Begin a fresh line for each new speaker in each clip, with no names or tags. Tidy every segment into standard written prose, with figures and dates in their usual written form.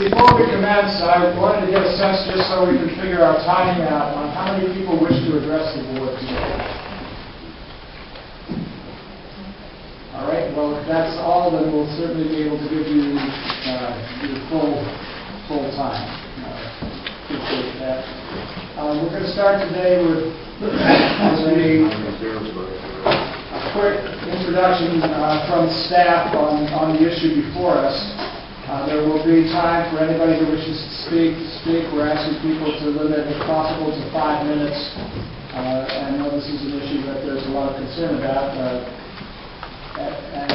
Before we commence, I wanted to get a sense, just so we can figure our timing out, on how many people wish to address the board today. All right, well, if that's all, then we'll certainly be able to give you your full time. Appreciate that. We're going to start today with a quick introduction from staff on the issue before us. There will be time for anybody who wishes to speak. We're asking people to limit, if possible, to 5 minutes. I know this is an issue that there's a lot of concern about,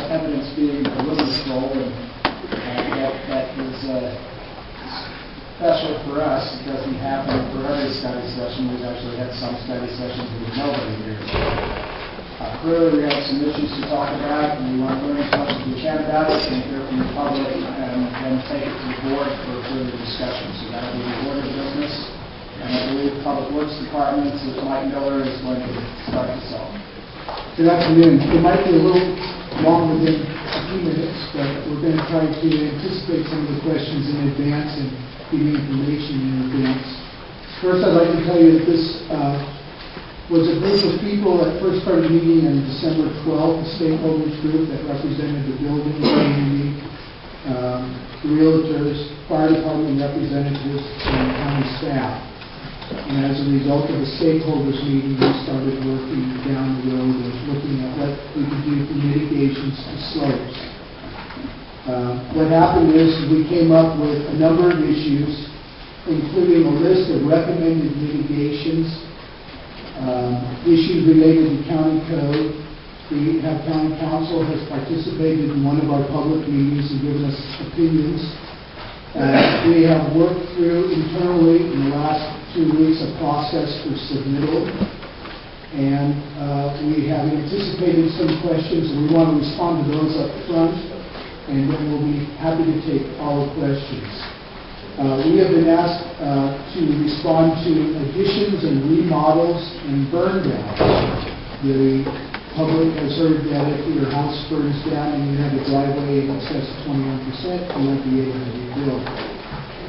evidence being the witness role, and that is special for us. It doesn't happen for every study session. We've actually had some study sessions with nobody here. Clearly, we have some issues to talk about, and we want to learn as much as we can about it, and hear from the public, and then take it to the board for further discussion. So that will be the order of business. And I believe Public Works Department, Mike Miller, is going to start this off.
Good afternoon. It might be a little longer than a few minutes, but we're going to try to anticipate some of the questions in advance and give you information in advance. First, I'd like to tell you that this was a group of people that first started meeting on December 12th, a stakeholders group that represented the building community, realtors, fire department representatives, and county staff. And as a result of the stakeholders meeting, we started working down the road and looking at what we could do for mitigations to slopes. What happened is we came up with a number of issues, including a list of recommended mitigations, issues related to county code. The county council has participated in one of our public meetings and given us opinions. We have worked through internally in the last 2 weeks a process for submittal, and we have anticipated some questions, and we want to respond to those up front, and then we'll be happy to take all the questions. We have been asked to respond to additions and remodels and burn downs. The public has heard that if your house burns down and you have a driveway in excess of 21%, you won't be able to rebuild.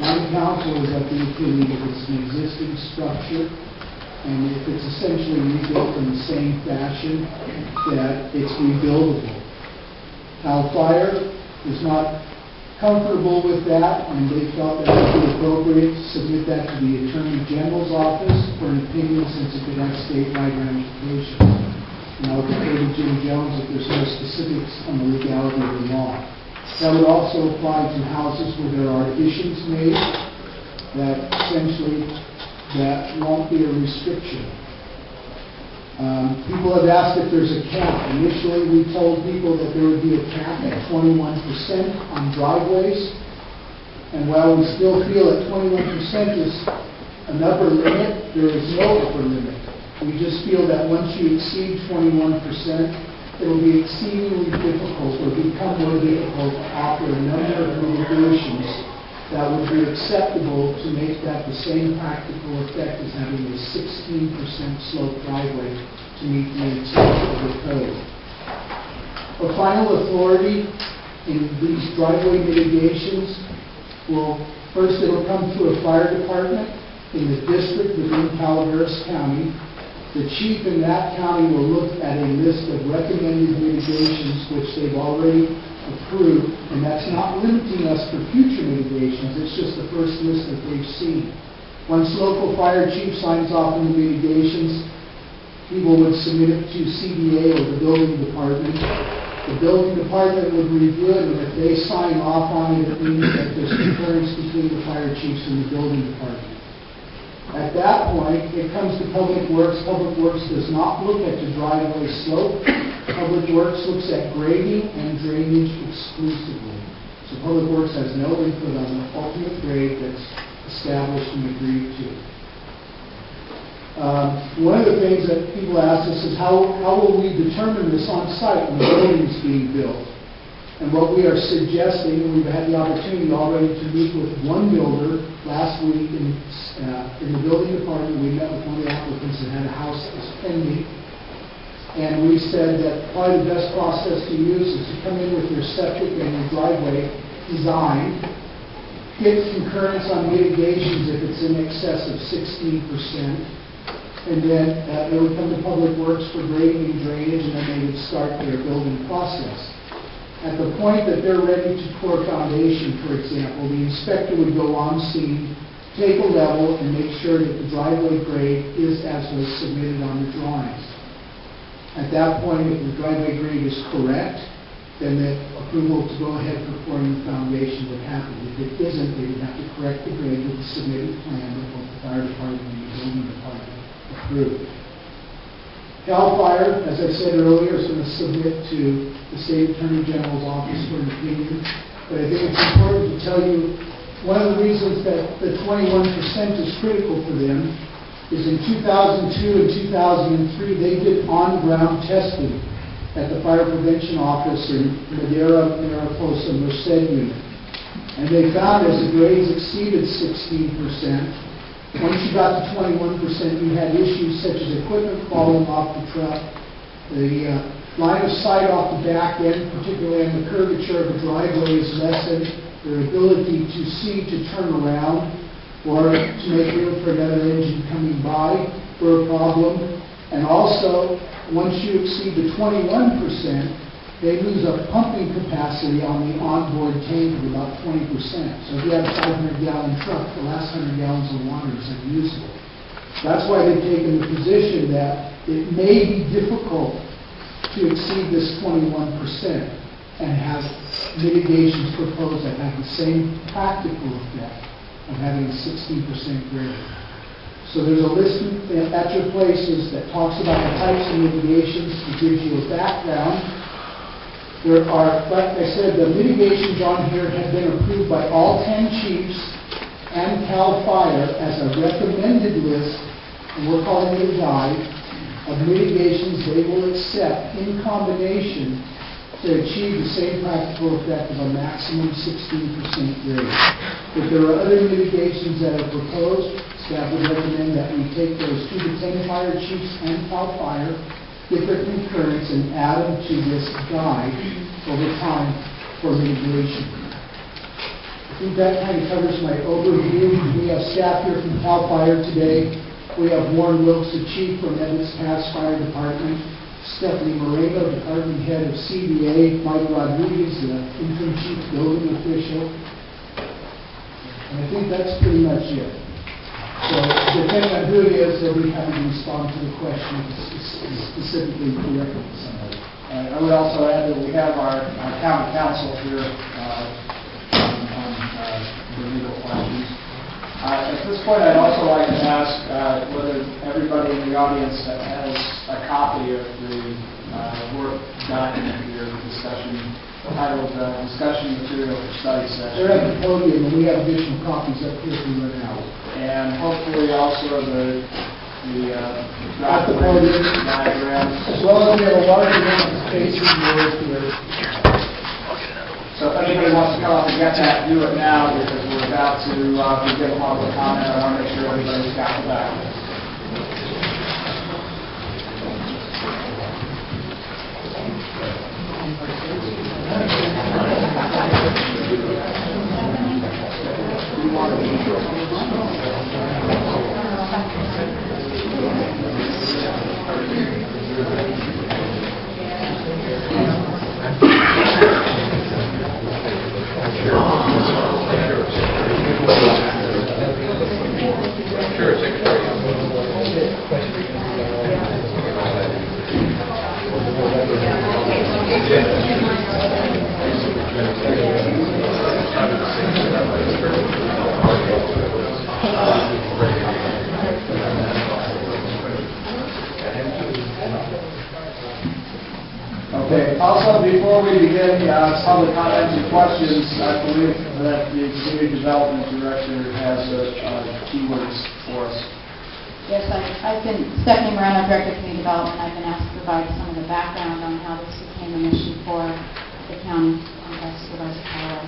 County council is of the opinion if it's an existing structure and if it's essentially rebuilt in the same fashion, that it's rebuildable. Cal Fire is not comfortable with that, and they felt that it would be appropriate to submit that to the Attorney General's office for an opinion, since it could have statewide ramifications. And I'll defer to Jim Jones if there's no specifics on the legality of the law. That would also apply to houses where there are additions made, that essentially that won't be a restriction. People have asked if there's a cap. Initially, we told people that there would be a cap at 21% on driveways. And while we still feel that 21% is an upper limit, there is no upper limit. We just feel that once you exceed 21%, it will be exceedingly difficult or become more difficult to offer a number of mitigations that would be acceptable to make that the same practical effect as having a 16% slope driveway to meet the intent of the code. A final authority in these driveway mitigations will, first it'll come through a fire department in the district within Calaveras County. The chief in that county will look at a list of recommended mitigations which they've already approved, and that's not limiting us for future mitigations. It's just the first list that they've seen. Once local fire chief signs off on the mitigations, people would submit it to CDA or the building department. The building department would review it, and if they sign off on it, it means that there's concurrence between the fire chiefs and the building department. At that point, it comes to Public Works. Public Works does not look at the driveway slope. Public Works looks at grading and drainage exclusively. So Public Works has no input on the ultimate grade that's established and agreed to. One of the things that people ask us is how will we determine this on site when the building is being built? And what we are suggesting, and we've had the opportunity already to meet with one builder last week in the building department. We met with one of the applicants that had a house that was pending. And we said that probably the best process to use is to come in with your septic and your driveway designed, get concurrence on mitigations if it's in excess of 16%. And then they would come to Public Works for grading and drainage, and then they would start their building process. At the point that they're ready to pour foundation, for example, the inspector would go on scene, take a level, and make sure that the driveway grade is as was submitted on the drawings. At that point, if the driveway grade is correct, then the approval to go ahead for pouring the foundation would happen. If it isn't, they would have to correct the grade with the submitted plan that both the fire department and the building department approved. CAL FIRE, as I said earlier, is going to submit to the State Attorney General's office for an opinion. But I think it's important to tell you one of the reasons that the 21% is critical for them is in 2002 and 2003, they did on-ground testing at the Fire Prevention Office in Madera, Mariposa, Merced unit. And they found as the grades exceeded 16%, once you got to 21%, you had issues such as equipment falling off the truck, the line of sight off the back end, particularly on the curvature of the driveway, is lessened. Their ability to see to turn around or to make room for another engine coming by were a problem. And also, once you exceed the 21%, they lose a pumping capacity on the onboard tank of about 20%. So if you have a 500-gallon truck, the last 100 gallons of water is unusable. That's why they've taken the position that it may be difficult to exceed this 21% and have mitigations proposed that have the same practical effect of having a 16% grade. So there's a list at your places that talks about the types of mitigations. It gives you a background. There are, like I said, the mitigations on here have been approved by all 10 chiefs and CAL FIRE as a recommended list, and we're calling it a guide, of mitigations they will accept in combination to achieve the same practical effect of a maximum 16% grade. If there are other mitigations that are proposed, staff would recommend that we take those 2 to 10 fire chiefs and CAL FIRE, get their concurrence, and add them to this guide over time for mitigation. I think that kind of covers my overview. We have staff here from CAL FIRE today. We have Warren Wilkes, the chief from Evans Pass Fire Department, Stephanie Moreno, department head of CBA, Mike Rodriguez, the interim chief building official. And I think that's pretty much it. So depending on who it is, they'll be happy to respond to the question specifically directed to somebody.
I would also add that we have our county counsel here on the legal questions. At this point, I'd also like to ask whether everybody in the audience has a copy of the work document here, discussion, titled Discussion Material for Study Session.
They're at the podium, and we have additional copies up here if we run out.
And hopefully also the
At the podium.
diagrams.
As well as we have a large amount of space here.
So if anybody wants to come up and get that, do it now, because we're about to begin public comment. I want to make sure everybody's got the back. Okay. Also, before we begin public comments and questions, I believe that the Community Development Director has keywords for us.
Yes, I've been, Stephanie Moreno, Director of Community Development. I've been asked to provide some of the background on how this became an issue for the county by Supervisor Powell.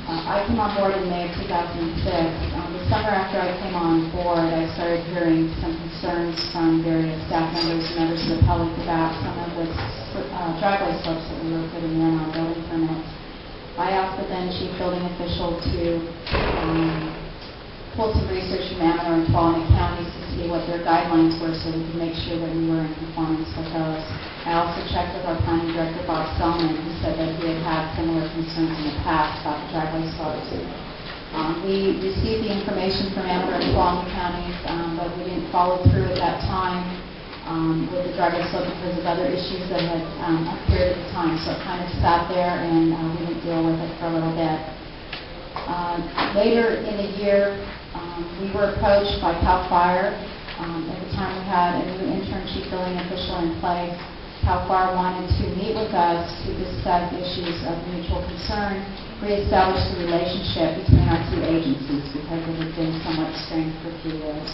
I came on board in May of 2006. The summer after I came on board, I started hearing some concerns from various staff members and members of the public about some of the driveway slopes that we were putting in on building permits. I asked the then chief building official to pull some research from Amador and Tuolumne counties to see what their guidelines were so we could make sure that we were in conformance with those. I also checked with our planning director, Bob Selman, who said that he had had similar concerns in the past about the driveway slopes. We received the information from Amador and Tuolumne counties, but we didn't follow through at that time with the driveway slope because of other issues that had appeared at the time. So it kind of sat there and we didn't deal with it for a little bit. Later in the year, we were approached by CAL FIRE. At the time, we had a new interim chief building official in place. CAL FIRE wanted to meet with us to discuss issues of mutual concern, reestablish the relationship between our two agencies because it had been somewhat strained for a few years.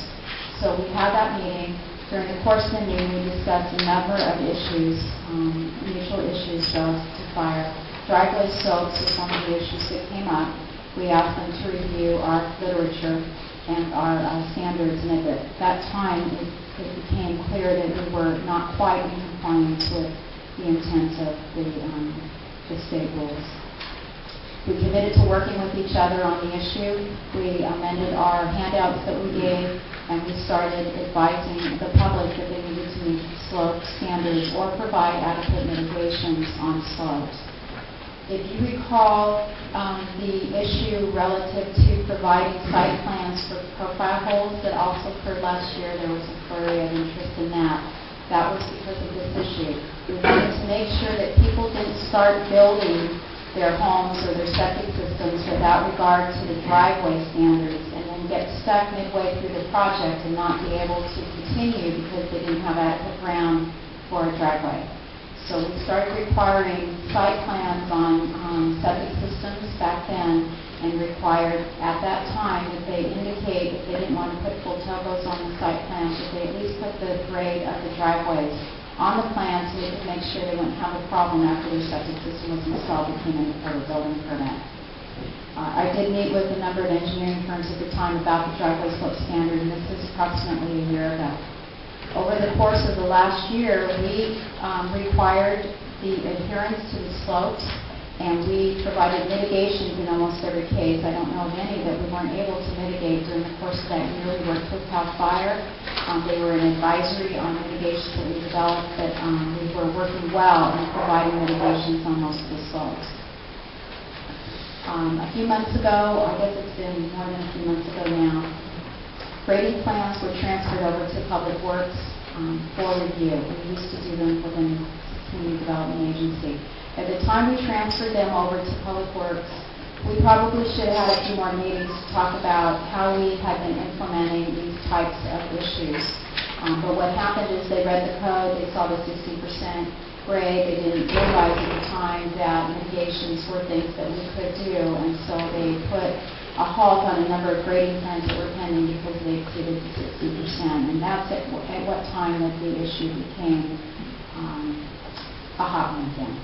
So we had that meeting. During the course of the meeting, we discussed a number of issues, mutual issues to FIRE. Driveway slopes was one of the issues that came up. We asked them to review our literature and our standards, and at that time it became clear that we were not quite in compliance with the intent of the state rules. We committed to working with each other on the issue. We amended our handouts that we gave, and we started advising the public that they needed to meet slope standards or provide adequate mitigations on slopes. If you recall the issue relative to providing site plans for profile holes that also occurred last year, there was a flurry of interest in that. That was because of this issue. We wanted to make sure that people didn't start building their homes or their septic systems without regard to the driveway standards and then get stuck midway through the project and not be able to continue because they didn't have adequate ground for a driveway. So we started requiring site plans on septic systems back then and required at that time that they indicate if they didn't want to put full towboats on the site plans, that they at least put the grade of the driveways on the plan so they could make sure they wouldn't have a problem after their septic system was installed and came in for a building permit. I did meet with a number of engineering firms at the time about the driveway slope standard, and this is approximately a year ago. Over the course of the last year, we required the adherence to the slopes, and we provided mitigations in almost every case. I don't know of any that we weren't able to mitigate during the course of that year. We worked with CAL FIRE. They were an advisory on mitigations that we developed, but we were working well in providing mitigations on most of the slopes. A few months ago, I guess it's been more than a few months ago now, grading plans were transferred over to Public Works for review. We used to do them within the Community Development Agency. At the time we transferred them over to Public Works, we probably should have had a few more meetings to talk about how we had been implementing these types of issues. But what happened is they read the code, they saw the 60% grade, they didn't realize at the time that mitigations were things that we could do, and so they put a halt on a number of grading plans that were pending because they exceeded the 60%. And that's at what time that the issue became a hot one again.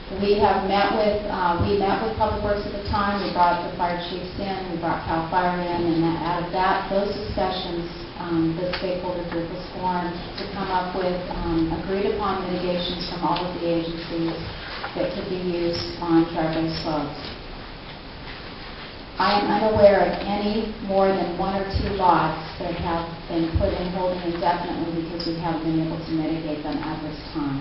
We met with Public Works at the time. We brought the fire chiefs in, we brought CAL FIRE in, and out of those discussions, the stakeholder group was formed to come up with agreed upon mitigations from all of the agencies that could be used on driveway slopes. I am unaware of any more than 1 or 2 lots that have been put in holding indefinitely because we haven't been able to mitigate them at this time.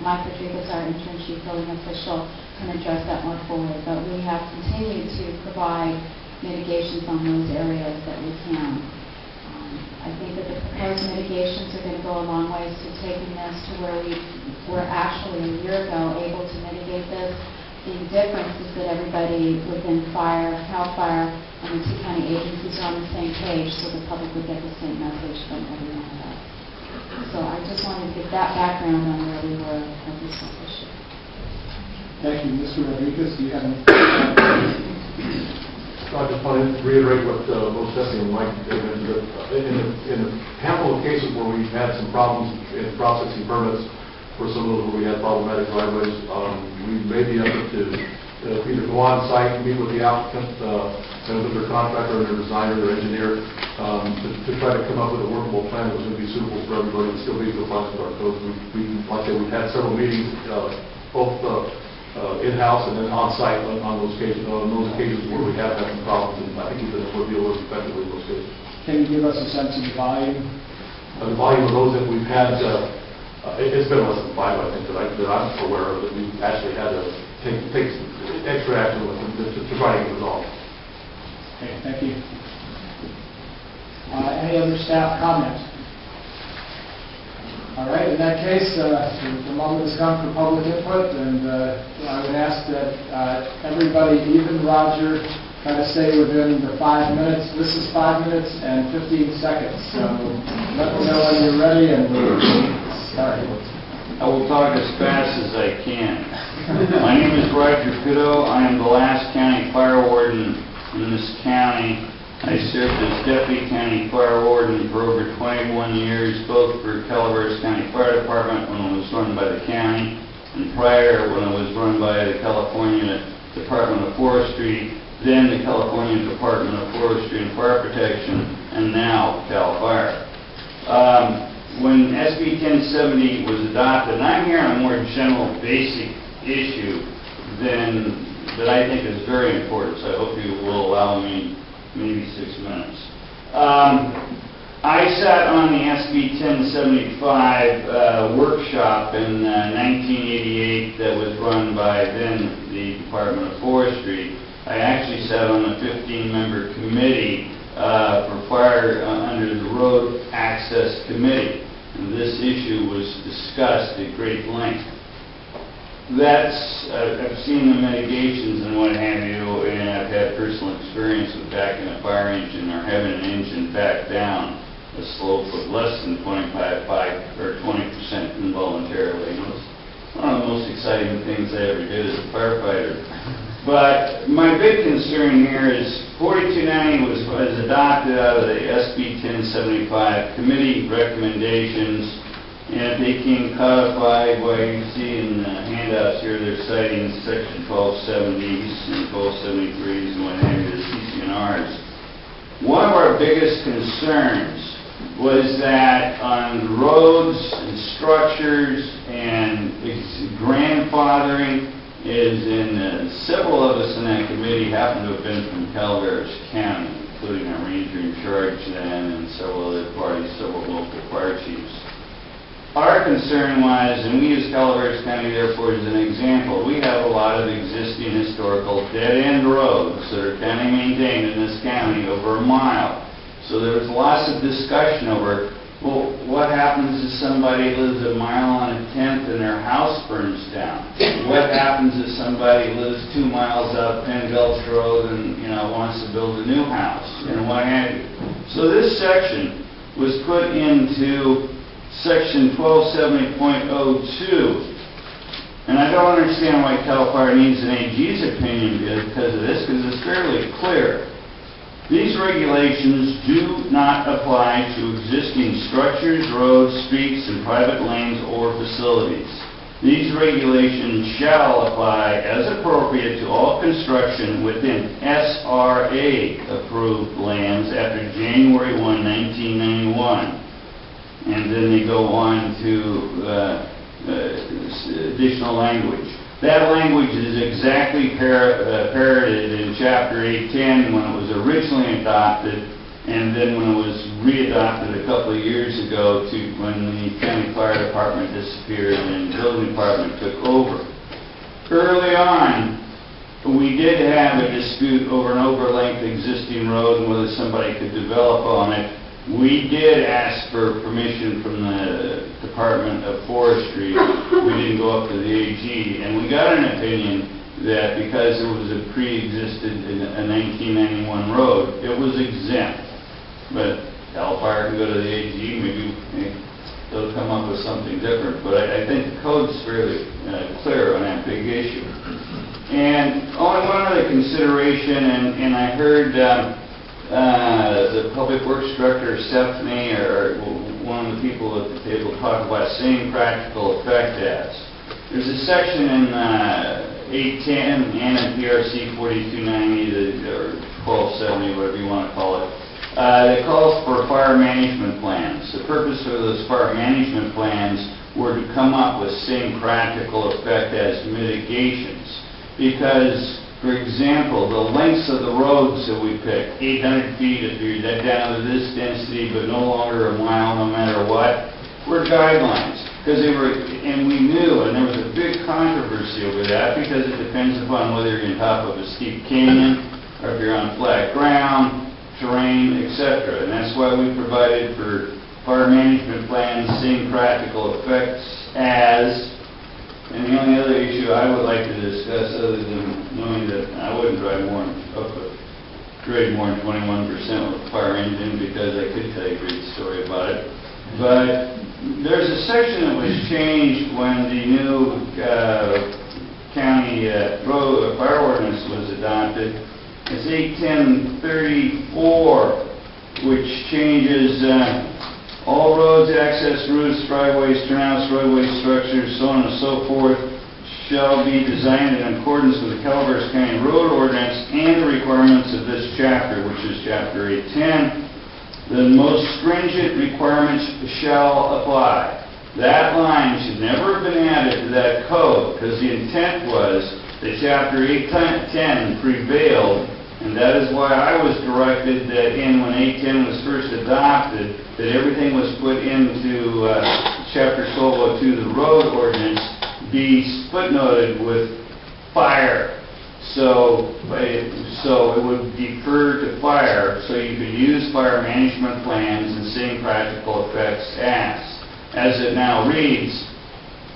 Mike Rodriguez, our interim chief building official, can address that more fully, but we have continued to provide mitigations on those areas that we can. I think that the proposed mitigations are going to go a long ways to taking this to where we were actually a year ago able to mitigate this. The difference is that everybody within CAL FIRE, and the 2 county agencies are on the same page, so the public would get the same message from everyone else. So I just wanted to get that background on where we were with this issue.
Thank you. Mr. Rodriguez, do you have any?
I just want to reiterate what both Stephanie and Mike mentioned. In a handful of cases where we've had some problems in processing permits for some of those where we had problematic driveways, we made the effort to either go on site, meet with the applicant, and with their contractor, their designer, their engineer, to try to come up with a workable plan that was going to be suitable for everybody and still be in compliance with our codes. Like I said, we've had several meetings, both in-house and then on-site on those occasions where we have had some problems, and I think we've been able to deal with effectively in those cases.
Can you give us a sense of the volume?
The volume of those that we've had, it's been less than 5, I think, that I'm aware of, that we've actually had to take extra action with them to try to get resolved.
Okay, thank you. Any other staff comments? All right, in that case, the moment has come for public input, and I would ask that everybody, even Roger, try to stay within the 5 minutes. This is 5 minutes and 15 seconds, so let me know when you're ready, and we'll start.
I will talk as fast as I can. My name is Roger Pitto. I am the last county fire warden in this county. I served as Deputy County Fire Warden for over 21 years, both for Calaveras County Fire Department when it was run by the county, and prior when it was run by the California Department of Forestry, then the California Department of Forestry and Fire Protection, and now CAL FIRE. When SB 1070 was adopted, and I'm here on a more general basic issue that I think is very important, so I hope you will allow me maybe 6 minutes. I sat on the SB 1075 workshop in 1988 that was run by then the Department of Forestry. I actually sat on a 15-member committee for fire under the Road Access Committee. And this issue was discussed at great length. I've seen the mitigations and what have you, and I've had personal experience with backing a fire engine or having an engine back down a slope of less than 25 or 20% involuntarily. It's one of the most exciting things I ever did as a firefighter. But my big concern here is 4290 was adopted out of the SB 1075 committee recommendations, and they came codified. Well, you can see in the handouts here they're citing section 1270s and 1273s and what have you, the CCNRs. One of our biggest concerns was that on roads and structures and grandfathering is in several of us in that committee happen to have been from Calaveras County, including our ranger in charge then and several other parties, several local fire chiefs. Our concern was, and we use Calaveras County therefore as an example, we have a lot of existing historical dead-end roads that are county maintained in this county over a mile. So there was lots of discussion over, well, what happens if somebody lives a mile on a 10th and their house burns down? What happens if somebody lives 2 miles up Penn Gulch Road and wants to build a new house and what have you? So this section was put into section 1270.02, and I don't understand why CAL FIRE needs an AG's opinion because of this, because it's fairly clear. These regulations do not apply to existing structures, roads, streets, and private lanes or facilities. These regulations shall apply as appropriate to all construction within SRA-approved lands after January 1, 1991. And then they go on to additional language. That language is exactly parroted in Chapter 810 when it was originally adopted, and then when it was readopted a couple of years ago when the county fire department disappeared and the building department took over. Early on, we did have a dispute over an overlength existing road and whether somebody could develop on it. We did ask for permission from the Department of Forestry. We didn't go up to the AG, and we got an opinion that because there was a pre-existed a 1991 road, it was exempt. But CAL FIRE can go to the AG, maybe they'll come up with something different. But I think the code's fairly clear on that big issue. And only one other consideration, and I heard the Public Works Director, Stephanie, or one of the people at the table talk about same practical effect as. There's a section in 810 and in PRC 4290, or 1270, whatever you want to call it, that calls for fire management plans. The purpose of those fire management plans were to come up with same practical effect as mitigations. Because, for example, the lengths of the roads that we picked, 800 feet if you're down to this density, but no longer a mile no matter what, were guidelines. Because they were, and we knew, and there was a big controversy over that, because it depends upon whether you're on top of a steep canyon, or if you're on flat ground, terrain, etc. And that's why we provided for fire management plans, same practical effects as. And the only other issue I would like to discuss, other than knowing that I wouldn't grade more than 21% with a fire engine, because I could tell you a great story about it. But there's a section that was changed when the new county road fire ordinance was adopted. It's 81034, which changes all roads, access routes, driveways, turnouts, roadway structures, so on and so forth, shall be designed in accordance with the Calaveras County Road Ordinance and the requirements of this chapter, which is Chapter 810. The most stringent requirements shall apply. That line should never have been added to that code, because the intent was that Chapter 810 prevailed, and that is why I was directed that when 810 was first adopted, that everything was put into Chapter 1202, the road ordinance, be footnoted with fire. So it would defer to fire, so you could use fire management plans and same practical effects as it now reads.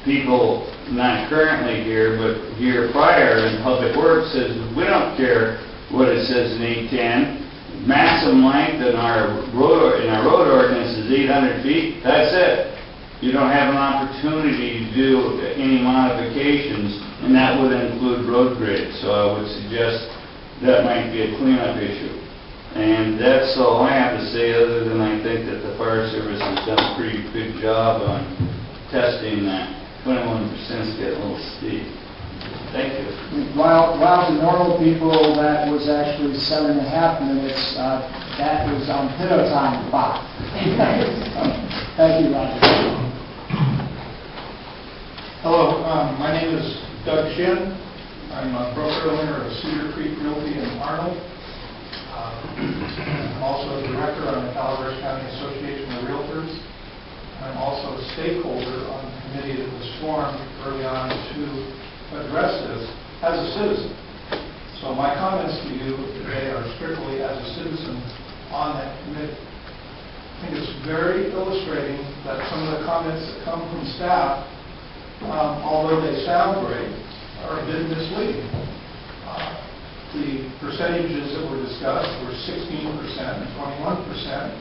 People not currently here, but here prior in Public Works says, we don't care what it says in 810. Maximum length in our road ordinance is 800 feet. That's it. You don't have an opportunity to do any modifications, and that would include road grade. So I would suggest that might be a cleanup issue. And that's all I have to say, other than I think that the fire service has done a pretty good job on testing that. 21% get a little steep. Thank you.
While to normal people that was actually 7.5 minutes, that was on Pito time 5. Thank you, Roger.
Hello, my name is Doug Shin. I'm a broker owner of Cedar Creek Realty in Arnold. I'm also a director on the Calaveras County Association of Realtors. I'm also a stakeholder on the committee that was formed early on to address this as a citizen. So my comments to you today are strictly as a citizen on that committee. I think it's very illustrating that some of the comments that come from staff, although they sound great, are a bit misleading. The percentages that were discussed were 16% and 21%.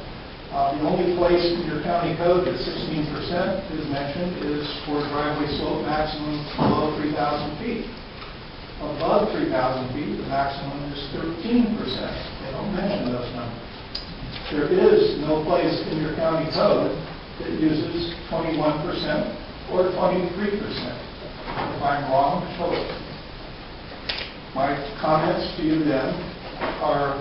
The only place in your county code that 16% is mentioned is for driveway slope maximum below 3,000 feet. Above 3,000 feet, the maximum is 13%. They don't mention those numbers. There is no place in your county code that uses 21% or 23%. If I'm wrong, show it. My comments to you then are,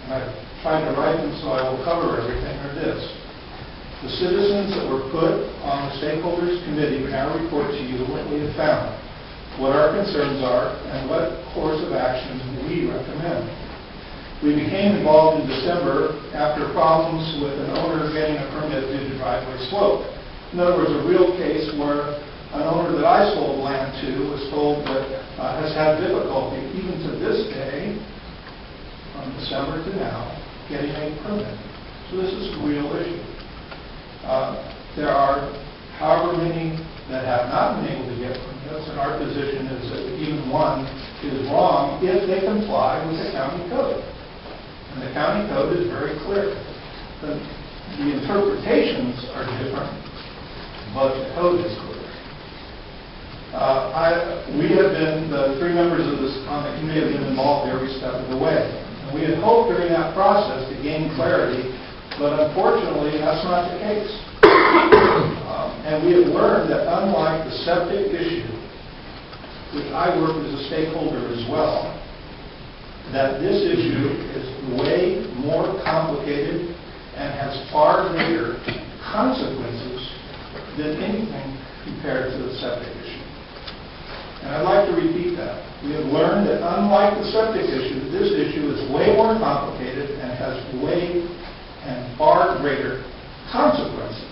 and I've tried to write them so I will cover everything, are this. The citizens that were put on the Stakeholders Committee now report to you what we have found, what our concerns are, and what course of action we recommend. We became involved in December after problems with an owner getting a permit due to driveway slope. In other words, a real case where an owner that I sold land to was told that has had difficulty, even to this day, from December to now, getting a permit. So this is a real issue. There are however many that have not been able to get permits, and our position is that even one is wrong if they comply with the county code. And the county code is very clear. The interpretations are different, but the code is clear. We have been, the three members of this on the committee have been involved every step of the way. And we had hoped during that process to gain clarity, but unfortunately that's not the case. And we have learned that unlike the septic issue, which I work as a stakeholder as well, that this issue is way more complicated and has far greater consequences than anything compared to the septic issue. And I'd like to repeat that. We have learned that unlike the septic issue, this issue is way more complicated and has way and far greater consequences.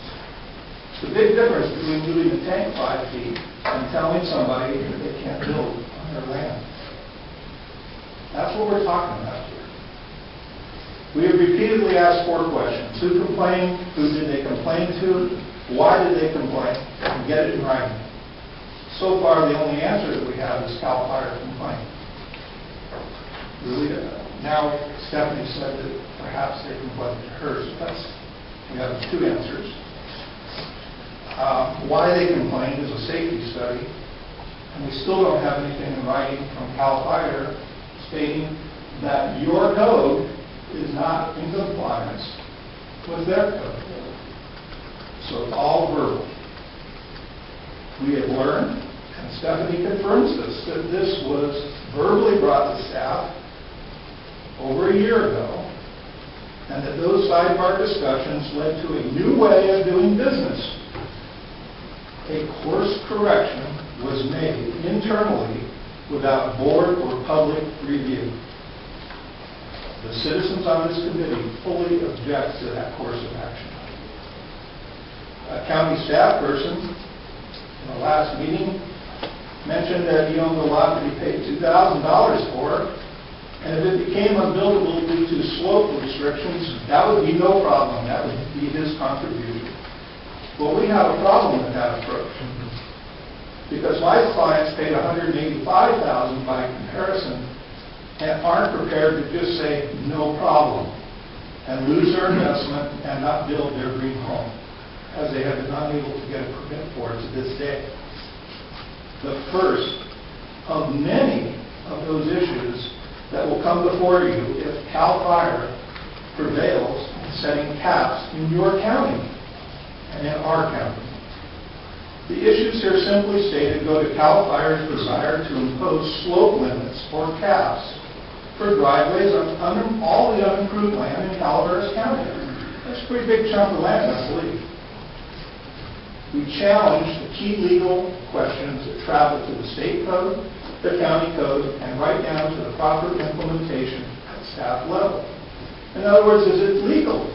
The big difference between moving the tank 5 feet and telling somebody that they can't build on their land. That's what we're talking about here. We have repeatedly asked 4 questions. Who complained? Who did they complain to? Why did they complain? And get it in writing. So far, the only answer that we have is CAL FIRE complaint. Really? Now, Stephanie said that perhaps they complained to her. So we have 2 answers. Why they complained is a safety study, and we still don't have anything in writing from CAL FIRE stating that your code is not in compliance with their code. So it's all verbal. We have learned, and Stephanie confirms this, that this was verbally brought to staff over a year ago, and that those sidebar discussions led to a new way of doing business. A course correction was made internally without board or public review. The citizens on this committee fully object to that course of action. A county staff person in the last meeting mentioned that he owned a lot that he paid $2,000 for, and if it became unbuildable due to slope restrictions, that would be no problem. That would be his contribution. Well, we have a problem with that approach, because my clients paid $185,000 by comparison and aren't prepared to just say no problem and lose their investment and not build their dream home, as they have been unable to get a permit for it to this day. The first of many of those issues that will come before you if CAL FIRE prevails in setting caps in your county and in our county. The issues here simply stated go to CAL FIRE's desire to impose slope limits or caps for driveways on all the unimproved land in Calaveras County. That's a pretty big chunk of land, I believe. We challenge the key legal questions that travel to the state code, the county code, and right down to the proper implementation at staff level. In other words, is it legal?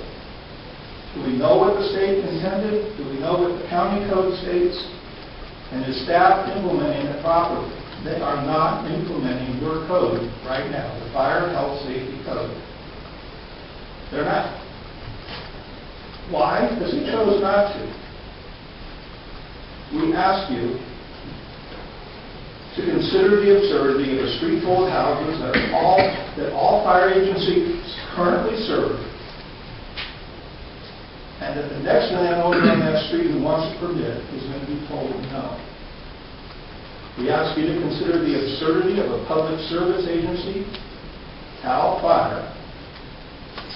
Do we know what the state intended? Do we know what the county code states? And is staff implementing it properly? They are not implementing your code right now, the Fire and Health Safety Code. They're not. Why? Because he chose not to. We ask you to consider the absurdity of a street full of houses that all fire agencies currently serve, and that the next landowner on that street who wants a permit is going to be told no. We ask you to consider the absurdity of a public service agency, CAL FIRE,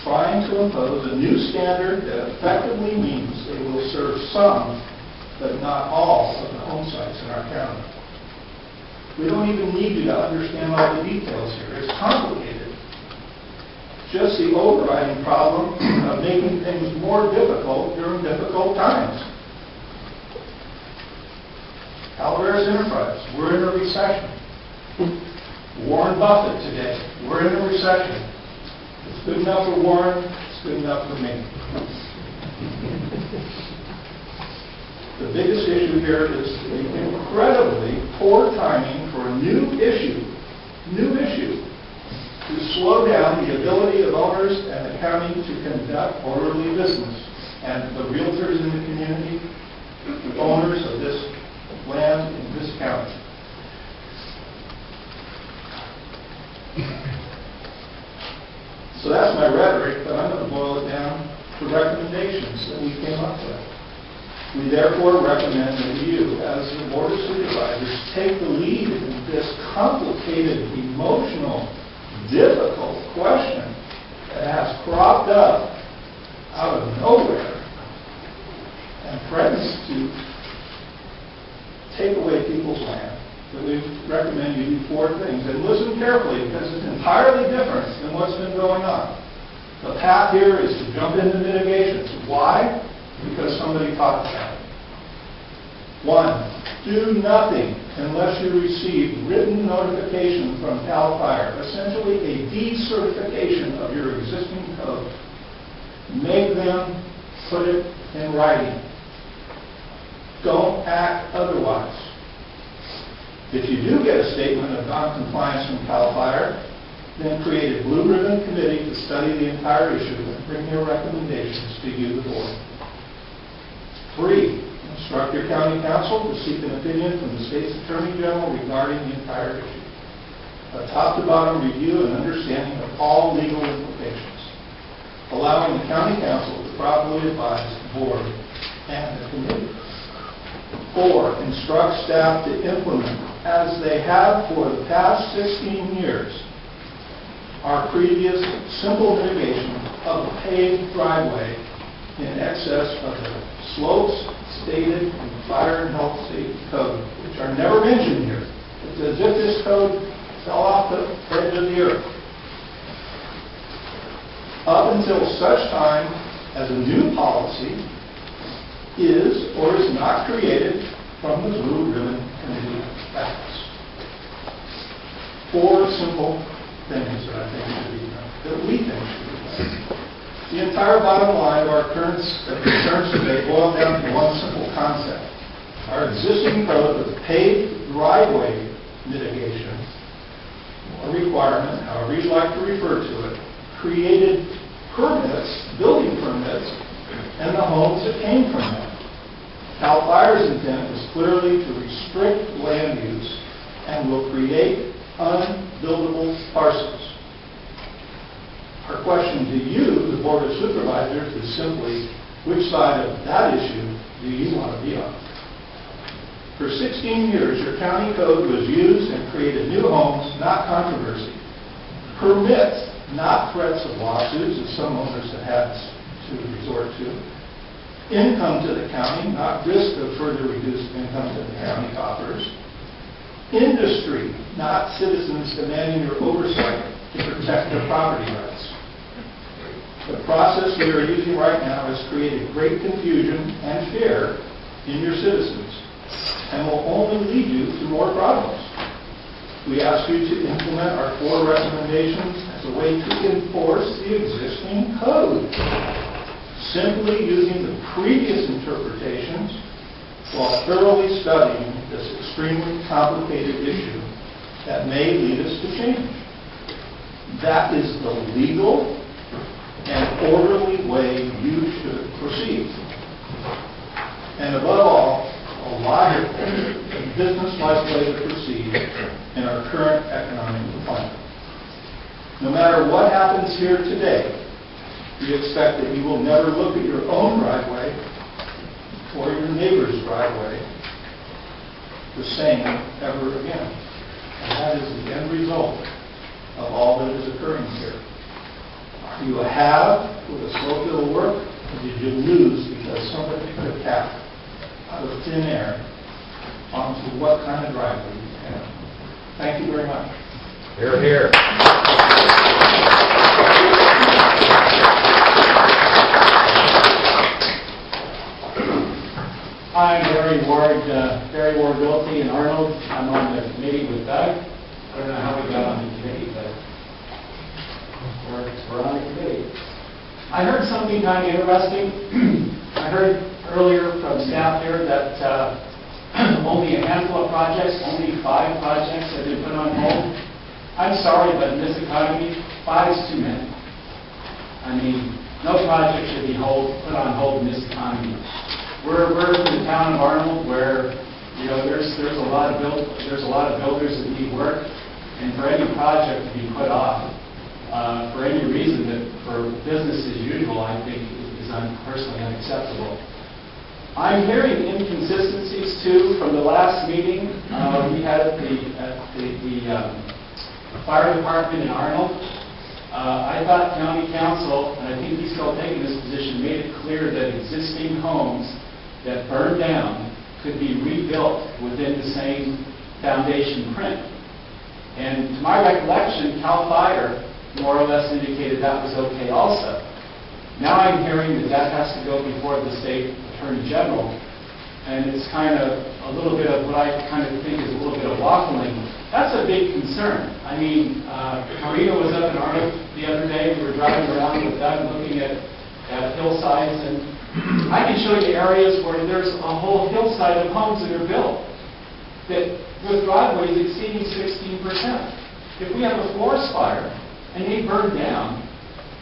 trying to impose a new standard that effectively means they will serve some, but not all, of the home sites in our county. We don't even need you to understand all the details here. It's complicated. Just the overriding problem of making things more difficult during difficult times. Calaveras Enterprise, we're in a recession. Warren Buffett today, we're in a recession. It's good enough for Warren, it's good enough for me. The biggest issue here is the incredibly poor timing for a new issue, to slow down the ability of owners and the county to conduct orderly business. And the realtors in the community, the owners of this land in this county. So that's my rhetoric, but I'm going to boil it down to recommendations that we came up with. We therefore recommend that you, as the Board of Supervisors, take the lead in this complicated, emotional, difficult question that has cropped up out of nowhere and threatens to take away people's land. That we recommend you do 4 things. And listen carefully, because it's entirely different than what's been going on. The path here is to jump into mitigations. Why? Because somebody talked about it. 1, do nothing unless you receive written notification from CAL FIRE, essentially a decertification of your existing code. Make them put it in writing. Don't act otherwise. If you do get a statement of non-compliance from CAL FIRE, then create a blue ribbon committee to study the entire issue and bring your recommendations to you, the board. 3, instruct your county council to seek an opinion from the state's attorney general regarding the entire issue. A top-to-bottom review and understanding of all legal implications, allowing the county council to properly advise the board and the committee. 4, instruct staff to implement, as they have for the past 16 years, our previous simple mitigation of the paved driveway in excess of the slopes stated in the Fire and Health Safety Code, which are never mentioned here. It's as if this code fell off the edge of the earth. Up until such time as a new policy is or is not created from the Blue Ribbon Committee facts. 4 simple things that I think should be done, that we think should be done. The entire bottom line of our current concerns today boil down to one simple concept. Our existing code with paved driveway mitigation, or requirement, however you'd like to refer to it, created permits, building permits, and the homes that came from them. CAL FIRE's intent is clearly to restrict land use and will create unbuildable parcels. Our question to you, the Board of Supervisors, is simply, which side of that issue do you want to be on? For 16 years, your county code was used and created new homes, not controversy. Permits, not threats of lawsuits, as some owners have had to resort to. Income to the county, not risk of further reduced income to the county coffers. Industry, not citizens demanding your oversight to protect their property rights. The process we are using right now has created great confusion and fear in your citizens and will only lead you to more problems. We ask you to implement our 4 recommendations as a way to enforce the existing code, simply using the previous interpretations while thoroughly studying this extremely complicated issue that may lead us to change. That is the legal and orderly way you should proceed. And above all, a logical and business-like way to proceed in our current economic climate. No matter what happens here today, we expect that you will never look at your own driveway or your neighbor's driveway the same ever again. And that is the end result of all that is occurring here. Are you a have with a slow bill work, or did you lose because somebody put a cap out of thin air onto what kind of driveway you have? Thank you very much.
Hear, hear.
I'm Barry Ward Realty in Arnold. I'm on the committee with Doug. I don't know how we got on the committee, but we're on the committee. I heard something kind of interesting. I heard earlier from staff here that only a handful of projects, only 5 projects have been put on hold. I'm sorry, but in this economy, 5 is too many. I mean, no project should be put on hold in this economy. We're in the town of Arnold where, you know, there's a lot of builders that need work, and for any project to be put off for any reason that for business as usual, I think is personally unacceptable. I'm hearing inconsistencies too from the last meeting we had at the fire department in Arnold. I thought county council, and I think he's still taking this position, made it clear that existing homes that burned down could be rebuilt within the same foundation print. And to my recollection, CAL FIRE more or less indicated that was okay also. Now I'm hearing that that has to go before the state attorney general and it's kind of a little bit of what I kind of think is a little bit of waffling. That's a big concern. I mean, Maria was up in Arnold the other day. We were driving around with Doug looking at hillsides, and I can show you areas where there's a whole hillside of homes that are built that with driveways exceeding 16%. If we have a forest fire and they burn down,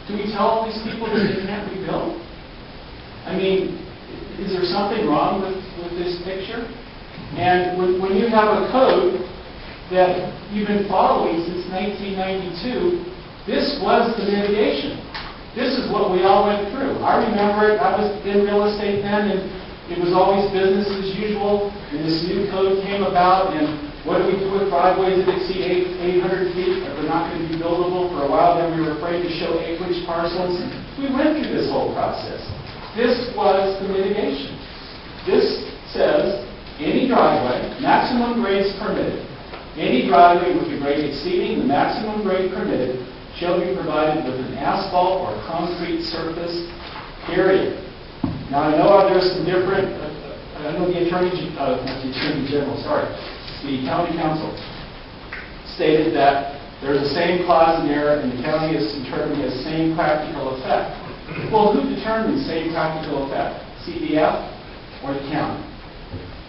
do we tell all these people that they can't rebuild? I mean, is there something wrong with this picture? And when you have a code that you've been following since 1992, this was the mitigation. This is what we all went through. I remember it. I was in real estate then, and it was always business as usual. And this new code came about, and what do we do with driveways that exceed 800 feet that were not going to be buildable? For a while, then we were afraid to show acreage parcels. We went through this whole process. This was the mitigation. This says any driveway, maximum grades permitted, any driveway with a grade exceeding the maximum grade permitted shall be provided with an asphalt or concrete surface, period. Now, I know there's some different, I know the Attorney General, the County Council stated that there's the same clause in there and the county is interpreting the same practical effect. Well, who determines same practical effect? CDF or the county?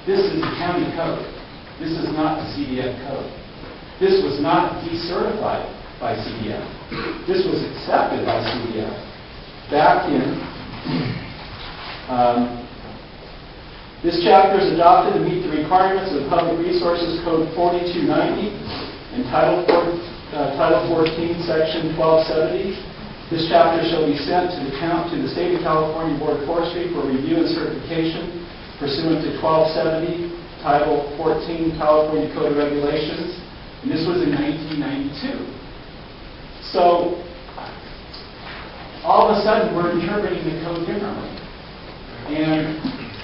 This is the county code. This is not the CDF code. This was not decertified by CDF. This was accepted by CDF back in, this chapter is adopted to meet the requirements of Public Resources Code 4290 and Title 14, Section 1270. This chapter shall be sent to the State of California Board of Forestry for review and certification pursuant to 1270, Title 14, California Code of Regulations. And this was in 1992. So, all of a sudden, we're interpreting the code differently. And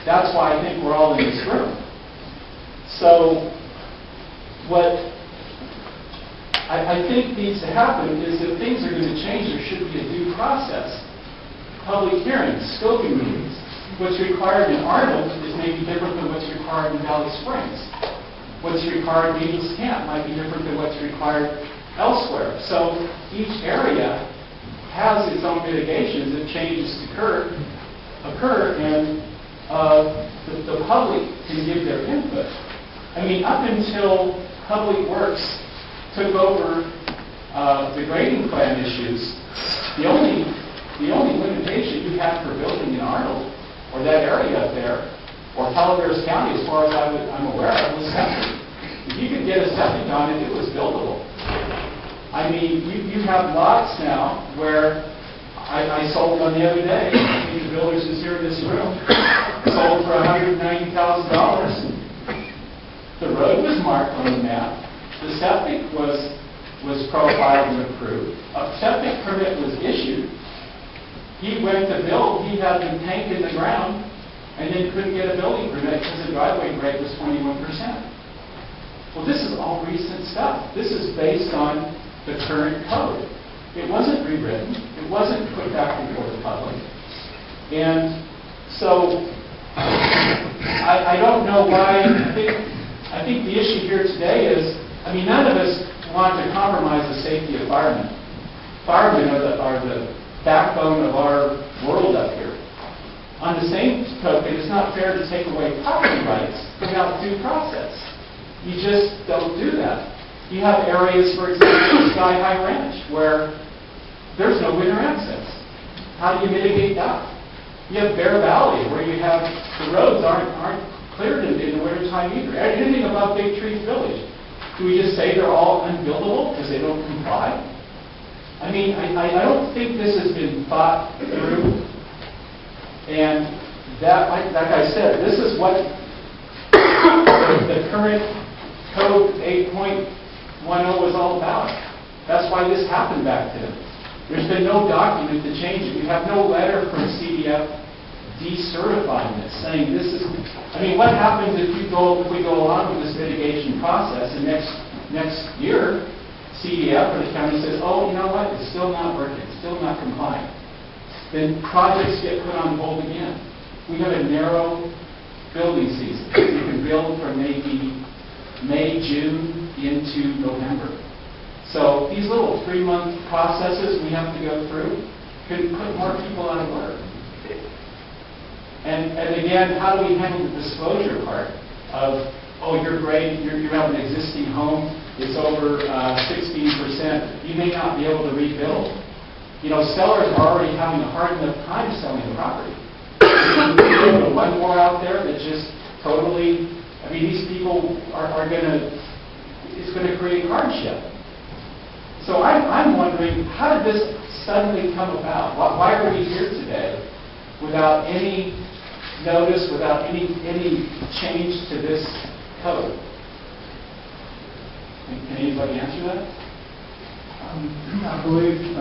that's why I think we're all in this room. So, what I think needs to happen is if things are going to change, there should be a due process. Public hearings, scoping meetings. What's required in Arnold is maybe different than what's required in Valley Springs. What's required in Eagles Camp might be different than what's required elsewhere. So each area has its own mitigations if changes occur, and the public can give their input. I mean, up until Public Works took over the grading plan issues, the only limitation you had for building in Arnold or that area up there, or Calaveras County, as far as I'm aware of, was septic. If you could get a septic on it, it was buildable. I mean, you have lots now where I sold one the other day. I think the builders is here in this room. Sold for $190,000. The road was marked on the map. The septic was profiled and approved. A septic permit was issued. He went to build. He had the tank in the ground, and then couldn't get a building permit because the driveway grade was 21%. Well, this is all recent stuff. This is based on the current code. It wasn't rewritten. It wasn't put back before the public. And so I don't know why. I think the issue here today is, I mean, none of us want to compromise the safety of firemen. Firemen are the backbone of our world up here. On the same token, it's not fair to take away property rights without due process. You just don't do that. You have areas, for example, Sky High Ranch, where there's no winter access. How do you mitigate that? You have Bear Valley, where you have the roads aren't cleared in the wintertime either. Anything above Big Trees Village, do we just say they're all unbuildable because they don't comply? I mean, I don't think this has been thought through. And that, like I said, this is what the current Code 8.10 was all about. That's why this happened back then. There's been no document to change it. You have no letter from CDF decertifying this, saying this is. I mean, what happens if we go along with this mitigation process and next year, CDF or the county says, oh, you know what, it's still not working, it's still not compliant. Then projects get put on hold again. We have a narrow building season. You can build from maybe May, June into November. So these little 3-month processes we have to go through could put more people out of work. And again, how do we handle the disclosure part of, oh, you're great, you have an existing home, it's over 16%, you may not be able to rebuild. You know, sellers are already having a hard enough time selling the property. There's one more out there that just totally, I mean, these people are going to, it's going to create hardship. So I'm wondering, how did this suddenly come about? Why are we here today without any notice, without any change to this code? Can anybody answer that?
I believe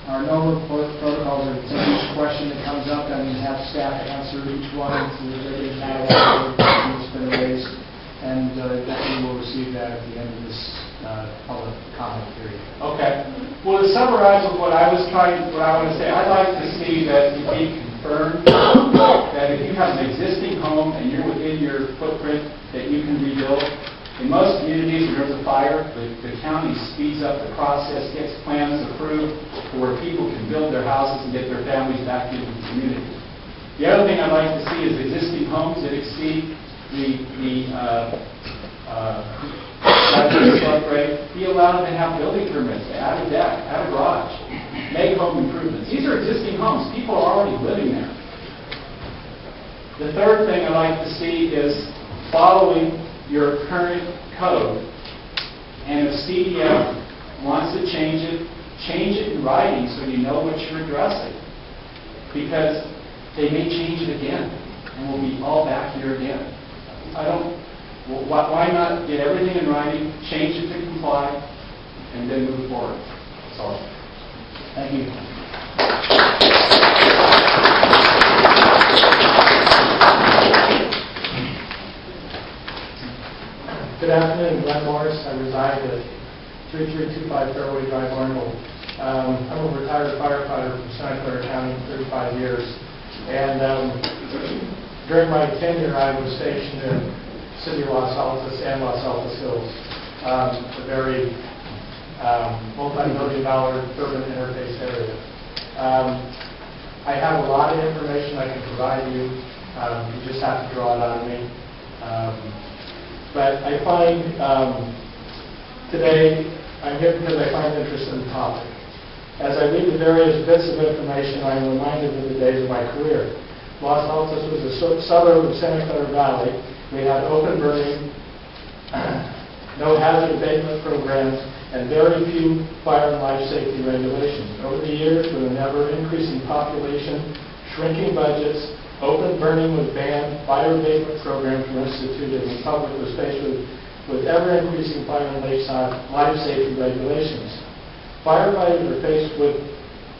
our normal protocols are to each question that comes up and have staff answer each one to the related matter that's been raised, and definitely will receive that at the end of this public comment period.
Okay. Well, to summarize what I want to say, I'd like to see that it be confirmed that if you have an existing home and you're within your footprint, that you can rebuild. In most communities, when there's a fire, the county speeds up the process, gets plans approved to where people can build their houses and get their families back into the community. The other thing I'd like to see is existing homes that exceed the flood rate be allowed to have building permits, to add a deck, add a garage, make home improvements. These are existing homes. People are already living there. The third thing I'd like to see is following your current code, and if CDF wants to change it in writing so you know what you're addressing, because they may change it again, and we'll be all back here again. Why not get everything in writing, change it to comply, and then move forward? That's all.
Thank you.
Good afternoon, Glenn Morris. I reside at 3325 Fairway Drive, Arnold. I'm a retired firefighter from Santa Clara County, 35 years. And during my tenure, I was stationed in the city of Los Altos and Los Altos Hills, a very multi-million-dollar urban interface area. I have a lot of information I can provide you. You just have to draw it on me. But I find today, I'm here because I find interest in the topic. As I read the various bits of information, I am reminded of the days of my career. Los Altos was a suburb of Santa Clara Valley. We had open burning, no hazard abatement programs, and very few fire and life safety regulations. Over the years, with an ever-increasing population, shrinking budgets, open burning was banned, fire abatement programs were instituted, and the public was faced with ever-increasing fire and life safety regulations. Firefighters are faced with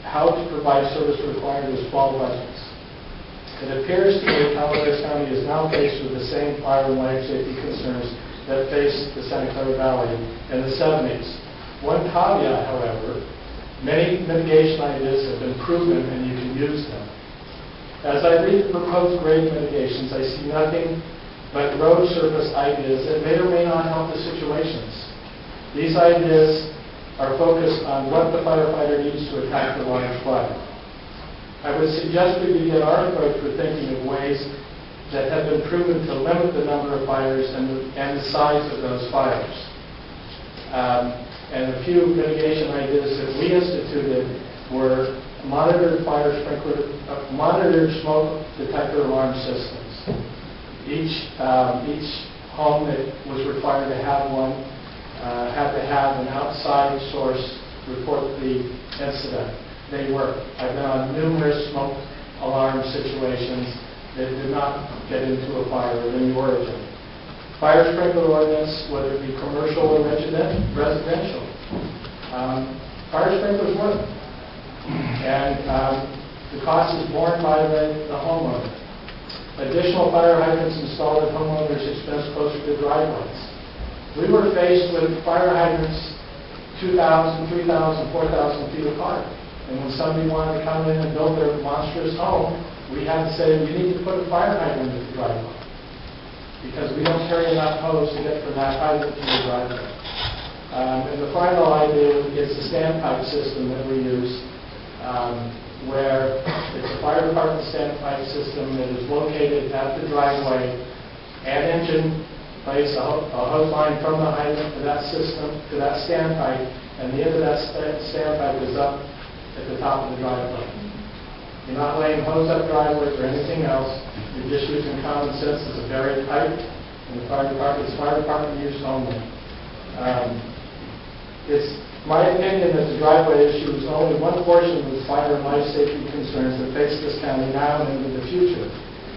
how to provide service required with small budgets. It appears to me Calaveras County is now faced with the same fire and life safety concerns that faced the Santa Clara Valley in the 70s. One caveat, however, many mitigation ideas have been proven and you can use them. As I read the proposed grade mitigations, I see nothing but road surface ideas that may or may not help the situations. These ideas are focused on what the firefighter needs to attack the large fire. I would suggest we begin our approach with thinking of ways that have been proven to limit the number of fires and the size of those fires. And a few mitigation ideas that we instituted were monitored fire sprinkler, monitored smoke detector alarm systems. Each home that was required to have one had to have an outside source report the incident. They work. I've been on numerous smoke alarm situations that did not get into a fire of any origin. Fire sprinkler ordinance, whether it be commercial or residential. Fire sprinklers work. And the cost is borne by the homeowner. Additional fire hydrants installed at homeowners' expense closer to driveways. We were faced with fire hydrants 2,000, 3,000, 4,000 feet apart. And when somebody wanted to come in and build their monstrous home, we had to say, you need to put a fire hydrant at the driveway. because we don't carry enough hose to get from that hydrant to the driveway. And the final idea is the standpipe system that we use, where it's a fire department standpipe system that is located at the driveway, and engine place a hose line from the hydrant to that system, to that standpipe, and the end of that standpipe is up at the top of the driveway. You're not laying hose up driveways or anything else. You're just using common sense. It's a buried pipe, and the fire department use only. It's my opinion that the driveway issue is only one portion of the fire and life safety concerns that face this county now and into the future.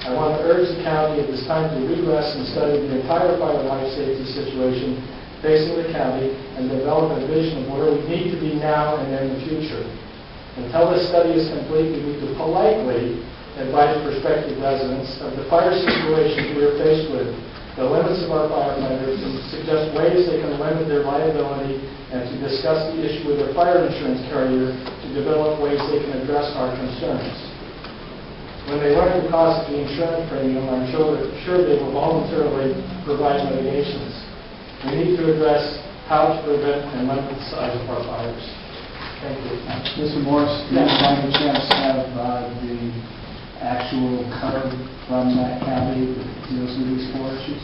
I want to urge the county at this time to regress and study the entire fire and life safety situation facing the county and develop a vision of where we need to be now and in the future. Until this study is complete, we need to politely advise prospective residents of the fire situations we are faced with, the limits of our firefighters, and suggest ways they can limit their liability, and to discuss the issue with their fire insurance carrier to develop ways they can address our concerns. When they learn the cost of the insurance premium, I'm sure they will voluntarily provide mitigations. We need to address how to prevent and limit the size of our fires. Thank you.
Mr. Morris, do you have a chance to have the actual code from that county that deals with these four issues?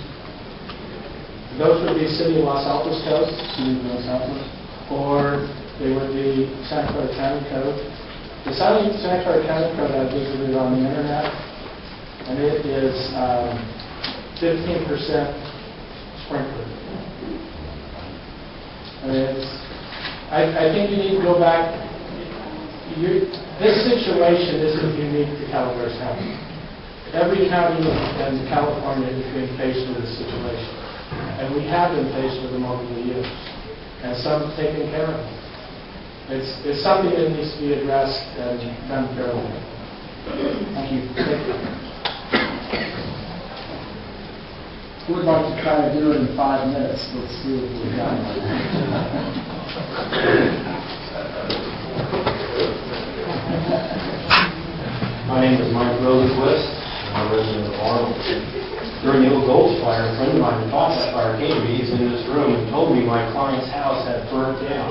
Those would be City of Los Altos codes,
City of Los Altos?
or they would be Santa Clara County code. The Santa Clara County code I visited on the internet, and it is 15% sprinkler. I mean, I think you need to go back. This situation isn't unique to Calaveras County. Every county in California is being faced with this situation. And we have been faced with them over the years. And some have taken care of them. It's something that needs to be addressed and done fairly.
Thank you. We'd like to try to do it in 5 minutes. Let's see if we've got it.
My name is Mike Rosenquist. I'm a resident of Arnold. During the old Gulch fire, a friend of mine who fought that fire came to me. He's in this room and told me my client's house had burnt down.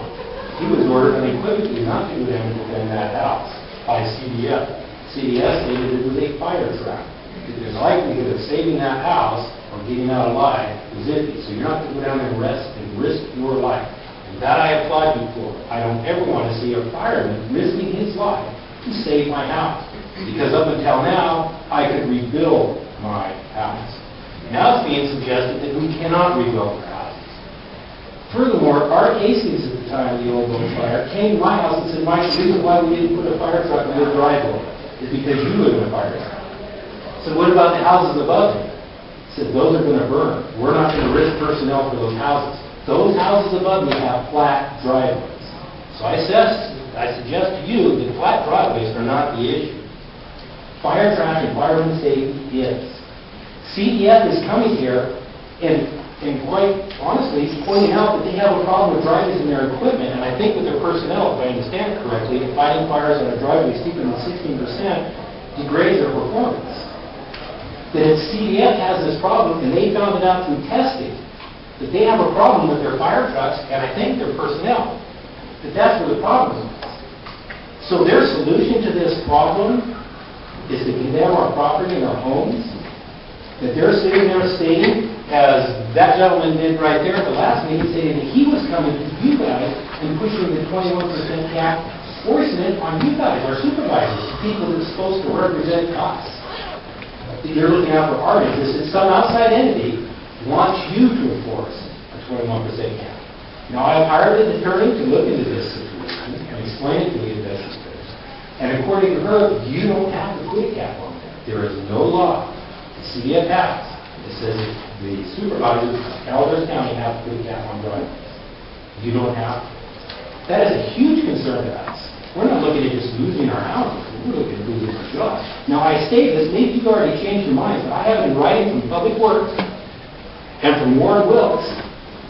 He was ordered unequivocally not to go down and defend that house by CDF. CDF stated it was a fire trap. The likelihood of saving that house or getting out alive was iffy. So you're not going to go down there and risk your life. And that I applaud you for. I don't ever want to see a fireman risking his life to save my house. Because up until now, I could rebuild my house. Now it's being suggested that we cannot rebuild our houses. Furthermore, our Casey's at the time of the old Gulch fire came to my house and said, Mike, the reason why we didn't put a fire truck in your driveway is because you live in a fire truck. I said, what about the houses above me? I said, those are going to burn. We're not going to risk personnel for those houses. Those houses above me have flat driveways. So I suggest to you that flat driveways are not the issue. Fire trap and fireman safety is. CDF is coming here and quite honestly pointing out that they have a problem with drivers and their equipment, and I think with their personnel, if I understand it correctly, that fighting fires on a driveway steeper than 16% degrades their performance. That CDF has this problem, and they found it out through testing, that they have a problem with their fire trucks, and I think their personnel, that's where the problem is. So their solution to this problem is to condemn our property and our homes, that they're sitting there stating, as that gentleman did right there at the last meeting, saying that he was coming to you guys and pushing the 21% cap, forcing it on you guys, our supervisors, people that are supposed to represent us. You're looking out for our interests, that some outside entity wants you to enforce a 21% cap. Now, I've hired an attorney to look into this situation and explain it to me as best as good. And according to her, you don't have to put a cap on there. There is no law. The CDF has. It says the supervisors of Calaveras County have to put a cap on driveways. You don't have to. That is a huge concern to us. We're not looking at just losing our houses. We're looking at losing our jobs. Now, I state this, maybe you've already changed your minds, but I have it in writing from Public Works and from Warren Wilkes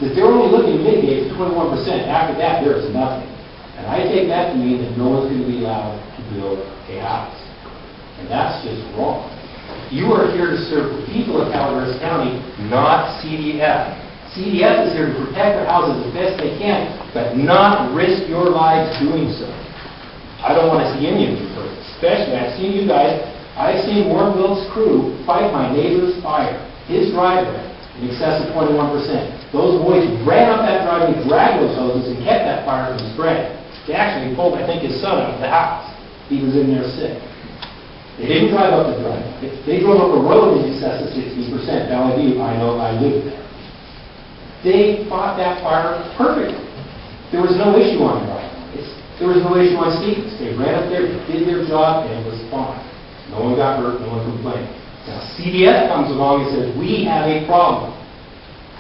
that they're only looking to mitigate to 21%. After that, there is nothing. And I take that to mean that no one's going to be allowed to build a house. And that's just wrong. You are here to serve the people of Calaveras County, not CDF. CDF is here to protect their houses as best they can, but not risk your lives doing so. I don't want to see any of you hurt. Especially, I've seen you guys, I've seen Warren Will's crew fight my neighbor's fire, his driveway, in excess of 21%. Those boys ran up that driveway, dragged those hoses, and kept that fire from spreading. They actually pulled, I think, his son out of the house. He was in there sick. They didn't drive up the driveway. They drove up a road in excess of 60%. Valley View, I know, I lived there. They fought that fire perfectly. There was no issue on the driveway. There was no issue on Stevens. They ran up there, did their job, and it was fine. No one got hurt, no one complained. Now, CDF comes along and says, we have a problem.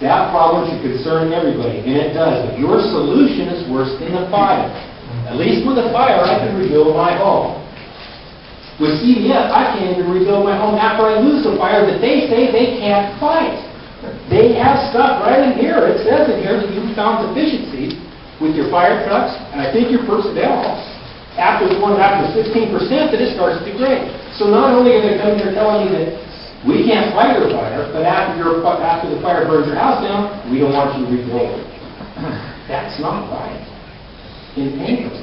That problem should concern everybody, and it does. But your solution is worse than the fire. At least with the fire, I can rebuild my home. With CDF, I can't even rebuild my home after I lose the fire that they say they can't fight. They have stuff right in here. It says in here that you found deficiencies with your fire trucks, and I think your personnel, after 15%, that it starts to degrade. So not only are they coming here telling you that we can't fight your fire, but after the fire burns your house down, we don't want you to rebuild it. That's not right. In paper.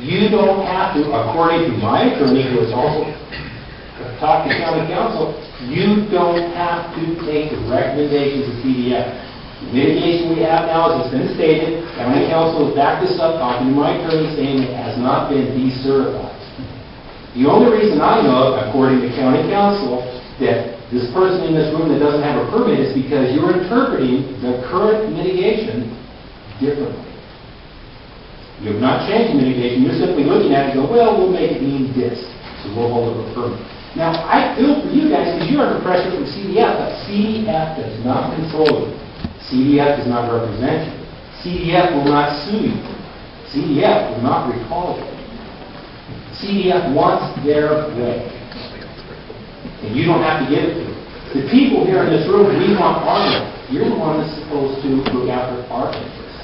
You don't have to, according to my attorney, who has also talked to county council, you don't have to take the recommendations of CDF. The mitigation we have now, as it's been stated, county council has backed this up, talking to my attorney, saying it has not been decertified. The only reason I know of, according to county council, that this person in this room that doesn't have a permit is because you're interpreting the current mitigation differently. You have not changed the mitigation. You're simply looking at it and go, well, we'll make it mean this, so we'll hold it a permit. Now, I feel for you guys because you're under pressure from CDF, but CDF does not control you. CDF does not represent you. CDF will not sue you. CDF will not recall you. CDF wants their way. And you don't have to give it to them. The people here in this room, we want our way. You're the one that's supposed to look after our interests.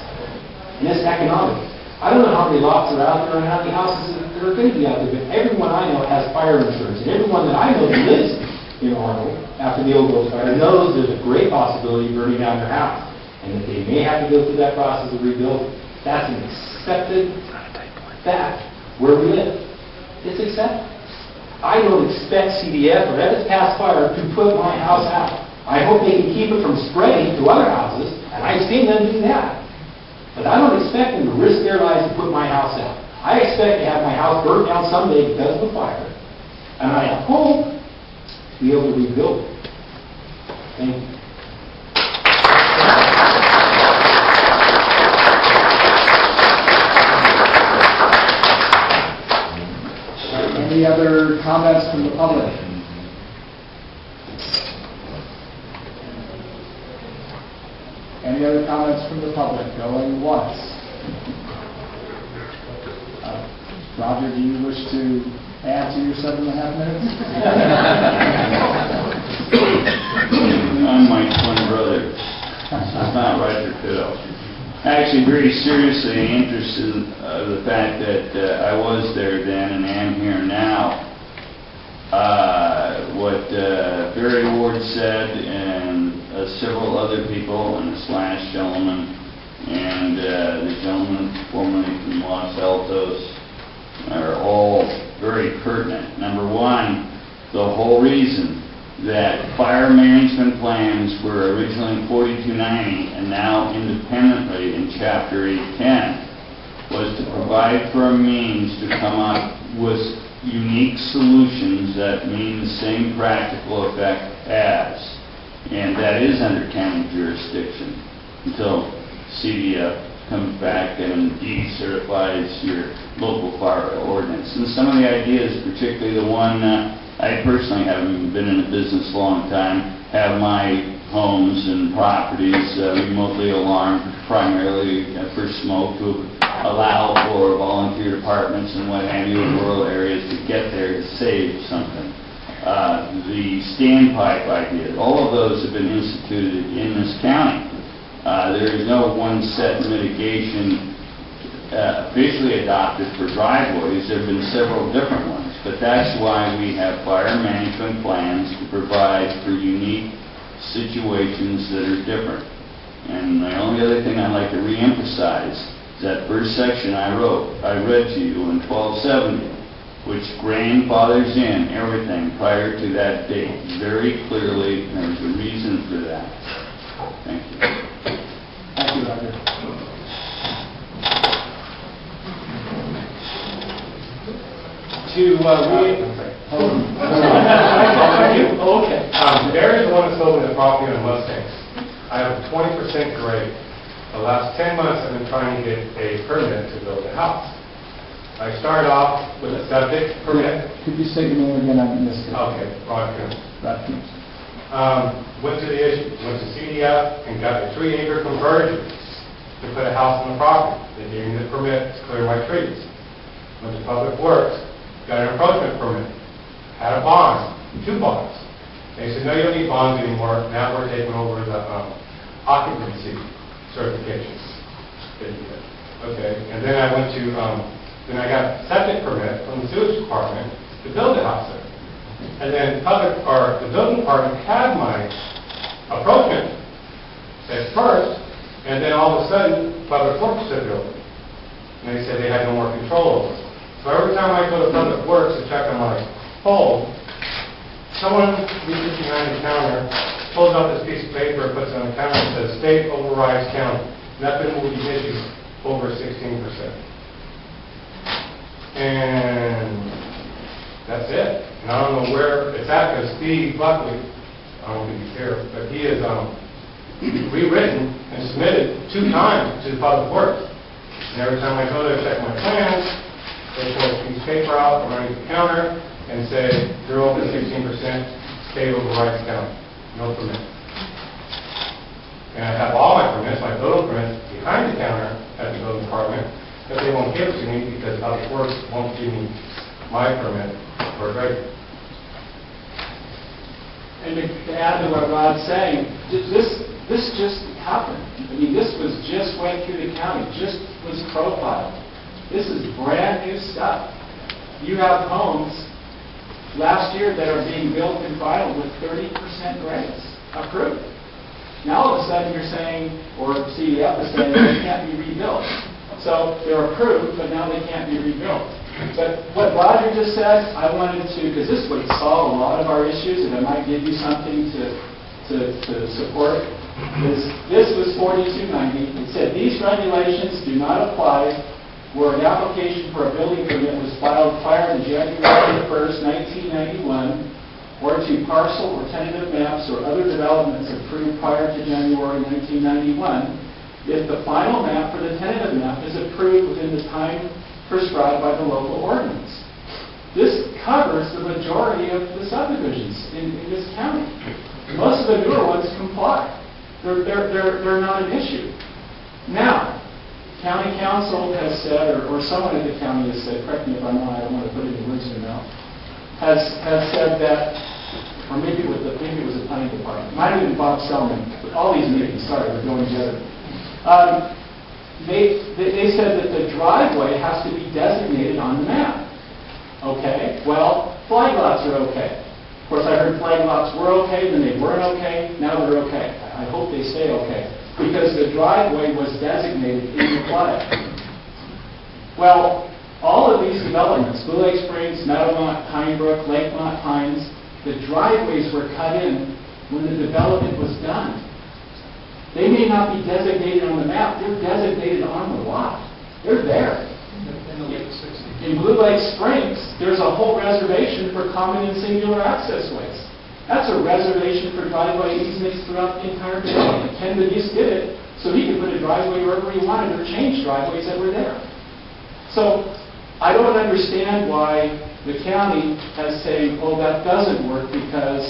And it's economic. I don't know how many lots are out there and how many houses that are going to be out there, but everyone I know has fire insurance. And everyone that I know that lives in Arnold after the old Ghost Fire knows there's a great possibility of burning down their house. And that they may have to go through that process of rebuilding. That's an accepted fact where we live. It's accepted. I don't expect CDF or Evans Pass Fire to put my house out. I hope they can keep it from spreading to other houses, and I've seen them do that. But I don't expect them to risk their lives to put my house out. I expect to have my house burnt down someday because of the fire. And I hope to be able to rebuild it. Thank you.
Any other comments from the public? Any other comments from the public? Going once. Roger, do you wish to add to your 7.5 minutes?
I'm my twin brother. It's not Roger Fiddle. Actually, very seriously interested in the fact that I was there then and am here now. What Barry Ward said and several other people, and this last gentleman, and the gentleman formerly from Los Altos, are all very pertinent. Number one, the whole reason that fire management plans were originally in 4290 and now independently in Chapter 810 was to provide for a means to come up with unique solutions that mean the same practical effect as. And that is under county jurisdiction until CDF comes back and decertifies your local fire ordinance. And some of the ideas, particularly the one I personally haven't been in the business a long time, have my homes and properties remotely alarmed, primarily for smoke, to allow for volunteer departments and what have you in rural areas to get there to save something. The standpipe idea, all of those have been instituted in this county. There is no one set mitigation officially adopted for driveways. There have been several different ones. But that's why we have fire management plans to provide for unique situations that are different. And the only other thing I'd like to reemphasize is that first section I read to you in 1270, which grandfathers in everything prior to that date very clearly, and there's a reason for that. Thank you.
Thank you, Roger.
Okay. Barry's the one that sold me the property on Mustangs. I have a 20% grade. The last 10 months I've been trying to get a permit to build a house. I started off with a septic permit.
Could you say your name again? I missed it.
Okay, Rod Coons.
Right.
Went to the issue, went to CDF and got a 3-acre conversion to put a house on the property. They gave me the permit to clear my trees. Went to Public Works, got an encroachment permit, had a bond, 2 bonds. They said, no, you don't need bonds anymore. Now we're taking over the occupancy certifications. Okay, and then I went to, then I got a septic permit from the sewage department to build a house there. And then the building department had my approachment at first, and then all of a sudden, Public Works took it over. And they said they had no more control over it. So every time I go to Public Works to check on my home, someone reaches behind the counter, pulls out this piece of paper, and puts it on the counter and says, state overrides county. Nothing will be issued over 16%. And that's it. And I don't know where it's at, because Steve Buckley, I don't think he's here, but he is rewritten and submitted 2 times to the Public Works. And every time I go there to check my plans, they pull a piece of paper out underneath the counter and say, you're over 16%, state overrides county. No permit. And I have all my permits, my building permits, behind the counter at the building department, but they won't give it to me because Public Works won't give me my permit for a grade.
And to add to what Rod's saying, this just happened. I mean, this was just went through the county, just was profiled. This is brand new stuff. You have homes last year that are being built and filed with 30% grades approved. Now all of a sudden you're saying, or CEF is saying, they can't be rebuilt. So they're approved, but now they can't be rebuilt. But what Roger just said, I wanted to, because this would solve a lot of our issues, and it might give you something to support, is this was 4290. It said, these regulations do not apply where an application for a building permit was filed prior to January 1st, 1991, or to parcel or tentative maps or other developments approved prior to January 1991, if the final map for the tentative map is approved within the time prescribed by the local ordinance. This covers the majority of the subdivisions in this county. Most of the newer ones comply. They're not an issue. Now, county council has said, or someone in the county has said, correct me if I'm wrong, I don't want to put it in words in your mouth, has said that, or maybe it was the planning department, might have been Bob Selman, but all these meetings, sorry, we're going together. They said that the driveway has to be designated on the map. Okay, well, flag lots are okay. Of course, I heard flag lots were okay, then they weren't okay, now they're okay. I hope they stay okay, because the driveway was designated in the flag. Well, all of these developments, Blue Lake Springs, Meadowmont, Pinebrook, Lakemont, Pines, the driveways were cut in when the development was done. They may not be designated on the map, they're designated on the lot. They're there. In Blue Lake Springs, there's a whole reservation for common and singular access ways. That's a reservation for driveway easements throughout the entire development. Ken Denise did it so he could put a driveway wherever he wanted or change driveways that were there. So I don't understand why the county has saying, oh, that doesn't work because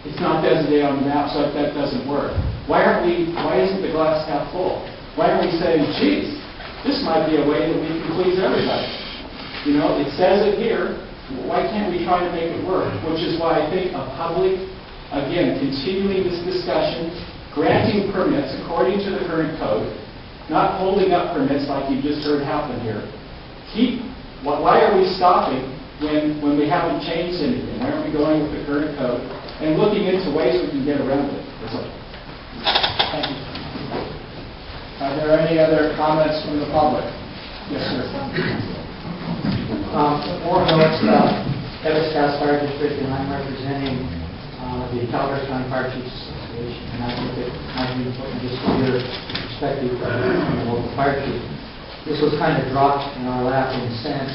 it's not designated on the map, so that doesn't work. Why isn't the glass half full? Why aren't we saying, geez, this might be a way that we can please everybody? You know, it says it here. Why can't we try to make it work? Which is why I think a public, again, continuing this discussion, granting permits according to the current code, not holding up permits like you just heard happen here. Why are we stopping when we haven't changed anything? Why aren't we going with the current code and looking into ways we can get around it? That's all.
Thank you. Are there any other comments from the public? Yes, sir.
Warren Phillips, Evans Gas Fire District, and I'm representing the Calaveras County Fire Chiefs Association. And I think that might be important just to your perspective from the local fire chief. This was kind of dropped in our lap in a sense,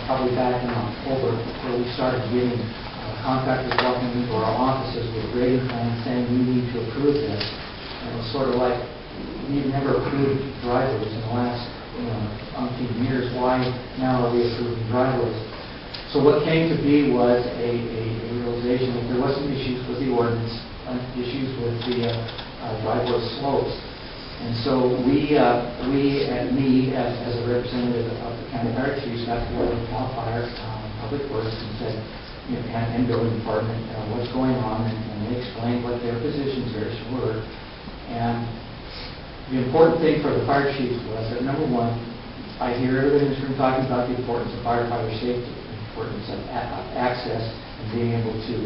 probably back in October, where we started getting contractors walking into our offices with grading plans saying we need to approve this. And it was sort of like, we've never approved driveways in the last umpteen years. Why now are we approving driveways? So what came to be was a realization that there was some issues with the ordinance, issues with the driveway slopes. And so we and me, as a representative of the county fire chiefs, got together with CAL FIRE, Public Works, and said, and building department, what's going on, and they explained what their positions were. And the important thing for the fire chiefs was that, number one, I hear everybody in this room talking about the importance of firefighter safety, the importance of access and being able to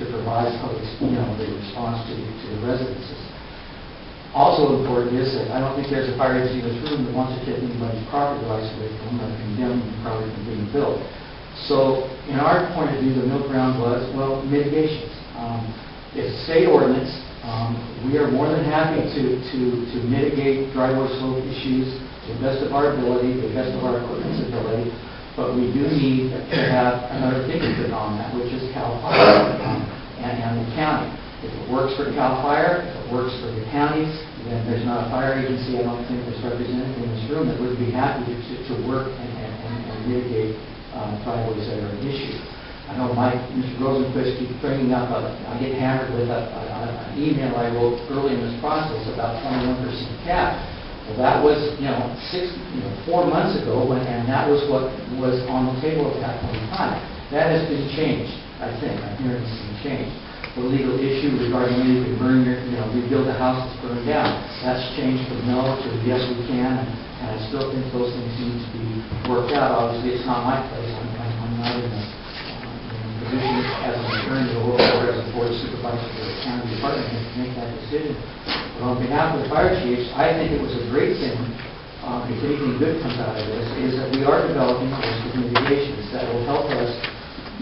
provide public, the response to the residences. Also important is that I don't think there's a fire agency in this room that wants to take anybody's property rights away from them or condemn the property from being built. So, in our point of view, the middle ground was, well, mitigations. It's a state ordinance. We are more than happy to mitigate driveway slope issues to the best of our ability, to the best of our equipment's ability, but we do need to have another fingerprint on that, which is CAL FIRE and the county. If it works for CAL FIRE, if it works for the counties, then there's not a fire agency, I don't think, that's represented in this room that would be happy to work and mitigate driveways that are an issue. I know Mr. Rosenquist keeps bringing up, I get hammered with an email I wrote early in this process about 21% cap. Well, that was, 4 months ago, and that was what was on the table at that point in time. That has been changed, I think. I'm hearing it's been changed. The legal issue regarding when you can burn rebuild a house that's burned down, that's changed from no to yes, we can, and I still think those things need to be worked out. Obviously, it's not my place. I'm not in a position as an attorney or as a board supervisor for the county department to make that decision. But on behalf of the fire chiefs, I think it was a great thing, if anything good comes out of this, is that we are developing a list of mitigations that will help us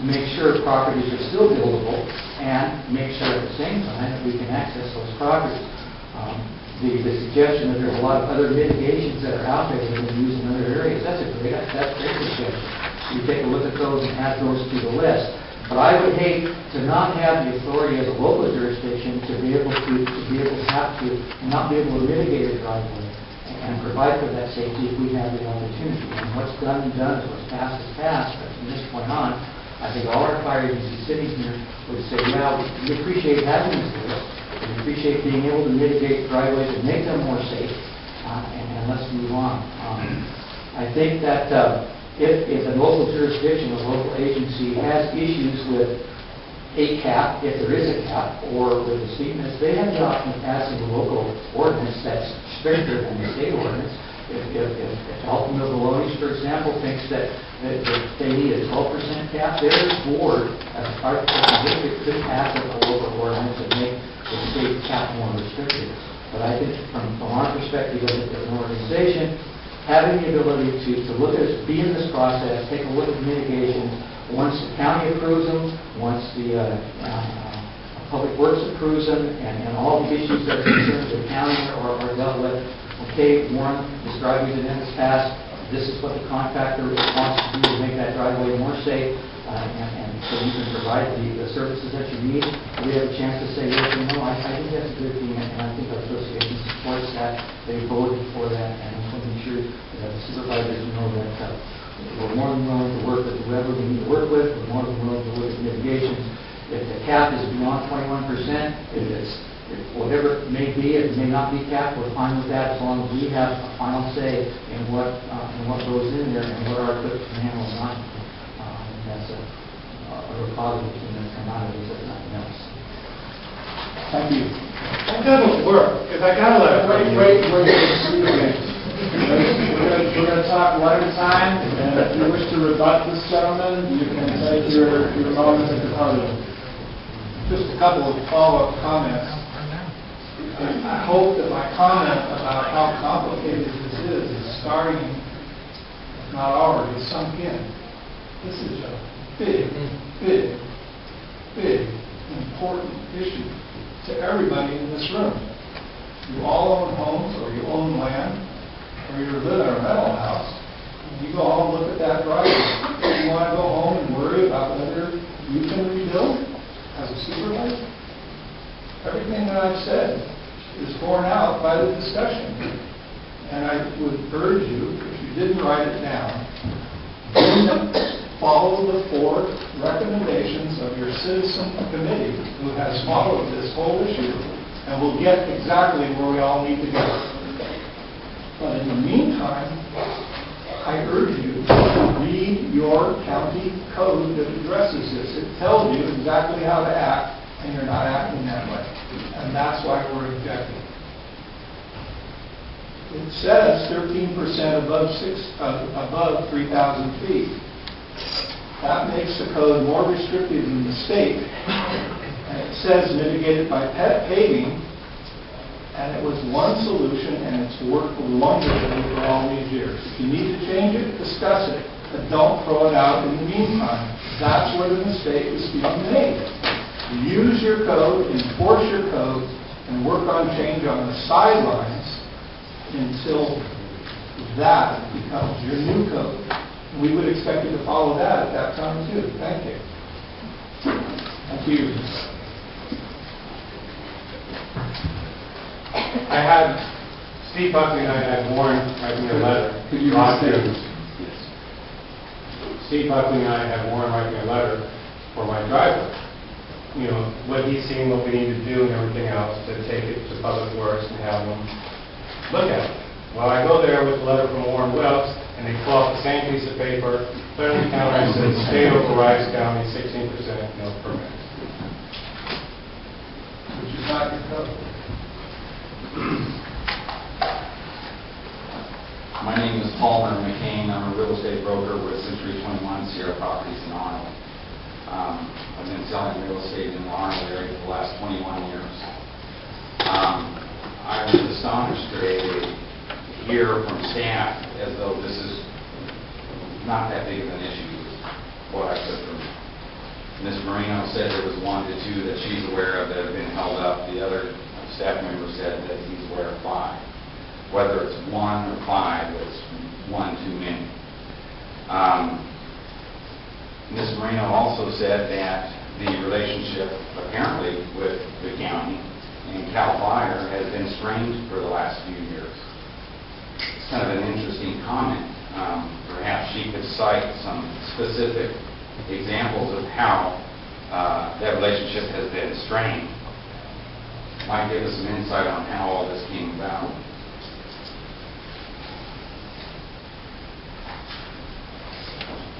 make sure properties are still buildable and make sure at the same time that we can access those properties. The suggestion that there's a lot of other mitigations that are out there that we can use in other areas, that's a great suggestion. You take a look at those and add those to the list. But I would hate to not have the authority as a local jurisdiction to be able to not be able to mitigate a driveway and provide for that safety if we have the opportunity. And what's done is what's passed is passed. But from this point on, I think all our fire agencies sitting here would say, yeah, we appreciate having this list. We appreciate being able to mitigate driveways and make them more safe. And let's move on. I think that if a local jurisdiction, a local agency has issues with a cap, if there is a cap, or with the steepness, they have the option of passing a local ordinance that's stricter than the state ordinance. If Alton of Bologna, for example, thinks that they need a 12% cap, their board, as part of the district, could pass a local ordinance and make the state cap more restrictive. But I think from our perspective as an organization, having the ability to look at be in this process, take a look at mitigations, once the county approves them, once the Public Works approves them, and all the issues that are concerned with the county are dealt with. Okay, Warren, this driveway is passed. This is what the contractor wants to do to make that driveway more safe, and so you can provide the services that you need. We have a chance to say yes or no. I think that's a good thing, and I think our association supports that. They voted for that, and I want to make sure that the supervisors know that we're more than willing to work with whoever we need to work with. We're more than willing to look at mitigations. If the cap is beyond 21%, if it's whatever it may be, it may not be capped, we're fine with that as long as we have a final say in what goes in there and what our equipment can handle or not. That's a real positive thing that's come out of this, if nothing else.
Thank you.
That doesn't work, because I got a letter.
Wait, excuse me. We're
we're gonna talk one at a time, and if you wish to rebut this gentleman, you can take your moment at the podium. Just a couple of follow-up comments. I hope that my comment about how complicated this is starting, if not already, sunk in. This is a big, important issue to everybody in this room. You all own homes, or you own land, or you live in a rental house. You go home and look at that driveway. You want to go home and worry about whether you can rebuild as a supervisor? Everything that I've said is borne out by the discussion. And I would urge you, if you didn't write it down, follow the 4 recommendations of your citizen committee who has followed this whole issue, and we'll get exactly where we all need to go. But in the meantime, I urge you to read your county code that addresses this. It tells you exactly how to act, and you're not acting that way. And that's why we're objecting. It says 13% above 3,000 feet. That makes the code more restrictive than the state. And it says mitigated by paving, and it was one solution, and it's worked wonderfully for all these years. If you need to change it, discuss it, but don't throw it out in the meantime. That's where the mistake is being made. Use your code, enforce your code, and work on change on the sidelines until that becomes your new code. We would expect you to follow that at that time too. Thank you. Thank you.
I had Steve Buckley and I had Warren write me a letter.
Could you
Yes. Steve Buckley and I had Warren write me a letter for my driveway. You know, what he's seen, what we need to do and everything else to take it to Public Works and have them look at it. Well, I go there with a letter from Warren Wells, and they pull out the same piece of paper, clearly counter, and says, state overrides county, 16% no permit.
Which is not your code.
My name is Palmer McCain. I'm a real estate broker with Century 21 Sierra Properties in Arnold. I've been selling real estate in the Arnold area for the last 21 years. I was astonished today to hear from staff as though this is not that big of an issue, what I took from Ms. Marino said there was 1 to 2 that she's aware of that have been held up. The other staff member said that he's aware of 5. Whether it's 1 or 5, it's 1 too many. Ms. Marino also said that the relationship apparently with the county and CAL FIRE has been strained for the last few years. It's kind of an interesting comment. Perhaps she could cite some specific examples of how that relationship has been strained. Might give us some insight on how all this came about.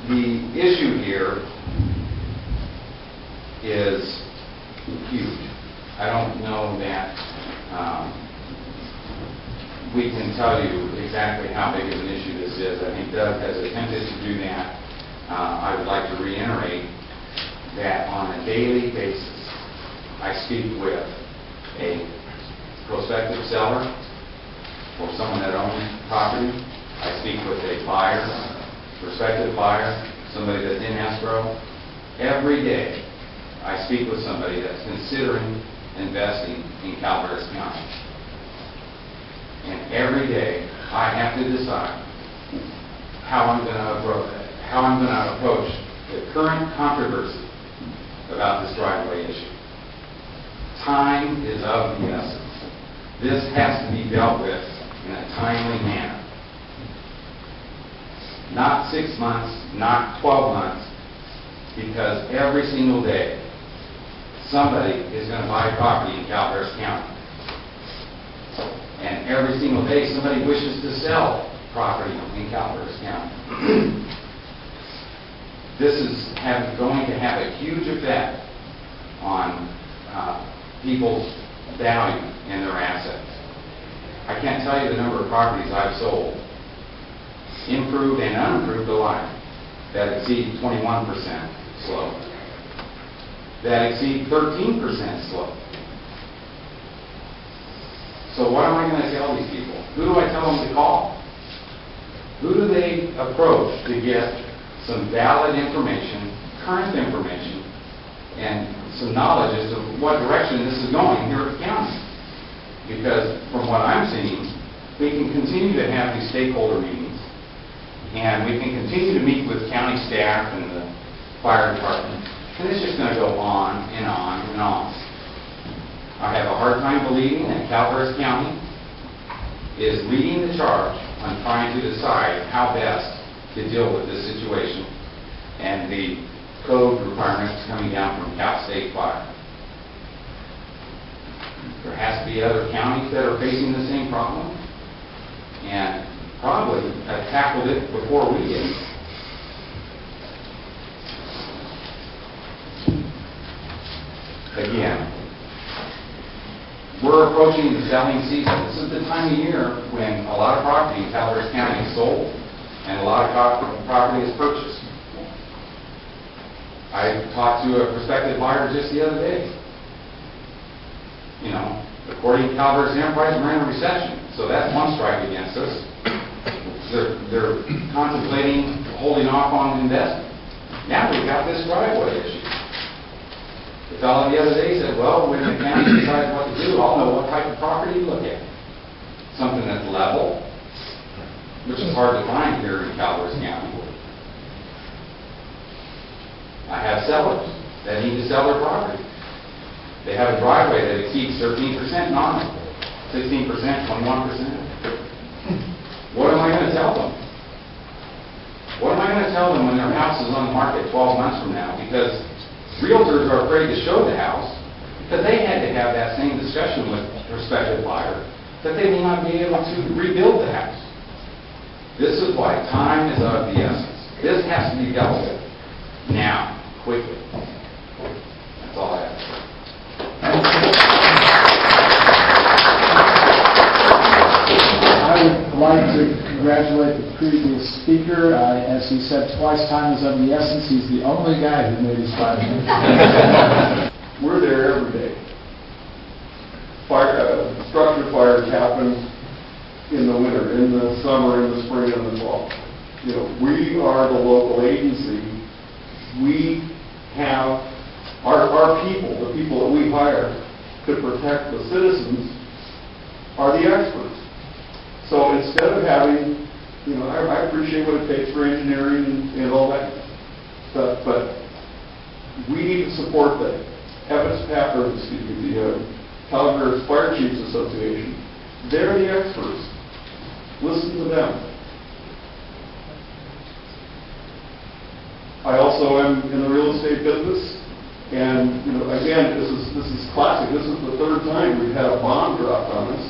The issue here is huge. I don't know that we can tell you exactly how big of an issue this is. I think Doug has attempted to do that. I would like to reiterate that on a daily basis, I speak with a prospective seller or someone that owns property. I speak with a buyer, prospective buyer, somebody that's in escrow. Every day, I speak with somebody that's considering investing in Calaveras County. And every day, I have to decide how I'm going to approach the current controversy about this driveway issue. Time is of the essence. This has to be dealt with in a timely manner. Not 6 months, not 12 months, because every single day, somebody is going to buy property in Calaveras County. And every single day, somebody wishes to sell property in Calaveras County. This is going to have a huge effect on people's value in their assets. I can't tell you the number of properties I've sold improved and unimproved alike, that exceed 21% slope, that exceed 13% slope. So what am I going to tell these people? Who do I tell them to call? Who do they approach to get some valid information, current information, and some knowledge as to what direction this is going here at the county? Because from what I'm seeing, we can continue to have these stakeholder meetings, and we can continue to meet with county staff and the fire department, and it's just going to go on and on and on. I have a hard time believing that Calaveras County is leading the charge on trying to decide how best to deal with this situation and the code requirements coming down from Cal State Fire. There has to be other counties that are facing the same problem, and probably have tackled it before we did. Again, we're approaching the selling season. This is the time of year when a lot of property in Calaveras County is sold and a lot of property is purchased. I talked to a prospective buyer just the other day. You know, according to Calaveras Enterprise, we're in a recession, so that's one strike against us. They're contemplating holding off on investment. Now we've got this driveway issue. The fellow the other day said, well, when the county decides what to do, I'll know what type of property to look at. Something that's level, which is hard to find here in Calaveras County. I have sellers that need to sell their property. They have a driveway that exceeds 13% normal, 16%, 21%. What am I going to tell them? What am I going to tell them when their house is on the market 12 months from now? Because realtors are afraid to show the house because they had to have that same discussion with prospective buyer that they will not be able to rebuild the house. This is why time is of the essence. This has to be dealt with now, quickly. That's all I have.
I would like to congratulate the previous speaker. As he said twice, time is of the essence. He's the only guy who made his 5 minutes.
We're there every day. Structure fires happen in the winter, in the summer, in the spring, and the fall. You know, we are the local agency. We have our people, the people that we hire to protect the citizens, are the experts. So instead of having, you know, I appreciate what it takes for engineering and all that stuff, but we need to support the Calaveras Fire Chiefs Association. They're the experts. Listen to them. I also am in the real estate business, and you know, again, this is classic. This is the third time we've had a bomb dropped on us,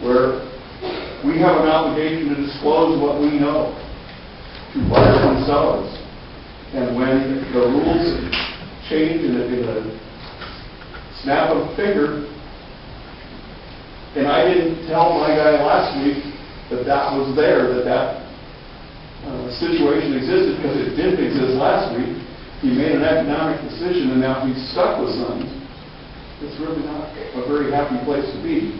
where we have an obligation to disclose what we know to buyers and sellers. And when the rules change in a snap of a finger, and I didn't tell my guy last week that was there, that situation existed because it didn't exist last week. He made an economic decision and now he's stuck with something. It's really not a very happy place to be.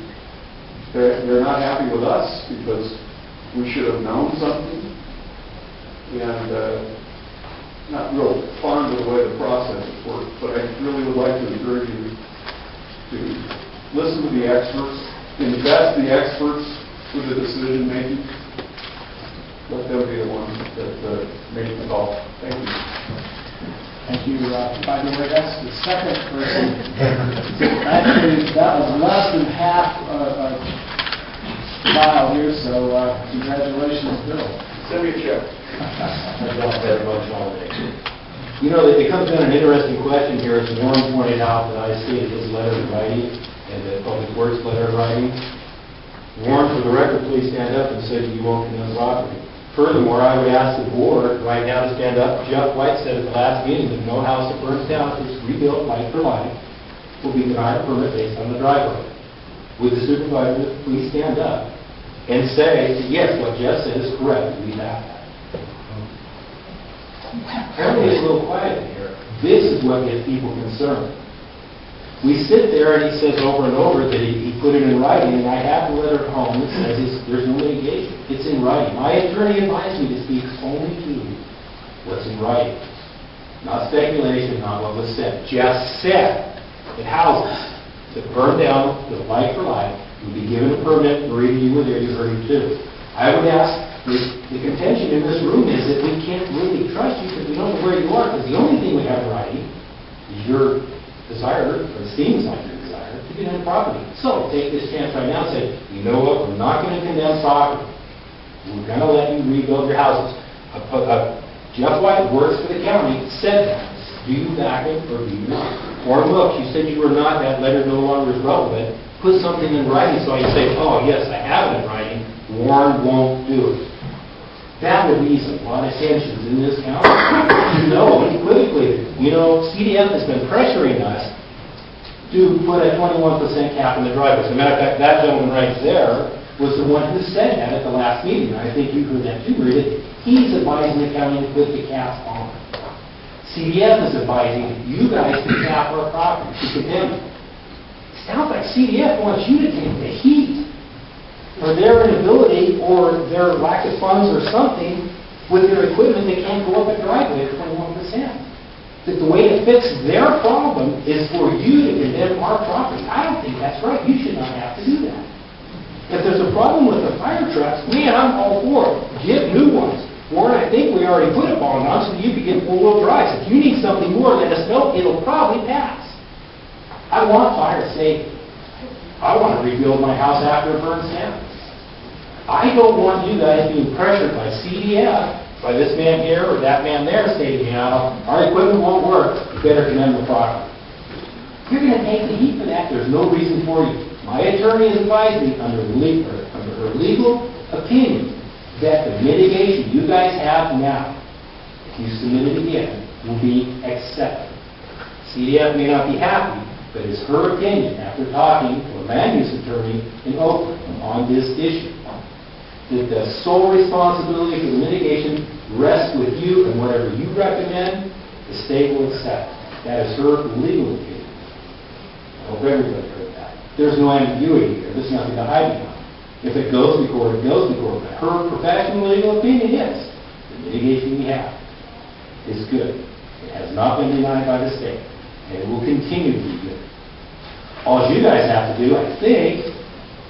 They're not happy with us because we should have known something, and not real fond of the way the process works. But I really would like to encourage you to listen to the experts, invest the experts with the decision making. Let them be the ones that make the call. Thank you.
Thank you. By the way, that's the second person. Actually, that was less than half a mile here, so congratulations, Bill.
Send me a check.
I don't very much all day. You know, it comes down an interesting question here. As Warren pointed out, that I stated his letter in writing and the Public Works letter in writing. Warren, for the record, please stand up and say that you won't condemn property. Furthermore, I would ask the board right now to stand up. Jeff White said at the last meeting that no house that burns down is rebuilt life for life will be denied a permit based on the driveway. Would the supervisor please stand up and say, yes, what Jeff said is correct, we have that. Apparently it's a little quiet in here. This is what gets people concerned. We sit there and he says over and over that he put it in writing, and I have the letter at home that says there's no litigation. It's in writing. My attorney advised me to speak only to what's in writing. Not speculation, not what was said. Just said that houses that burn down, that like for like, would be given a permit. Maria, you were there, you heard it too. I would ask, the contention in this room is that we can't really trust you because we don't know where you are, because the only thing we have in writing is your desire, or it seems like your desire, to get on property. So take this chance right now and say, you know what, we're not going to condemn property. We're going to let you rebuild your houses. Jeff White works for the county, said that. Do you back it or do you not? Or look, you said you were not, that letter no longer is relevant. Put something in writing so I can say, oh yes, I have it in writing. Warren won't do it. That would ease a lot of tensions in this county. Unequivocally, CDF has been pressuring us to put a 21% cap on the drivers. As a matter of fact, that gentleman right there was the one who said that at the last meeting. I think you heard that too, Rita. He's advising the county to put the caps on. CDF is advising you guys to cap our property, to condemn it. It sounds like CDF wants you to take the heat for their inability or their lack of funds or something with their equipment that can't go up a driveway at 21%. That the way to fix their problem is for you to condemn our property. I don't think that's right. You should not have to do that. If there's a problem with the fire trucks, man, I'm all for it. Get new ones. Warren, I think we already put a bond on so that you can get four-wheel drives. If you need something more, let us know. It'll probably pass. I want fire safety. I want to rebuild my house after it burns down. I don't want you guys being pressured by CDF, by this man here or that man there stating, our equipment won't work. You better condemn the property. You're going to take the heat for that. There's no reason for you. My attorney has advised me under her legal opinion that the mitigation you guys have now, if you submit it again, will be accepted. CDF may not be happy, but it's her opinion after talking to a land use attorney in Oakland on this issue, that the sole responsibility for the mitigation rests with you, and whatever you recommend, the state will accept. That is her legal opinion. I hope everybody heard that. There's no ambiguity here. There's nothing to hide behind. If it goes to court, it goes to court. But her professional legal opinion is the mitigation we have is good. It has not been denied by the state, and it will continue to be good. All you guys have to do, I think,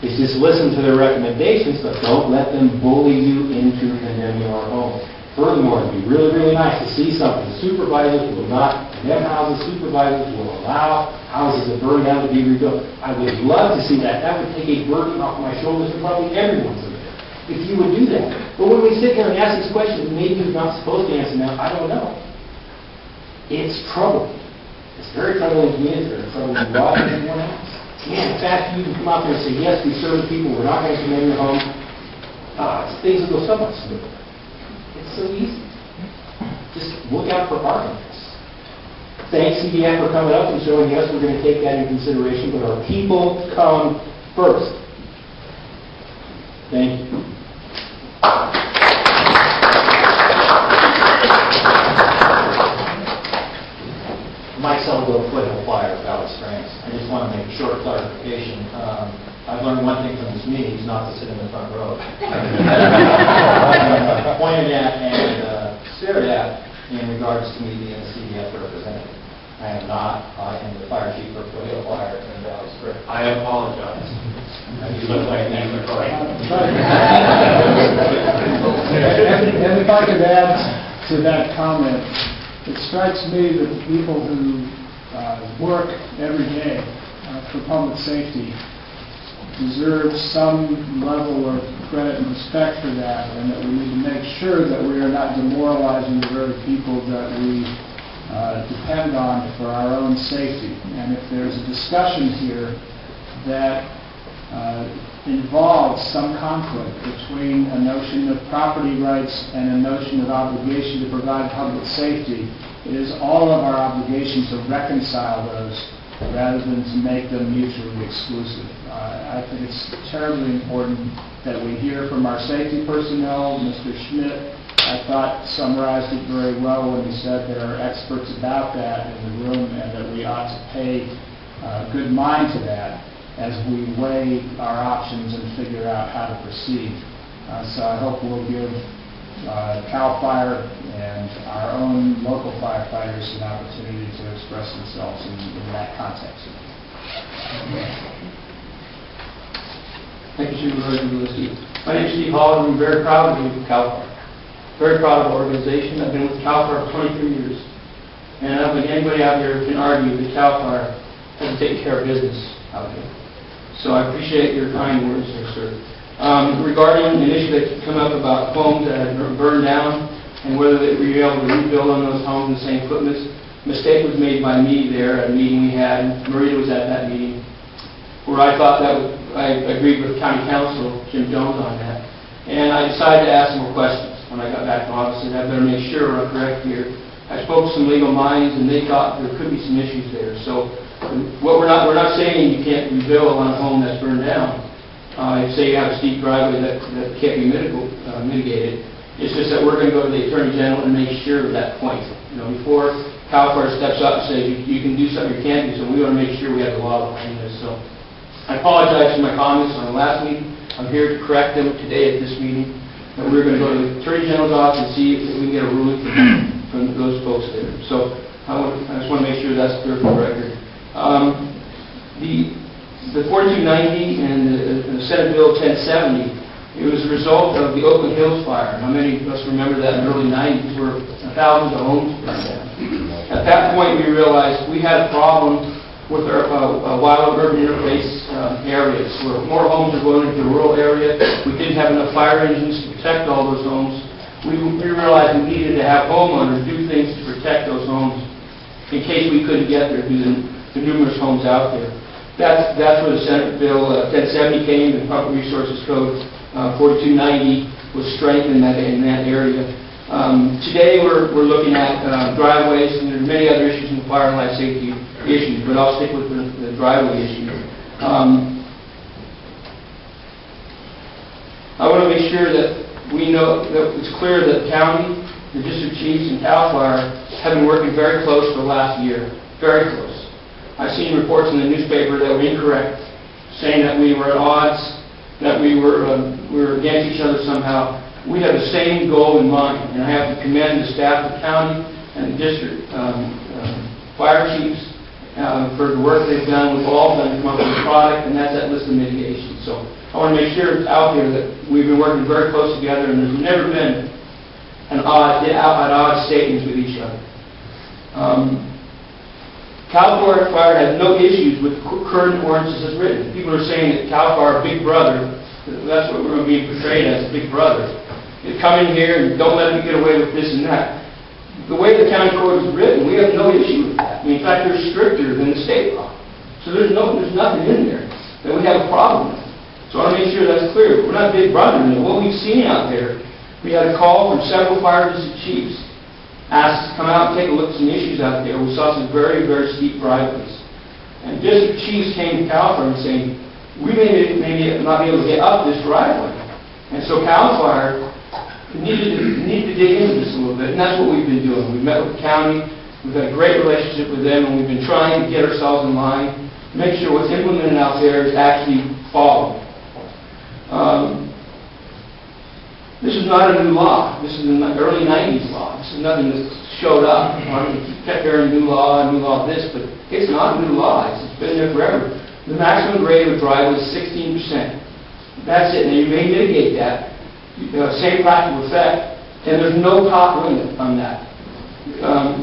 is just listen to their recommendations, but don't let them bully you into condemning our home. Furthermore, it would be really, really nice to see something. Supervisors will not condemn houses. Supervisors will allow houses that burn down to be rebuilt. I would love to see that. That would take a burden off my shoulders for probably everyone's in there, if you would do that. But when we sit here and ask these questions, maybe you're not supposed to answer them. I don't know. It's troubling. It's very troubling to me. It's very troubling to Rob and everyone else. Yeah, in fact, you can come out there and say, yes, we serve the people. We're not going to condemn your home. Things will go so much smoother. It's so easy. Just look out for arguments. Thanks, CDF, for coming up and showing us we're going to take that in consideration, but our people come first. Thank you.
Mike Sullivan, political flyer of Valley Springs. I just want to make a short clarification. I've learned one thing from this meeting, is not to sit in the front row. Pointed at and stared at in regards to me being a CDF representative. I am not. I am the fire chief for political flyer in Valley Springs.
I apologize.
You look like an angry
And if I could add to that comment, it strikes me that the people who work every day for public safety deserve some level of credit and respect for that, and that we need to make sure that we are not demoralizing the very people that we depend on for our own safety. And if there's a discussion here that involves some conflict between a notion of property rights and a notion of obligation to provide public safety, it is all of our obligation to reconcile those rather than to make them mutually exclusive. I think it's terribly important that we hear from our safety personnel. Mr. Schmidt, I thought, summarized it very well when he said there are experts about that in the room, and that we ought to pay good mind to that as we weigh our options and figure out how to proceed. So I hope we'll give CAL FIRE and our own local firefighters an opportunity to express themselves in that context.
Thank you, Supervisor Lewis. My name is Steve Hall, and I'm very proud to be with CAL FIRE. Very proud of the organization. I've been with CAL FIRE for 23 years. And I don't think anybody out there can argue that CAL FIRE has taken care of business out here. So I appreciate your kind words there, sir. Regarding an issue that's come up about homes that had burned down and whether they were able to rebuild on those homes in the same footness, a mistake was made by me there at a meeting we had. Marita was at that meeting, where I thought I agreed with County Council, Jim Jones, on that. And I decided to ask more questions when I got back to office, and I better make sure I'm correct here. I spoke to some legal minds, and they thought there could be some issues there. So what we're not saying you can't rebuild on a home that's burned down. Say you have a steep driveway that can't be mitigated. It's just that we're going to go to the Attorney General and make sure of that point. You know, before CAL FIRE steps up and says you can do something you can't do, so we want to make sure we have the law behind this. So I apologize for my comments on the last meeting. I'm here to correct them today at this meeting. And we're going to go to the Attorney General's office and see if we can get a ruling from those folks there. So I just want to make sure that's clear for the record. The 4290 and the Senate Bill 1070, it was a result of the Oakland Hills fire. How many of us remember that in the early 90s where thousands of homes burned down? At that point, we realized we had a problem with our wild urban interface areas, where more homes are going into the rural area. We didn't have enough fire engines to protect all those homes. We realized we needed to have homeowners do things to protect those homes in case we couldn't get there due to the numerous homes out there. That's where the Senate Bill 1070 came, and Public Resources Code 4290 was strengthened in that area. Today we're looking at driveways, and there's many other issues in the fire and life safety issues, but I'll stick with the driveway issue. I want to make sure that we know that it's clear that the county, the district chiefs, and CAL FIRE have been working very close for the last year. Very close. I've seen reports in the newspaper that were incorrect, saying that we were at odds, that we were against each other somehow. We have the same goal in mind, and I have to commend the staff of the county and the district fire chiefs for the work they've done. We've all done to come up with a product, and that's that list of mitigation. So I want to make sure it's out there that we've been working very close together, and there's never been at odds statements with each other. CAL FIRE has no issues with current ordinances as written. People are saying that CAL FIRE, Big Brother, that's what we're being portrayed as, Big Brother. You come in here and don't let them get away with this and that. The way the county code is written, we have no issue with that. In fact, they're stricter than the state law. So there's nothing in there that we have a problem with. So I want to make sure that's clear. We're not Big Brother. What we've seen out there, we had a call from several fire district chiefs asked us to come out and take a look at some issues out there. We saw some very, very steep driveways. And district chiefs came to CAL FIRE and saying, we may not be able to get up this driveway. And so CAL FIRE needed to dig into this a little bit, and that's what we've been doing. We've met with the county, we've had a great relationship with them, and we've been trying to get ourselves in line, make sure what's implemented out there is actually followed. This is not a new law. This is an early 90s law. This is nothing that showed up. We kept hearing new law this, but it's not a new law. It's been there forever. The maximum grade of a driveway is 16%. That's it. Now you may mitigate that, same practical effect, and there's no top limit on that.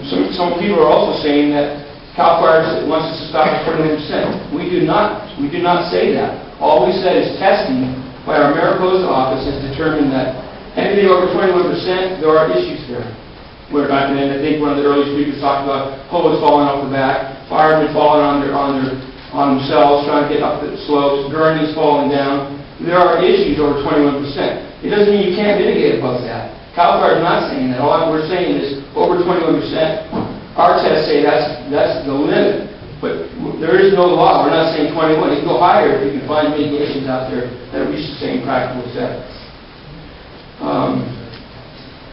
Some people are also saying that CAL FIRE wants us to stop at 21%. We do not say that. All we said is testing by our Mariposa office has determined that anything over 21%, there are issues there. And I think one of the early speakers talked about hose falling off the back, firemen falling on themselves, trying to get up the slopes, gurneys falling down. There are issues over 21%. It doesn't mean you can't mitigate above that. CAL FIRE is not saying that. All we're saying is over 21%. Our tests say that's the limit. But there is no law, we're not saying 21, you can go higher if you can find mitigations out there that reach the same practical status.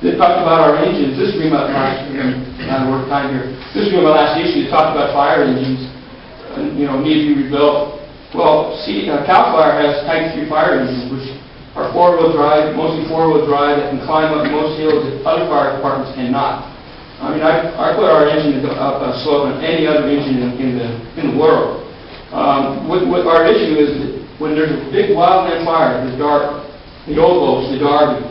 They talked about our engines, this will be my last, not worth time here, this will be my last issue, they talked about fire engines, need to be rebuilt. Well, see, CAL FIRE has Type 3 fire engines, which are four-wheel drive, mostly four-wheel drive, that can climb up most hills that other fire departments cannot. I mean, I put our engine up a slope on any other engine in the world. What our issue is that when there's a big wildland fire, the old boats, the Darby,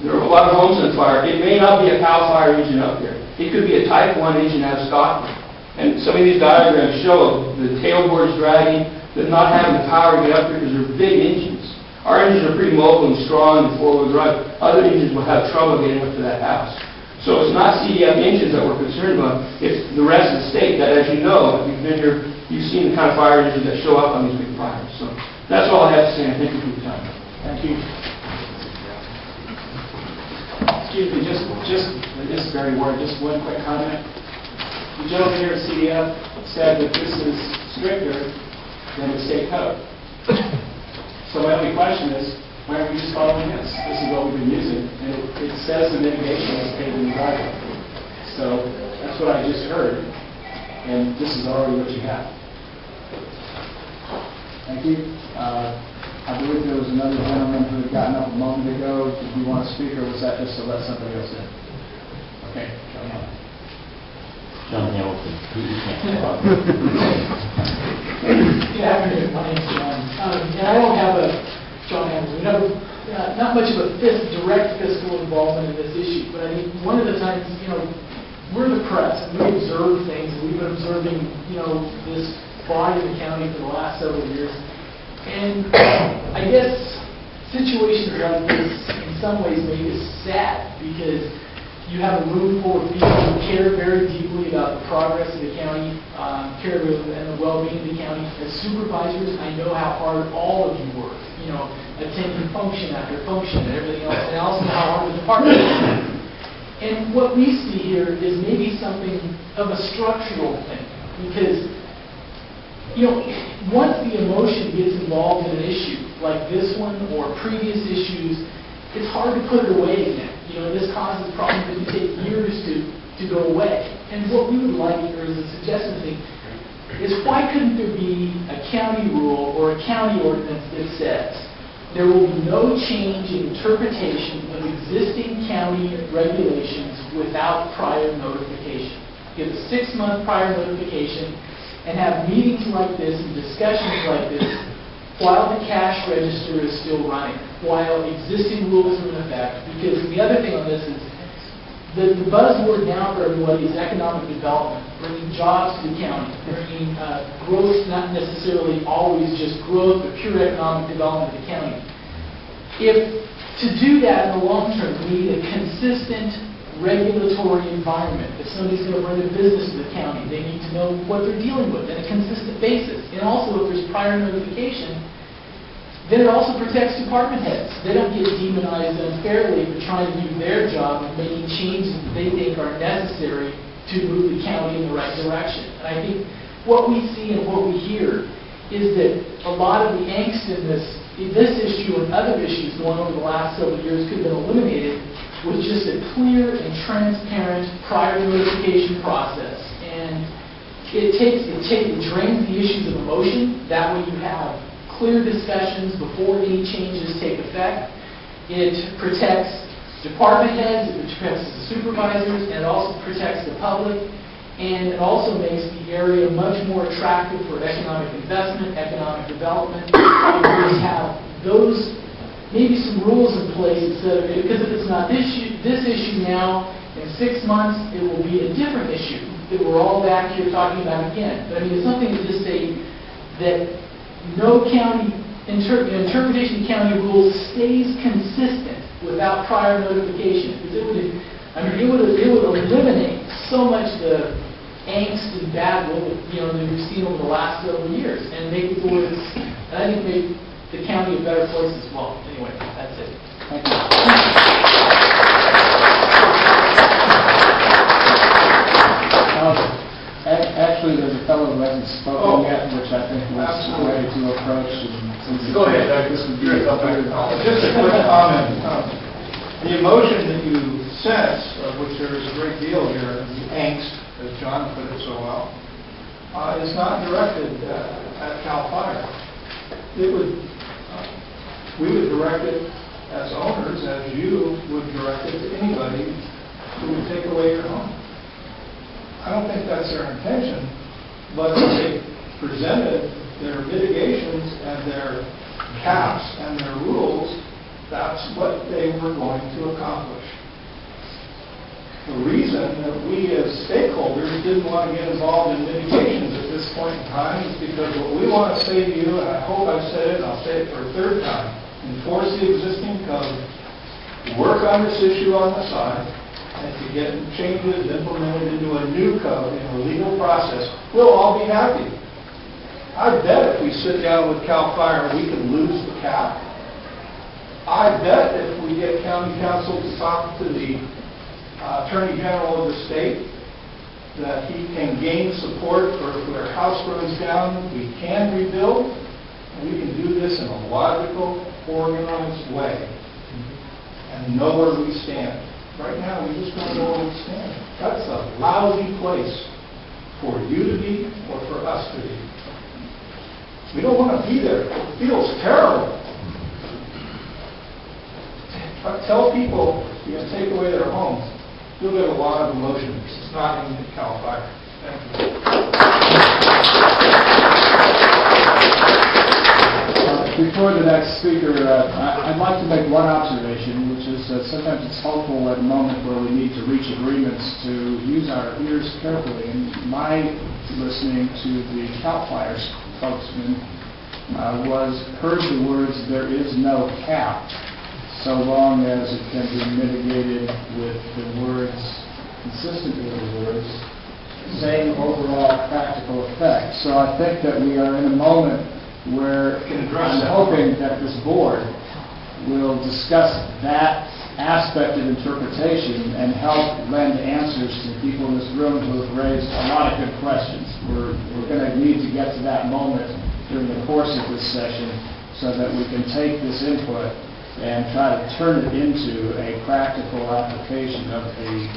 there are a lot of homes on fire. It may not be a CAL FIRE engine up there. It could be a Type 1 engine out of Scotland. And some of these diagrams show the tailboards dragging, that not having the power to get up there because they're big engines. Our engines are pretty mobile and strong and four-wheel drive. Other engines will have trouble getting up to that house. So it's not CDF engines that we're concerned about. It's the rest of the state that, as you know, if you've been here, you've seen the kind of fire engines that show up on these big fires. So that's all I have to say, and thank you for your time.
Thank you. Excuse me, just in this very word, just one quick comment. The gentleman here at CDF said that this is stricter than the state code. So my only question is, why aren't we just following this? This is what we've been using, and it says the mitigation is paid in the driveway. So that's what I just heard, and this is already what you have.
Thank you. I believe there was another gentleman who had gotten up a moment ago. Did you want to speak, or was that just to let somebody else in? Okay, John.
John Hamilton.
Good afternoon, my name's John. And I don't have John Hamilton, not much of a direct fiscal involvement in this issue, but I mean, one of the times, we're the press, and we observe things, and we've been observing, this body of the county for the last several years. And I guess situations like this, in some ways, make us sad, because you have a room full of people who care very deeply about the progress of the county, care and the well-being of the county. As supervisors, I know how hard all of you work, attending function after function and everything else, and I also know how hard the department is. And what we see here is maybe something of a structural thing, because once the emotion gets involved in an issue like this one or previous issues, it's hard to put it away again. This causes problems that can take years to go away. And what we would like, or as a suggestion thing, is why couldn't there be a county rule or a county ordinance that says there will be no change in interpretation of existing county regulations without prior notification? Give a 6-month prior notification and have meetings like this and discussions like this while the cash register is still running, while existing rules are in effect. Because the other thing on this is the buzzword now for everybody is economic development, bringing jobs to the county, bringing growth, not necessarily always just growth, but pure economic development of the county. If to do that in the long term, we need a consistent regulatory environment. If somebody's going to bring a business to the county, they need to know what they're dealing with on a consistent basis. And also, if there's prior notification, then it also protects department heads. They don't get demonized unfairly for trying to do their job and making changes that they think are necessary to move the county in the right direction. And I think what we see and what we hear is that a lot of the angst in this issue and other issues going over the last several years could have been eliminated with just a clear and transparent prior notification process. And it drains the issues of emotion. That way you have clear discussions before any changes take effect. It protects department heads, it protects the supervisors, and it also protects the public. And it also makes the area much more attractive for economic investment, economic development. We have those, maybe some rules in place instead of, because if it's not this issue now, in 6 months, it will be a different issue that we're all back here talking about again. But I mean, it's something to just say that no county, interpretation of county rules stays consistent without prior notification. Because it would eliminate so much the angst and bad will that we've seen over the last several years, and make the boards, and I think make the county a better place as well. Anyway, that's it.
Thank you. Actually, there's a fellow who hasn't spoken yet, which I think was the way to approach.
Go ahead.
This would be a
Just a quick comment. The emotion that you sense, of which there is a great deal here, the angst, as John put it so well, is not directed at CAL FIRE. It would, we would direct it as owners, as you would direct it to anybody who would take away your home. I don't think that's their intention, but if they presented their mitigations and their caps and their rules, that's what they were going to accomplish. The reason that we as stakeholders didn't want to get involved in mitigations at this point in time is because what we want to say to you, and I hope I've said it, and I'll say it for a third time, enforce the existing code, work on this issue on the side, and to get changes implemented into a new code in a legal process, we'll all be happy. I bet if we sit down with CAL FIRE, we can lose the cap. I bet if we get county council to talk to the Attorney General of the state, that he can gain support for if our house burns down, we can rebuild, and we can do this in a logical, organized way, and know where we stand. Right now, we just don't know where we stand. That's a lousy place for you to be or for us to be. We don't want to be there. It feels terrible. Tell people you're going to take away their homes. You'll get a lot of emotions. It's not in CAL FIRE. Thank you.
Before the next speaker, I'd like to make one observation, which is that sometimes it's helpful at a moment where we need to reach agreements to use our ears carefully. And my listening to the CAL FIRE spokesman heard the words, "there is no cap," so long as it can be mitigated with the words, consistent with the words, same overall practical effect. So I think that we are in a moment where I'm hoping that this board will discuss that aspect of interpretation and help lend answers to people in this room who have raised a lot of good questions. We're going to need to get to that moment during the course of this session so that we can take this input and try to turn it into a practical application of the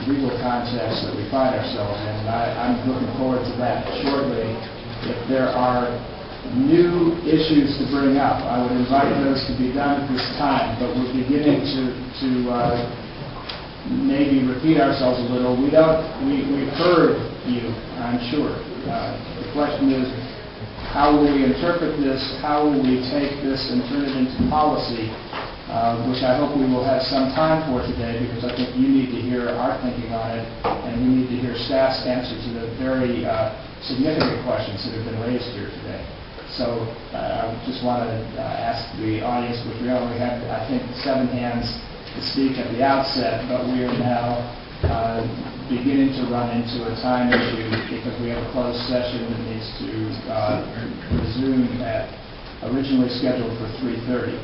legal context that we find ourselves in. And I'm looking forward to that shortly. If there are new issues to bring up, I would invite those to be done at this time, but we're beginning to maybe repeat ourselves a little. We've heard you, I'm sure. The question is, how will we interpret this? How will we take this and turn it into policy? Which I hope we will have some time for today, because I think you need to hear our thinking on it, and we need to hear staff's answer to the very significant questions that have been raised here today. So I just want to ask the audience, which we only had, I think, 7 hands to speak at the outset, but we are now beginning to run into a time issue because we have a closed session that needs to resume at originally scheduled for 3:30.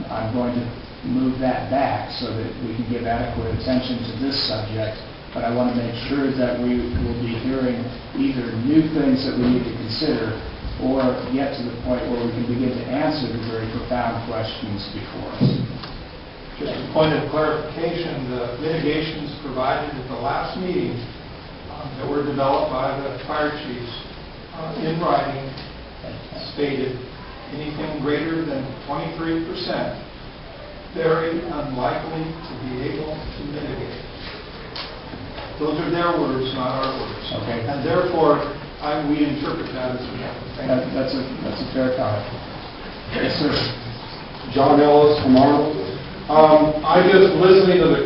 I'm going to move that back so that we can give adequate attention to this subject, but I want to make sure that we will be hearing either new things that we need to consider or get to the point where we can begin to answer the very profound questions before us.
Just a point of clarification, the mitigations provided at the last meeting that were developed by the fire chiefs in writing stated anything greater than 23%, very unlikely to be able to mitigate. Those are their words, not our words.
Okay.
And therefore, we interpret that as a
That's a fair comment. Yes, sir.
John Ellis from Arnold. I just listening to the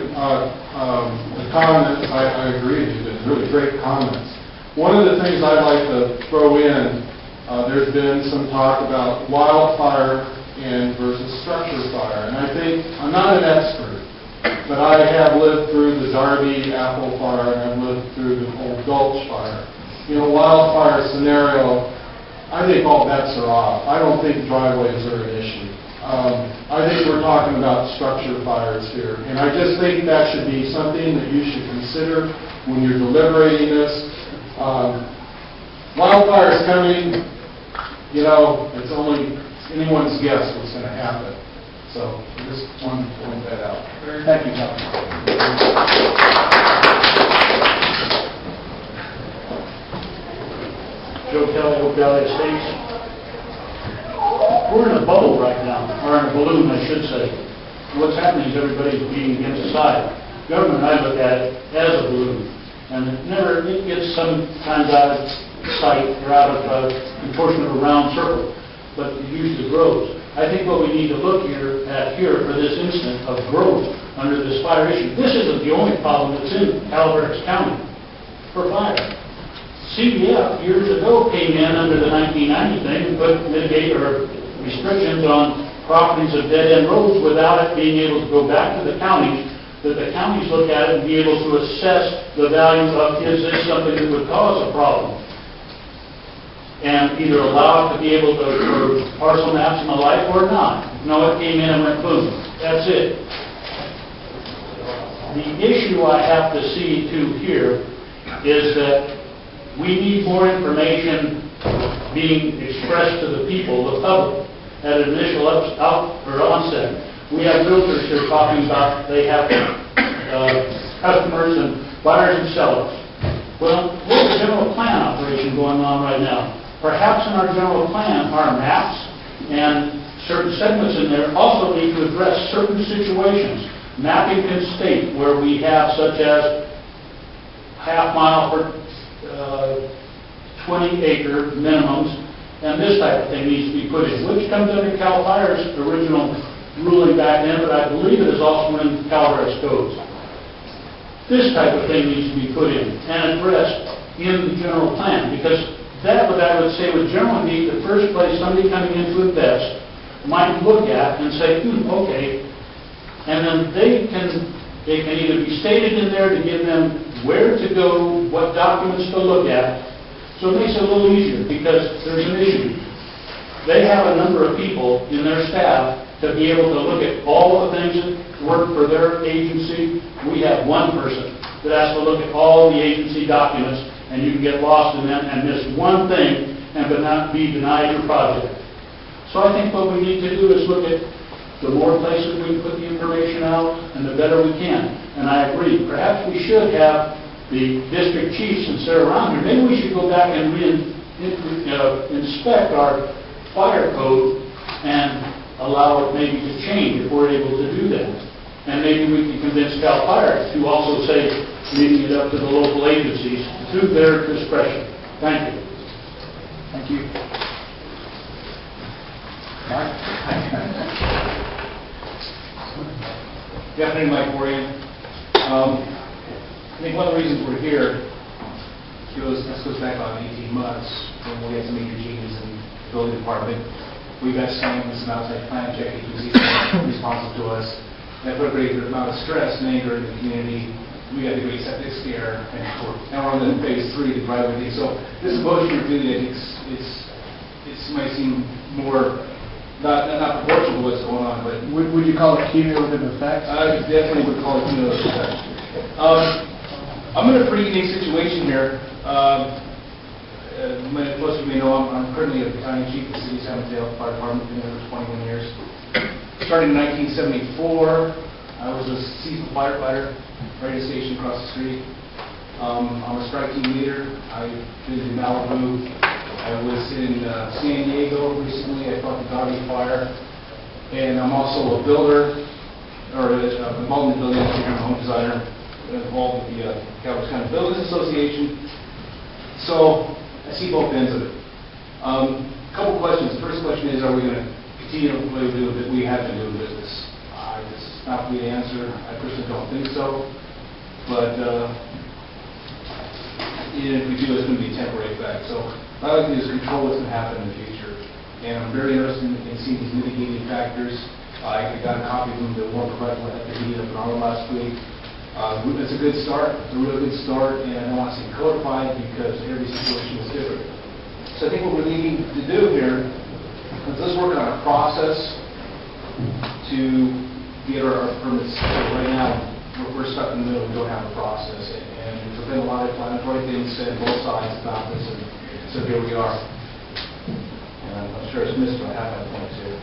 comments, I agree with you. It's really great comments. One of the things I'd like to throw in, there's been some talk about wildfire versus structure fire, and I think I'm not an expert, but I have lived through the Darby Apple fire and I've lived through the Old Gulch fire. In a wildfire scenario, I think all bets are off. I don't think driveways are an issue. I think we're talking about structure fires here, and I just think that should be something that you should consider when you're deliberating this. Wildfire's coming, you know, it's only anyone's guess what's going to happen. So I just wanted to point that out.
Thank you, Councilman.
Joe Kelly, Oak Valley Estates. We're in a bubble right now, or in a balloon, I should say. What's happening is everybody's being against the side. Government, I look at it as a balloon, and it gets sometimes out of sight or out of proportion of a round circle, but it usually grows. I think what we need to look at for this instant of growth under this fire issue, this isn't the only problem that's in Calaveras County for fire. CBF years ago came in under the 1990 thing and put mitigate or restrictions on properties of dead-end roads without it being able to go back to the counties, that the counties look at it and be able to assess the value of, is this something that would cause a problem? And either allow it to be able to, for parcel maps and the like, or not. No, it came in and went boom. That's it. The issue I have to see to here is that we need more information being expressed to the people, the public, at an initial onset. We have realtors here talking about they have customers and buyers and sellers. Well, what's the general plan operation going on right now? Perhaps in our general plan, our maps and certain segments in there also need to address certain situations. Mapping can state where we have such as half mile for 20-acre minimums, and this type of thing needs to be put in, which comes under Cal Fire's original ruling back then, but I believe it is also in Calaveras codes. This type of thing needs to be put in and addressed in the general plan, because that, what I would say, would generally be the first place somebody coming in to invest might look at and say, okay, and then they can either be stated in there to give them where to go, what documents to look at. So it makes it a little easier because there's an issue. They have a number of people in their staff to be able to look at all the things that work for their agency. We have one person that has to look at all the agency documents, and you can get lost in them and miss one thing and but not be denied your project. So I think what we need to do is look at the more places we can put the information out, and the better we can. And I agree. Perhaps we should have the district chiefs, since they're around here, maybe we should go back and inspect our fire code and allow it maybe to change if we're able to do that. And maybe we can convince Cal Fire to also say, leaving it up to the local agencies to their discretion. Thank you.
Thank you. Mark?
Good afternoon, Mike Borean. I think one of the reasons we're here goes back on 18 months when we had some major changes in the building department. We got some outside plan check agencies responsive to us. That put a great amount of stress and anger in the community. We got the great septic scare, and now we're on the phase 3, the driveway thing. So this motion you're doing, it might seem more not proportional to what's going on, but
Would you call it cumulative effect?
I definitely would call it cumulative effect. I'm in a pretty unique situation here. Most of you may know I'm currently a battalion chief of the City of San Mateo Fire Department, been there for 21 years. Starting in 1974, I was a seasonal firefighter, radio station across the street. I'm a strike team leader. I visited Malibu. I was in San Diego recently. I fought the Garvey fire. And I'm also a builder, or involved in the building industry. I'm a home designer, involved with the Calaveras County Builders Association. So I see both ends of it. A couple questions. The first question is, are we going to continue the way we have been doing business? It's not for me to answer. I personally don't think so. But even if we do, it's going to be a temporary effect. So what I like to do is control what's going to happen in the future. And I'm very interested in seeing these mitigating factors. I got a copy of them that weren't provided at the meeting of an hour last week. It's a good start. It's a really good start, and I don't want to see it codified because every situation is different. So I think what we're needing to do here is let's work on a process to get our permits. So right now,
we're stuck in the middle, we don't have a process. And there's been a lot of inflammatory things said both sides about this, and so here we are. And I'm sure it's missed, but I have my points here.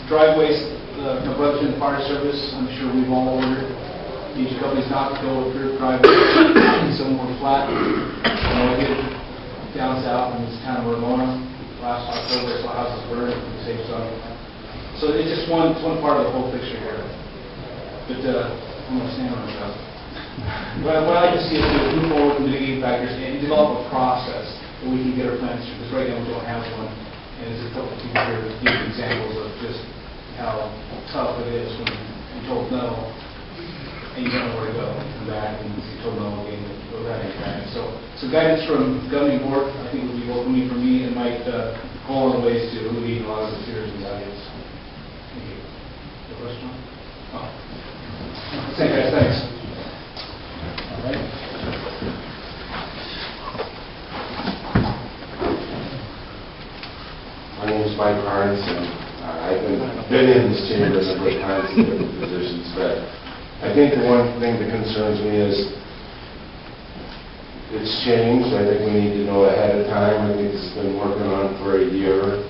Driveways, the brothers in the fire service, I'm sure we've all ordered each company's not to go with dirt driveways, some more flat. I did down south in this town of Ramona last October, I saw houses burn in the safe zone. So it's just one part of the whole picture here. But I'm going to stand on myself. But what I like to see is to move forward with mitigating factors and develop a process that we can get our plans through. Because right now we don't have one. And there's a couple of people here that give examples of just how tough it is when you're told no and you don't know where to go and come back and you're told no again and go back and back. So guidance from the governing board I think would be welcoming for me and might go on the ways to alleviate a lot of the fears in the audience. Thank you. The question? Oh. Thanks, guys. Thanks.
All right.
My name is Mike Carnes, and I've been in this chamber a number of times in different positions, but I think the one thing that concerns me is it's changed. I think we need to know ahead of time. I think it's been working on for a year.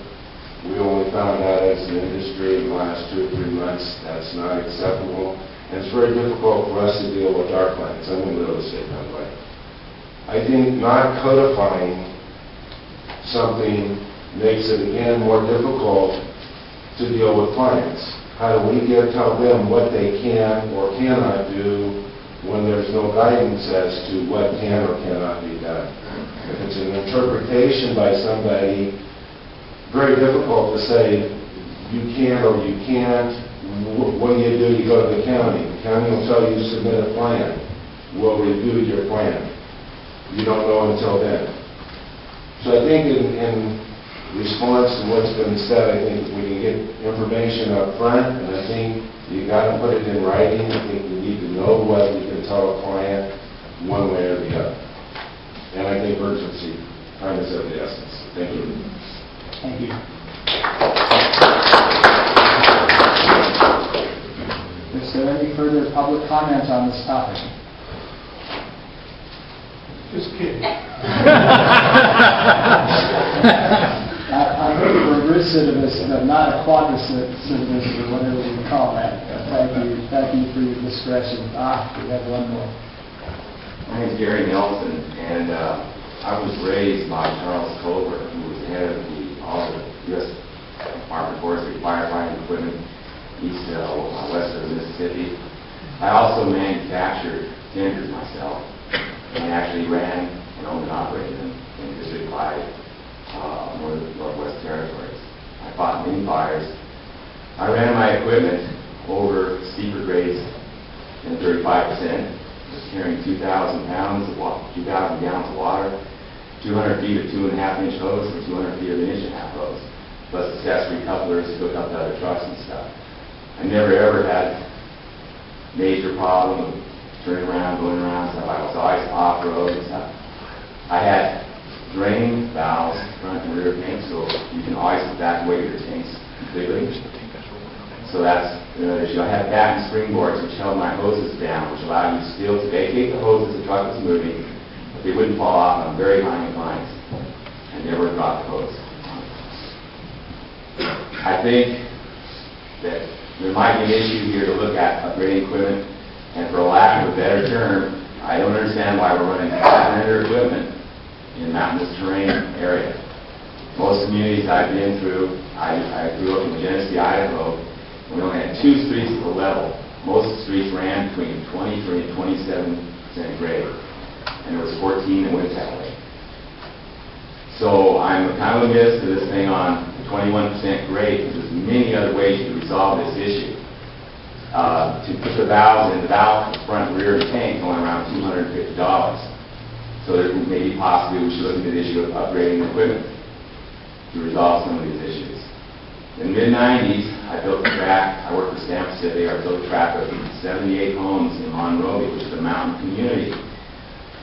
We only found out as an industry in the last 2 or 3 months. That's not acceptable. And it's very difficult for us to deal with our clients. I'm in real estate, by the way. I think not codifying something makes it again more difficult to deal with clients. How do we tell them what they can or cannot do when there's no guidance as to what can or cannot be done? If it's an interpretation by somebody, very difficult to say you can or you can't. What do? You go to the county. The county will tell you to submit a plan. We'll review your plan. You don't know until then. So I think in response to what's been said, I think if we can get information up front, and I think you got to put it in writing. I think we need to know what we can tell a client one way or the other. And I think urgency, time is of the essence. Thank you.
Thank you. Is there any further public comments on this topic?
Just kidding.
I heard for a recidivist, but not a quadricidivist, or whatever you call that. Thank you for your discretion. We have one more.
My name is Gary Nelson, and I was raised by Charles Culver, who was head of all the U.S. Department of Forestry firefighting equipment east to west of the Mississippi. I also manufactured tenders myself, and actually ran and owned and operated them in District 5, Northwest Territories. I fought many fires. I ran my equipment over steeper grades than 35%. Was carrying 2,000 pounds of 2,000 gallons of water, 200 feet of 2.5-inch hose, and 200 feet of 1.5-inch hose, plus accessory couplers to hook up to other trucks and stuff. I never ever had major problem with turning around, going around stuff. I was always off-road and stuff. I had drain valves, front and rear tanks, so you can always evacuate your tanks completely. So that's another issue. I had batten springboards which held my hoses down, which allowed you still to vacate the hose as the truck was moving, but they wouldn't fall off on very high inclines and never drop the hose. I think that there might be an issue here to look at upgrading equipment, and for lack of a better term, I don't understand why we're running under equipment in mountainous terrain area. Most communities I've been through, I grew up in Genesee, Idaho. We only had 2 streets at the level. Most streets ran between 23 and 27% grade, and there was 14 that went that way. So I'm kind of amazed to this thing on 21% grade, because there's many other ways to resolve this issue. To put the valves in the valve, the front and rear tank, going around $250. So there maybe possibly we should look into the issue of upgrading the equipment to resolve some of these issues. In the mid-90s, I built a track. I worked for Stamp Pacific. I built a track of 78 homes in Monrovia, which is a mountain community.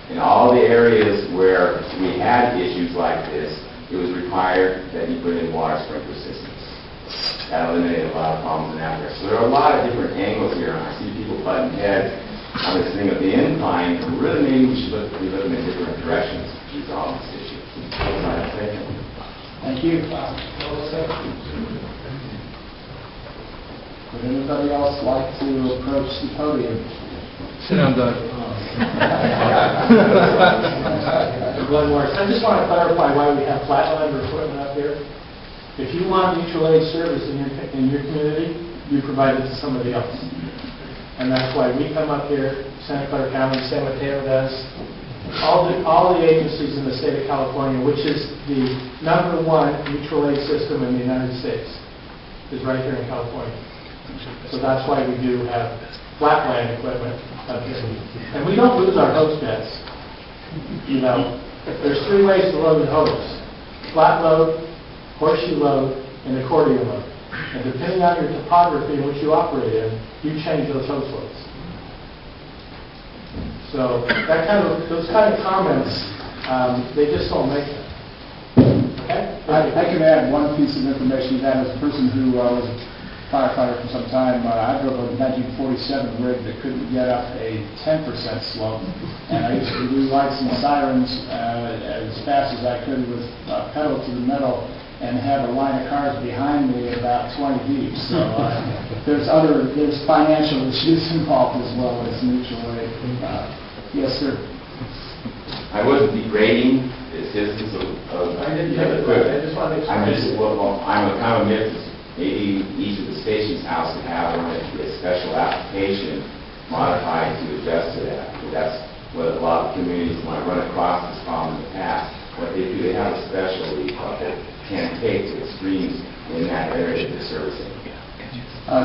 In all the areas where we had issues like this, it was required that you put in water sprinkler systems. that eliminated a lot of problems in that area. So there are a lot of different angles here, and I see people butting heads on this thing of the incline, and really maybe we should be looking in different directions to resolve this issue. That's what I'm saying.
Thank you. Would anybody else like to approach the podium?
Sit down, Doug.
One more. I just want to clarify why we have flatline equipment up here. If you want mutual aid service in your community, you provide it to somebody else. And that's why we come up here, Santa Clara County, San Mateo does, all the agencies in the state of California, which is the #1 mutual aid system in the United States, is right here in California. So that's why we do have flatland equipment up here. And we don't lose our hose beds. You know, there's 3 ways to load a hose: flat load, horseshoe load, and accordion load. And depending on your topography in which you operate in, you change those hose loads. So those kind of comments, they just don't make it. Okay?
I can add one piece of information to that. As a person who was a firefighter for some time, I drove a 1947 rig that couldn't get up a 10% slope, and I used to do lights and sirens as fast as I could with pedal to the metal, and have a line of cars behind me about 20 deep. So there's financial issues involved as well as mutual aid. Yes, sir.
I wasn't degrading the assistance of
I just want to explain.
I'm a kind of myth. Maybe each of the station's house would have a special application modified to adjust to that. That's what a lot of communities, when I run across this problem in the past, what they do, they have a specialty that can take to extremes in that area of the servicing.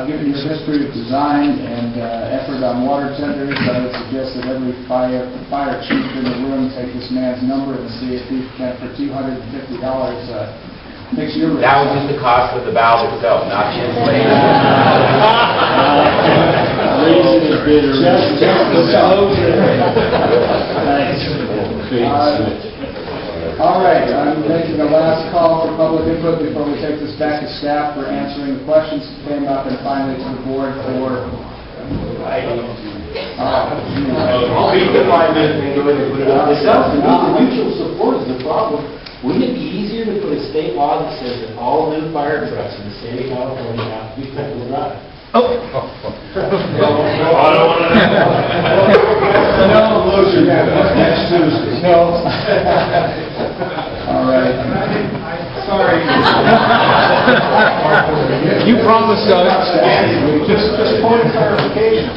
Given your history of design and effort on water tenders, I would suggest that every fire chief in the room take this man's number and see if he can, for $250, fix your roof.
That was just the cost of the valve itself, not the installation.
All right, I'm making a last call for public input before we take this back to staff for answering the questions that came up, and finally to the board for...
I'll be the 5 minutes and go ahead and put it up. It sounds to me the mutual support is the problem. Wouldn't it be easier to put a state law that says that all new fire trucks in the state of California have to be four-wheel drive?
Oh!
I don't want to
Next Tuesday.
No.
All right.
Sorry.
You promised us.
Just point of clarification,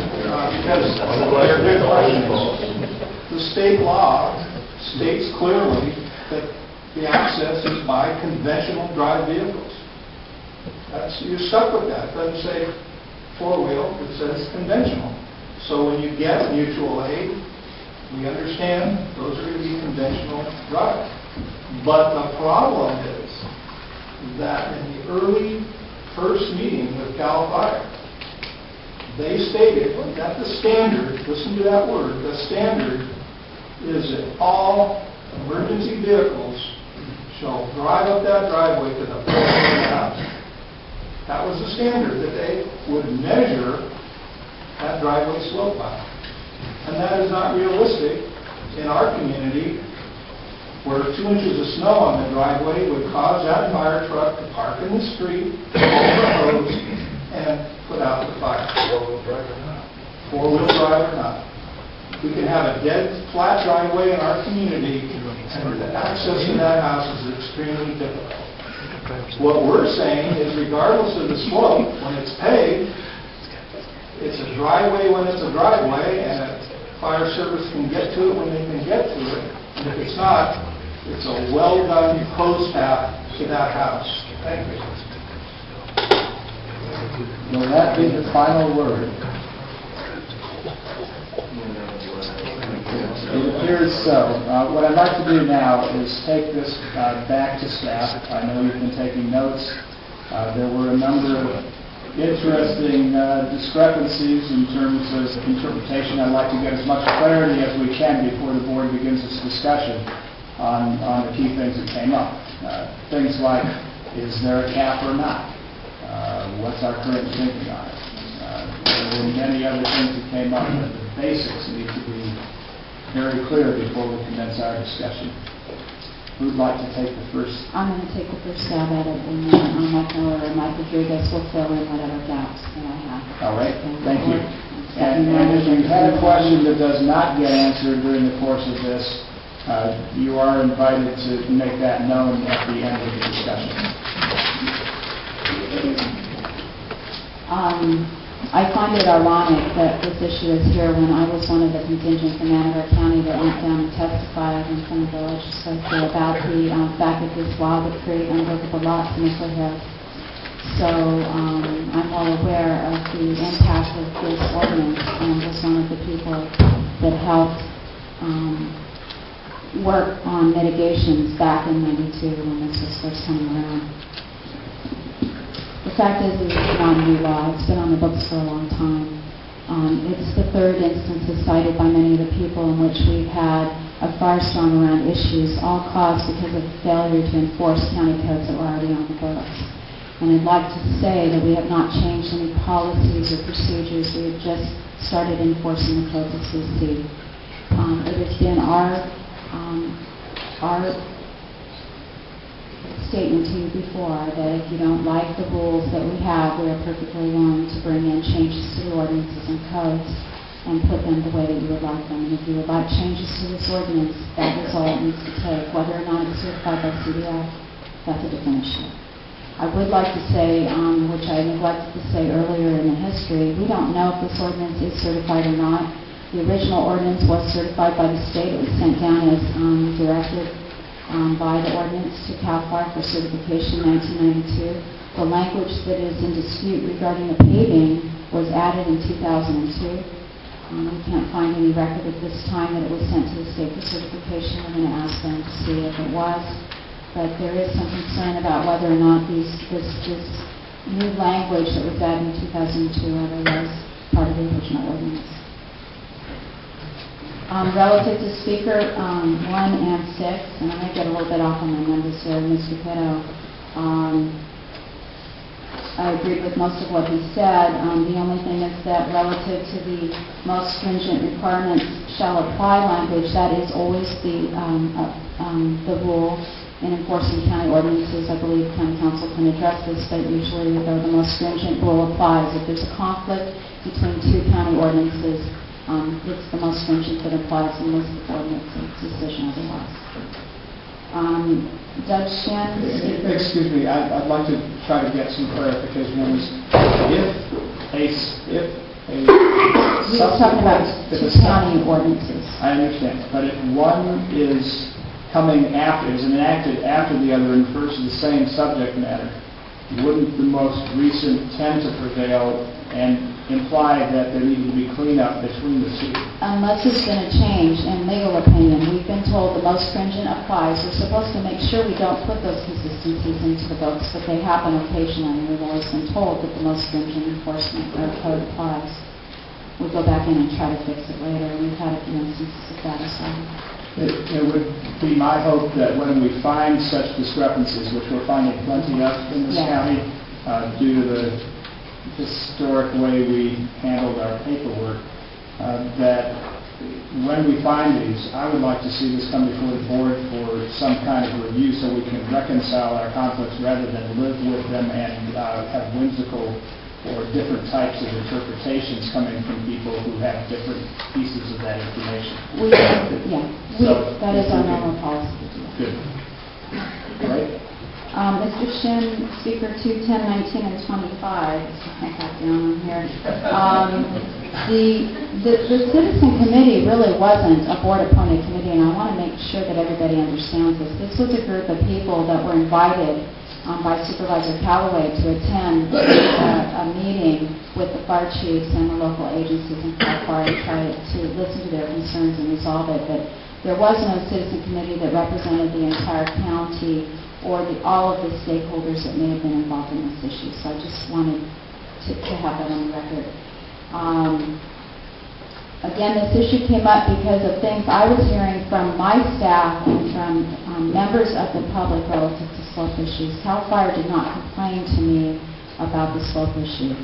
because they're good questions. The state law states clearly that the access is by conventional drive vehicles. You're stuck with that. It doesn't say four-wheel, it says conventional. So when you get mutual aid, we understand those are going to be conventional drive. But the problem is that in the early first meeting with CAL FIRE, they stated that the standard, listen to that word, the standard is that all emergency vehicles shall drive up that driveway to the front of the house. That was the standard that they would measure that driveway slope by. And that is not realistic in our community, where 2 inches of snow on the driveway would cause that fire truck to park in the street, hold the hose, and put out the fire. Four-wheel drive or not. Four-wheel drive or not. We can have a dead, flat driveway in our community, and the access to that house is extremely difficult. What we're saying is, regardless of the slope, when it's paved, it's a driveway when it's a driveway, and a fire service can get to it when they can get to it. And if it's not, it's a well-done hose path to that house. Thank you.
Will that be the final word? It appears so. What I'd like to do now is take this back to staff. I know you've been taking notes. There were a number of interesting discrepancies in terms of interpretation. I'd like to get as much clarity as we can before the board begins its discussion on the key things that came up. Things like, is there a cap or not? What's our current thinking on it? There were many other things that came up, but the basics need to be very clear before we commence our discussion. Who'd like to take the first?
I'm going to take the first stab at it, and then Mike Miller or Mike Rodriguez will fill in whatever gaps that I have.
All right, thank you. And if you had a question that does not get answered during the course of this, you are invited to make that known at the end of the discussion.
I find it ironic that this issue is here when I was one of the contingent from Manatee County that went down and testified in front of the legislature about the fact that this law would create unworkable lots in the hills. So I'm well aware of the impact of this ordinance and was one of the people that helped work on mitigations back in '92 when this was first coming around. The fact is, it's not a new law. It's been on the books for a long time. It's the third instance as cited by many of the people in which we've had a firestorm around issues, all caused because of failure to enforce county codes that were already on the books. And I'd like to say that we have not changed any policies or procedures. We have just started enforcing the codes as we see. It has been our statement to you before that if you don't like the rules that we have, we are perfectly willing to bring in changes to the ordinances and codes and put them the way that you would like them. And if you would like changes to this ordinance, that result needs to take, whether or not it's certified by CDF, that's a different issue. I would like to say, which I neglected to say earlier in the history, we don't know if this ordinance is certified or not. The original ordinance was certified by the state. It was sent down as directed by the ordinance to CAL FIRE for certification in 1992. The language that is in dispute regarding the paving was added in 2002. We can't find any record at this time that it was sent to the state for certification. We're going to ask them to see if it was. But there is some concern about whether or not this new language that was added in 2002 ever was part of the original ordinance. Relative to Speaker 1 and 6, and I might get a little bit off on my numbers here, Mr. Pitto, I agreed with most of what he said. The only thing is that relative to the most stringent requirements shall apply language, that is always the rule in enforcing county ordinances. I believe county council can address this, but usually the most stringent rule applies. If there's a conflict between two county ordinances, it's the most stringent that applies in most ordinances decision otherwise. Judge Shan?
Excuse me, I'd like to try to get some clarification on this.
We're talking about two county ordinances.
I understand, but if one is coming after, is enacted after the other and refers to the same subject matter, wouldn't the most recent tend to prevail and imply that there needed to be cleanup between the two?
Unless there's been a change in legal opinion. We've been told the most stringent applies. We're supposed to make sure we don't put those consistencies into the books, but they happen occasionally. We've always been told that the most stringent enforcement or code applies. We'll go back in and try to fix it later. We've had a few instances of that as well.
It would be my hope that when we find such discrepancies, which we're finding plenty of in this county, due to the historic way we handled our paperwork, that when we find these, I would like to see this come before the board for some kind of review so we can reconcile our conflicts rather than live with them and have whimsical or different types of interpretations coming from people who have different pieces of that information.
That is our normal policy.
Good. All right.
Mr. Shin, Speaker 2, 10, 19, and 25. I got down on here. The Citizen Committee really wasn't a board-appointed committee, and I want to make sure that everybody understands this. This was a group of people that were invited by Supervisor Callaway to attend a meeting with the fire chiefs and the local agencies in Cal Fire and try to listen to their concerns and resolve it. But there was no Citizen Committee that represented the entire county or all of the stakeholders that may have been involved in this issue. So I just wanted to have that on the record. Again, this issue came up because of things I was hearing from my staff and from members of the public relative to slope issues. CAL FIRE did not complain to me about the slope issue.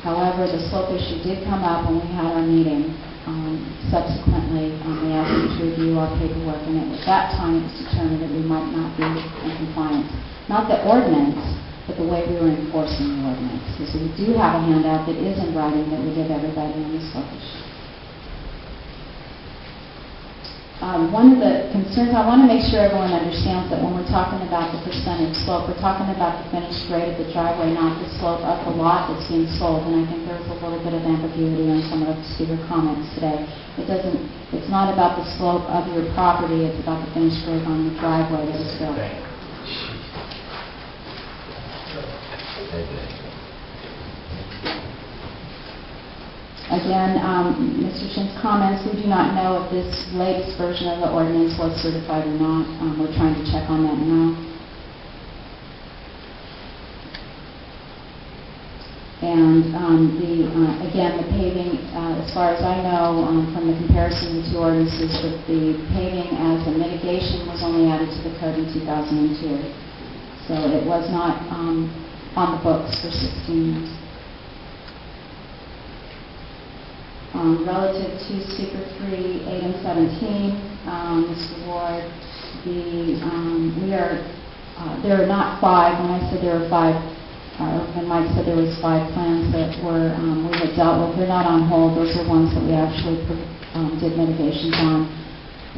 However, the slope issue did come up when we had our meeting. Subsequently, they asked me to review our paperwork, and at that time it was determined that we might not be in compliance. Not the ordinance, but the way we were enforcing the ordinance. So we do have a handout that is in writing that we give everybody on the slope issue. One of the concerns, I want to make sure everyone understands that when we're talking about the percentage slope, we're talking about the finished grade of the driveway, not the slope of the lot that's being sold. And I think there was a little bit of ambiguity in some of the speaker comments today. It's not about the slope of your property, it's about the finished grade on the driveway that is built. Again, Mr. Shin's comments, we do not know if this latest version of the ordinance was certified or not. We're trying to check on that now. And again, the paving, as far as I know, from the comparison of the two ordinances, that the paving as a mitigation was only added to the code in 2002. So it was not on the books for 16 years. Relative to Speaker 3, 8 and 17, Mr. Ward, there are not 5. When I said there were 5, when Mike said there was 5 plans that were we had dealt with, they're not on hold. Those are ones that we actually did mitigations on.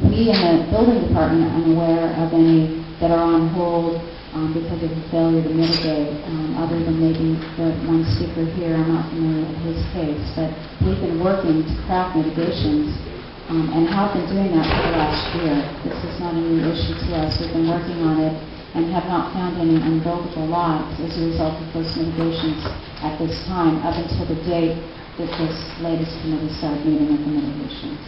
We in the building department are unaware of any that are on hold because of the failure to mitigate, other than maybe the one speaker here. I'm not familiar with his case, but we've been working to craft mitigations and have been doing that for the last year. This is not a new issue to us. We've been working on it and have not found any unbuildable lots as a result of those mitigations at this time, up until the date that this latest committee started meeting with the mitigations.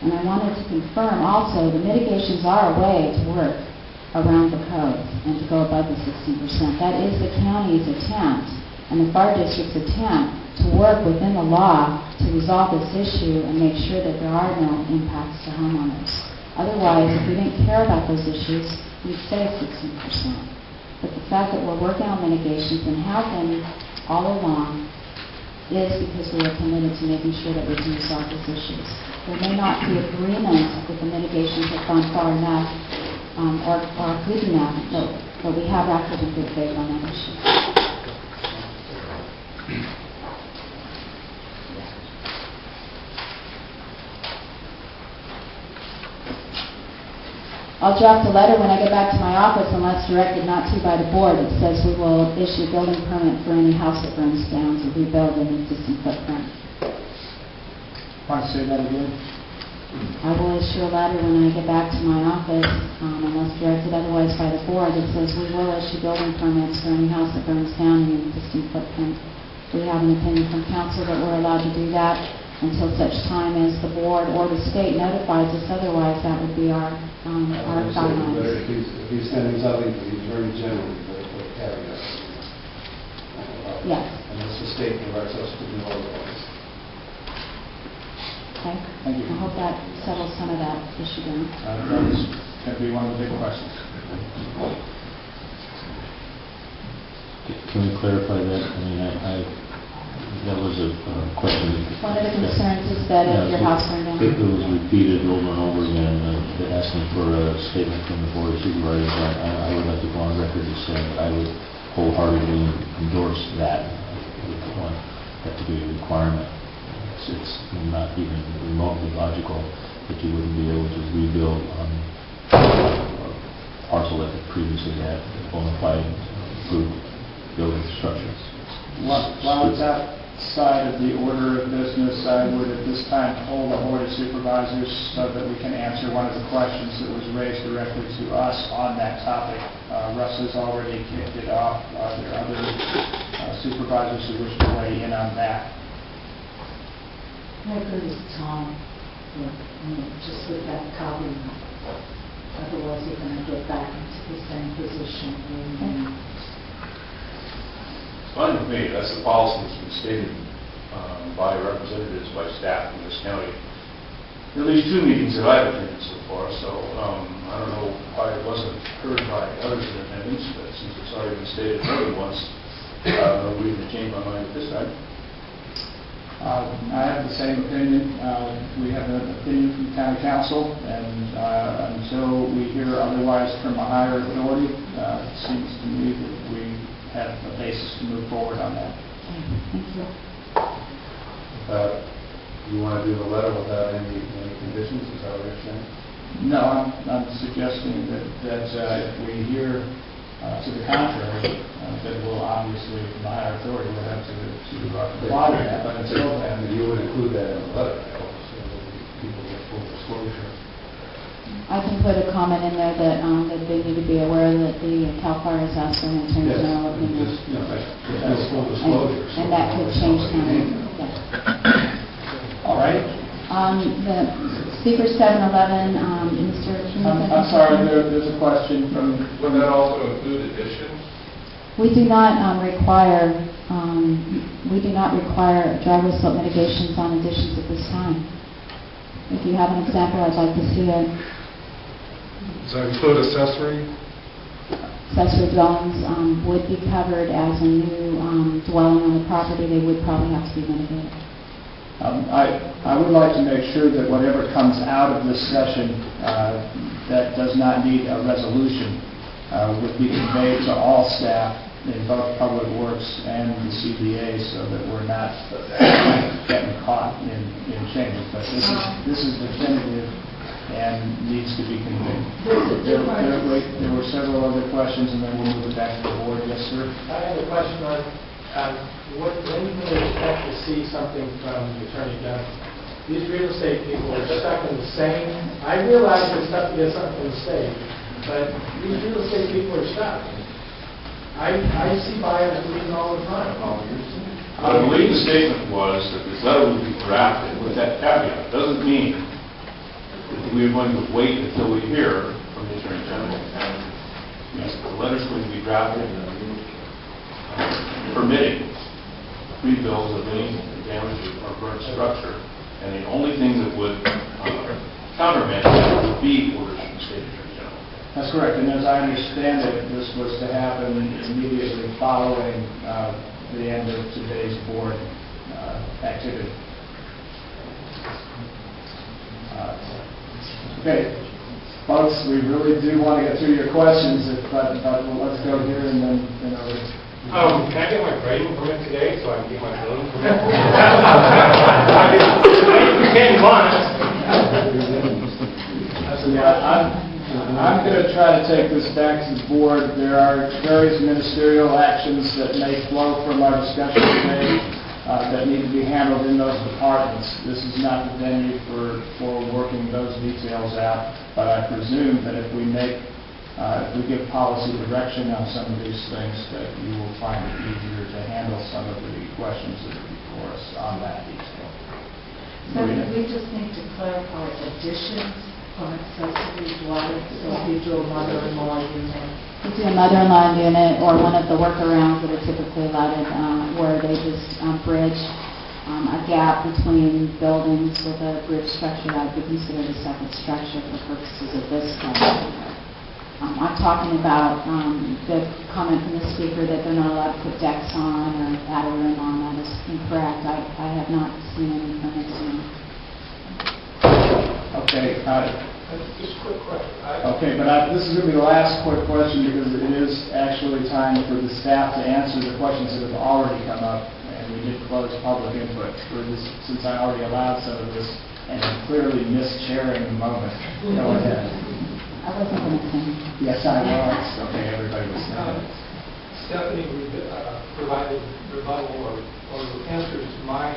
And I wanted to confirm also the mitigations are a way to work around the codes and to go above the 16%. That is the county's attempt and the fire district's attempt to work within the law to resolve this issue and make sure that there are no impacts to homeowners. Otherwise, if we didn't care about those issues, we'd stay at 16%. But the fact that we're working on mitigations and have been all along is because we are committed to making sure that we can resolve these issues. There may not be agreement that the mitigations have gone far enough or good enough, but we have acted in good faith on that issue. I'll draft a letter when I get back to my office, unless directed not to by the board, that says we will issue a building permit for any house that burns down to rebuild an existing footprint.
Want to say that again?
I will issue a letter when I get back to my office, unless directed otherwise by the board, that says we will issue building permits for any house that burns down in an existing footprint. We have an opinion from council that we're allowed to do that until such time as the board or the state notifies us otherwise. That would be our guidelines.
If he's sending something to the Attorney General, but caveat.
Yes.
Unless the state directs us to do otherwise.
Okay.
Thank you.
I hope that settles some of that issue down.
That's going to be one of the big questions.
Can we clarify that? I mean, that was a question.
One of the concerns is that if your house burned down.
It was repeated over and over again, asking for a statement from the Board of Supervisors. I would like to go on record as saying that I would wholeheartedly endorse that. I would want that to be a requirement. It's not even remotely logical that you wouldn't be able to rebuild on a parcel that had previously had bona fide approved building structures.
While it's outside of the order of business, I would at this time hold the Board of Supervisors so that we can answer one of the questions that was raised directly to us on that topic. Russ has already kicked it off. Are there other supervisors who wish to weigh in on that?
I agree with Tom, just with that copy. Otherwise, we're going to get back into the same position.
It's fine with me. That's the policy that's been stated by representatives, by staff in this county. At least 2 meetings that I've attended so far, so I don't know why it wasn't heard by others in attendance, but since it's already been stated more than once, no reason to change my mind at this time.
I have the same opinion. We have an opinion from the county council, and until we hear otherwise from a higher authority, it seems to me that we have a basis to move forward on that.
Thank you.
You want to do the letter without any conditions, is that what you're saying?
No, I'm suggesting that if we hear to the contrary, then we'll obviously, from the higher authority, we'll have to comply with that, but until then,
And you would include that in the letter, so that people get full disclosure.
I can put a comment in there that they need to be aware that the CAL FIRE is asking an attorney general opinion.
Just, that's full disclosure.
And that could change time. Yeah.
all right.
The speaker 711, Mr. Keenan.
I'm sorry, there's a question from...
Would that also include additions?
We do not require driveway slope mitigations on additions at this time. If you have an example, I'd like to see it.
Does that include accessory?
Accessory dwellings would be covered as a new dwelling on the property. They would probably have to be mitigated.
I would like to make sure that whatever comes out of this session that does not need a resolution would be conveyed to all staff in both Public Works and the CBA, so that we're not getting caught in changes. But this is definitive and needs to be conveyed. There were several other questions, and then we'll move it back to the board. Yes, sir.
I have a question on when can we expect to see something from the Attorney General? These real estate people are stuck in the same, I realize they're stuck to get something from the state, but these real estate people are stuck. I see buyers leaving all the time.
I believe the statement was that this letter would be drafted with that caveat. Doesn't mean that we are going to wait until we hear from the Attorney General. Yes, the letter's going to be drafted permitting rebuilds of any damaged or burnt structure, and the only thing that would countermand that would be orders from the State Attorney General.
That's correct, and as I understand it, this was to happen immediately following the end of today's board activity. Okay, folks, we really do want to get through your questions, but let's go here and then,
Can I get my grading permit today so I can get my building permit? You can't
I'm going to try to take this back to the board. There are various ministerial actions that may flow from our discussion today that need to be handled in those departments. This is not the venue for working those details out, but I presume that if we give policy direction on some of these things, that you will find it easier to handle some of the questions that are before us on that detail.
So we just need to clarify additions on accessory dwellings, so if you do a mother-in-law unit.
You do a mother-in-law unit or one of the workarounds that are typically allowed where they just bridge a gap between buildings with a bridge structure that would be considered a second structure for purposes of this kind. I'm talking about the comment from the speaker that they're not allowed to put decks on or add a room on. That is incorrect. I have not seen any permits in.
Okay.
Just a quick question.
Okay, but this is going to be the last quick question because it is actually time for the staff to answer the questions that have already come up, and we did close public input for this since I already allowed some of this and clearly missed sharing the moment. Go ahead.
I wasn't going to say.
Yes, I was. Okay, everybody was saying.
Stephanie provided rebuttal or answers to my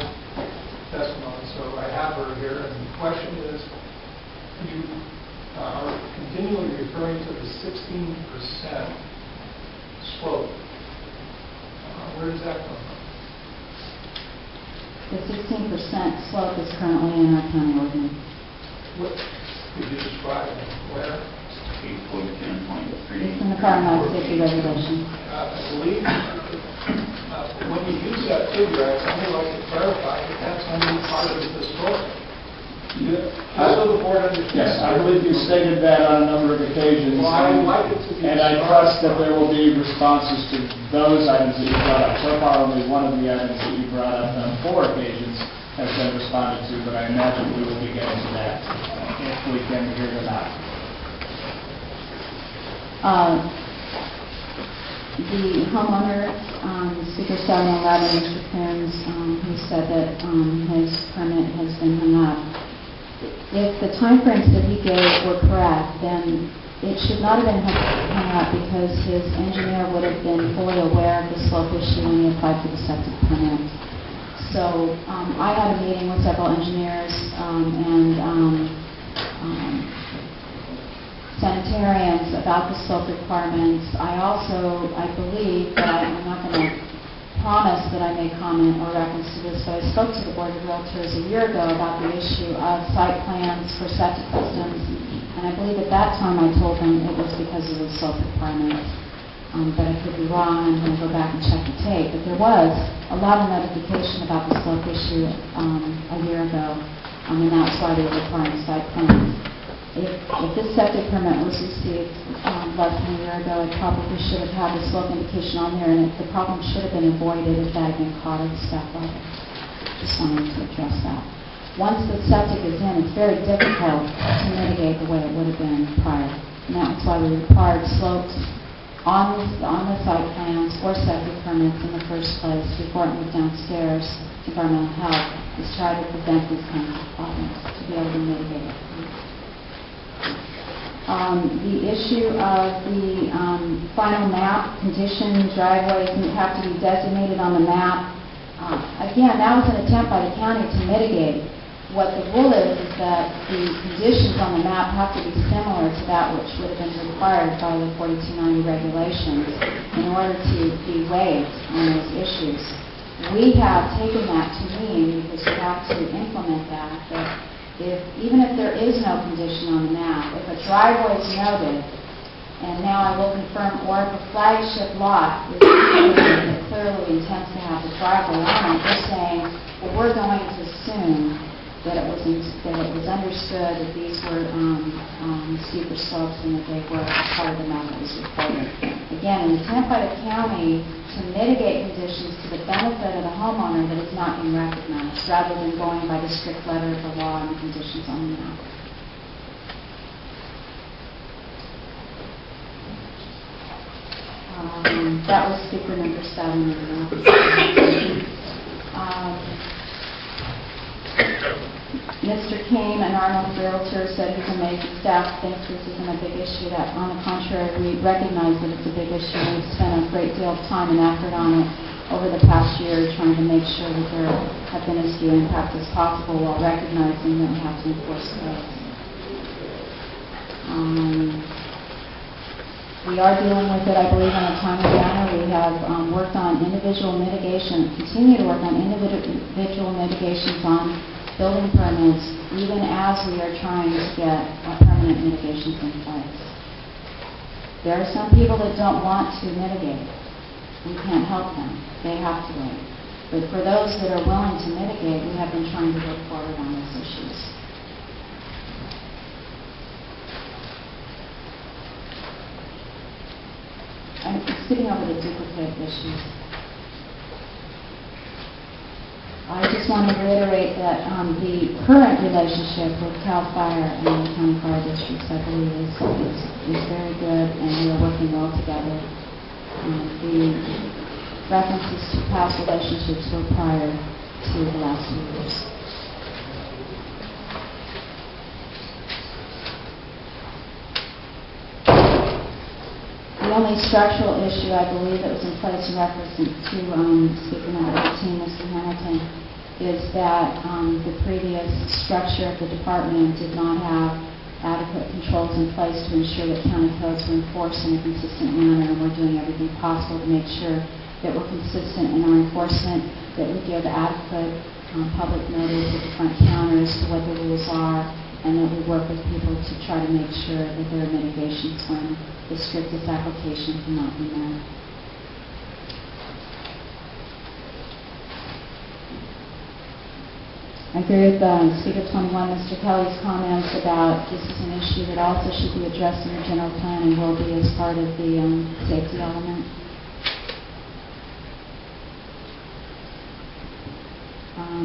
testimony, so I have her here, and the question is, you are continually referring to the 16% slope. Where does that come from?
The 16% slope is currently in our county ordinance.
What could you describe it? Where?
8.10.3.
It's in the fire and life safety regulation.
I believe when you use that figure, I'd something like to clarify that that's only part of the slope. Just so the board understands.
Yes, I believe you stated that on a number of occasions.
occasions.
Well, I would like it to be
And I trust that there will be responses to those items that you brought up. So far, only one of the items that you brought up on 4 occasions has been responded to, but I imagine we will be getting to that if we can hear them out.
The homeowner, Speaker 711, Mr. Coons, who said that his permit has been hung up. If the timeframes that he gave were correct, then it should not have been hung up because his engineer would have been fully aware of the slope issue when he applied for the septic permit. So I had a meeting with several engineers and sanitarians about the slope requirements. I believe, but I'm not going to promise that I may comment or reference to this, but I spoke to the Board of Realtors a year ago about the issue of site plans for septic systems, and I believe at that time I told them it was because of the slope requirements. But I could be wrong. I'm going to go back and check the tape. But there was a lot of notification about the slope issue a year ago, and that's why they were requiring site plans. If this septic permit was received less than a year ago, it probably should have had the slope indication on there, and the problem should have been avoided if that had been caught at the staff level. Just wanted to address that. Once the septic is in, it's very difficult to mitigate the way it would have been prior. And that's why we required slopes on the site plans or septic permits in the first place before it moved downstairs to environmental health, is try to prevent these kinds of problems, to be able to mitigate it. The issue of the final map, condition driveways have to be designated on the map. Again, that was an attempt by the county to mitigate. What the rule is that the conditions on the map have to be similar to that which would have been required by the 4290 regulations in order to be waived on those issues. We have taken that to mean, because we have to implement that even if there is no condition on the map, if a driveway is noted, and now I will confirm, or if a flagship lot is that clearly intends to have the driveway on it, we're saying, well, we're going to assume that it was understood that these were steeper slopes and that they were part of the map that was required. Again, an attempt by the county to mitigate conditions to the benefit of the homeowner that is not being recognized, rather than going by the strict letter of the law and the conditions on the map. That was speaker number 7. Mr. Kane and Arnold Realtor said he's amazed staff thinks this isn't a big issue. That, on the contrary, we recognize that it's a big issue. We've spent a great deal of time and effort on it over the past year, trying to make sure that there have been as few impacts as possible while recognizing that we have to enforce those. We are dealing with it, I believe, in a timely manner. We have worked on individual mitigation, continue to work on individual mitigations on building permits, even as we are trying to get permanent mitigations in place. There are some people that don't want to mitigate. We can't help them. They have to wait. But for those that are willing to mitigate, we have been trying to work forward on those issues. I'm skipping over the duplicate issues. I just want to reiterate that the current relationship with CAL FIRE and the county fire districts, I believe, is very good, and we are working well together. The references to past relationships were prior to the last 2 years. The only structural issue, I believe, that was in place in reference to speaker number 18, Mr. Hamilton, is that the previous structure of the department did not have adequate controls in place to ensure that county codes were enforced in a consistent manner, and we're doing everything possible to make sure that we're consistent in our enforcement, that we give adequate public notice at the front counter as to what the rules are, and that we work with people to try to make sure that there are mitigations when the strictest application cannot be met. I agree with Speaker 21, Mr. Kelly's comments about this is an issue that also should be addressed in the general plan and will be as part of the safety element.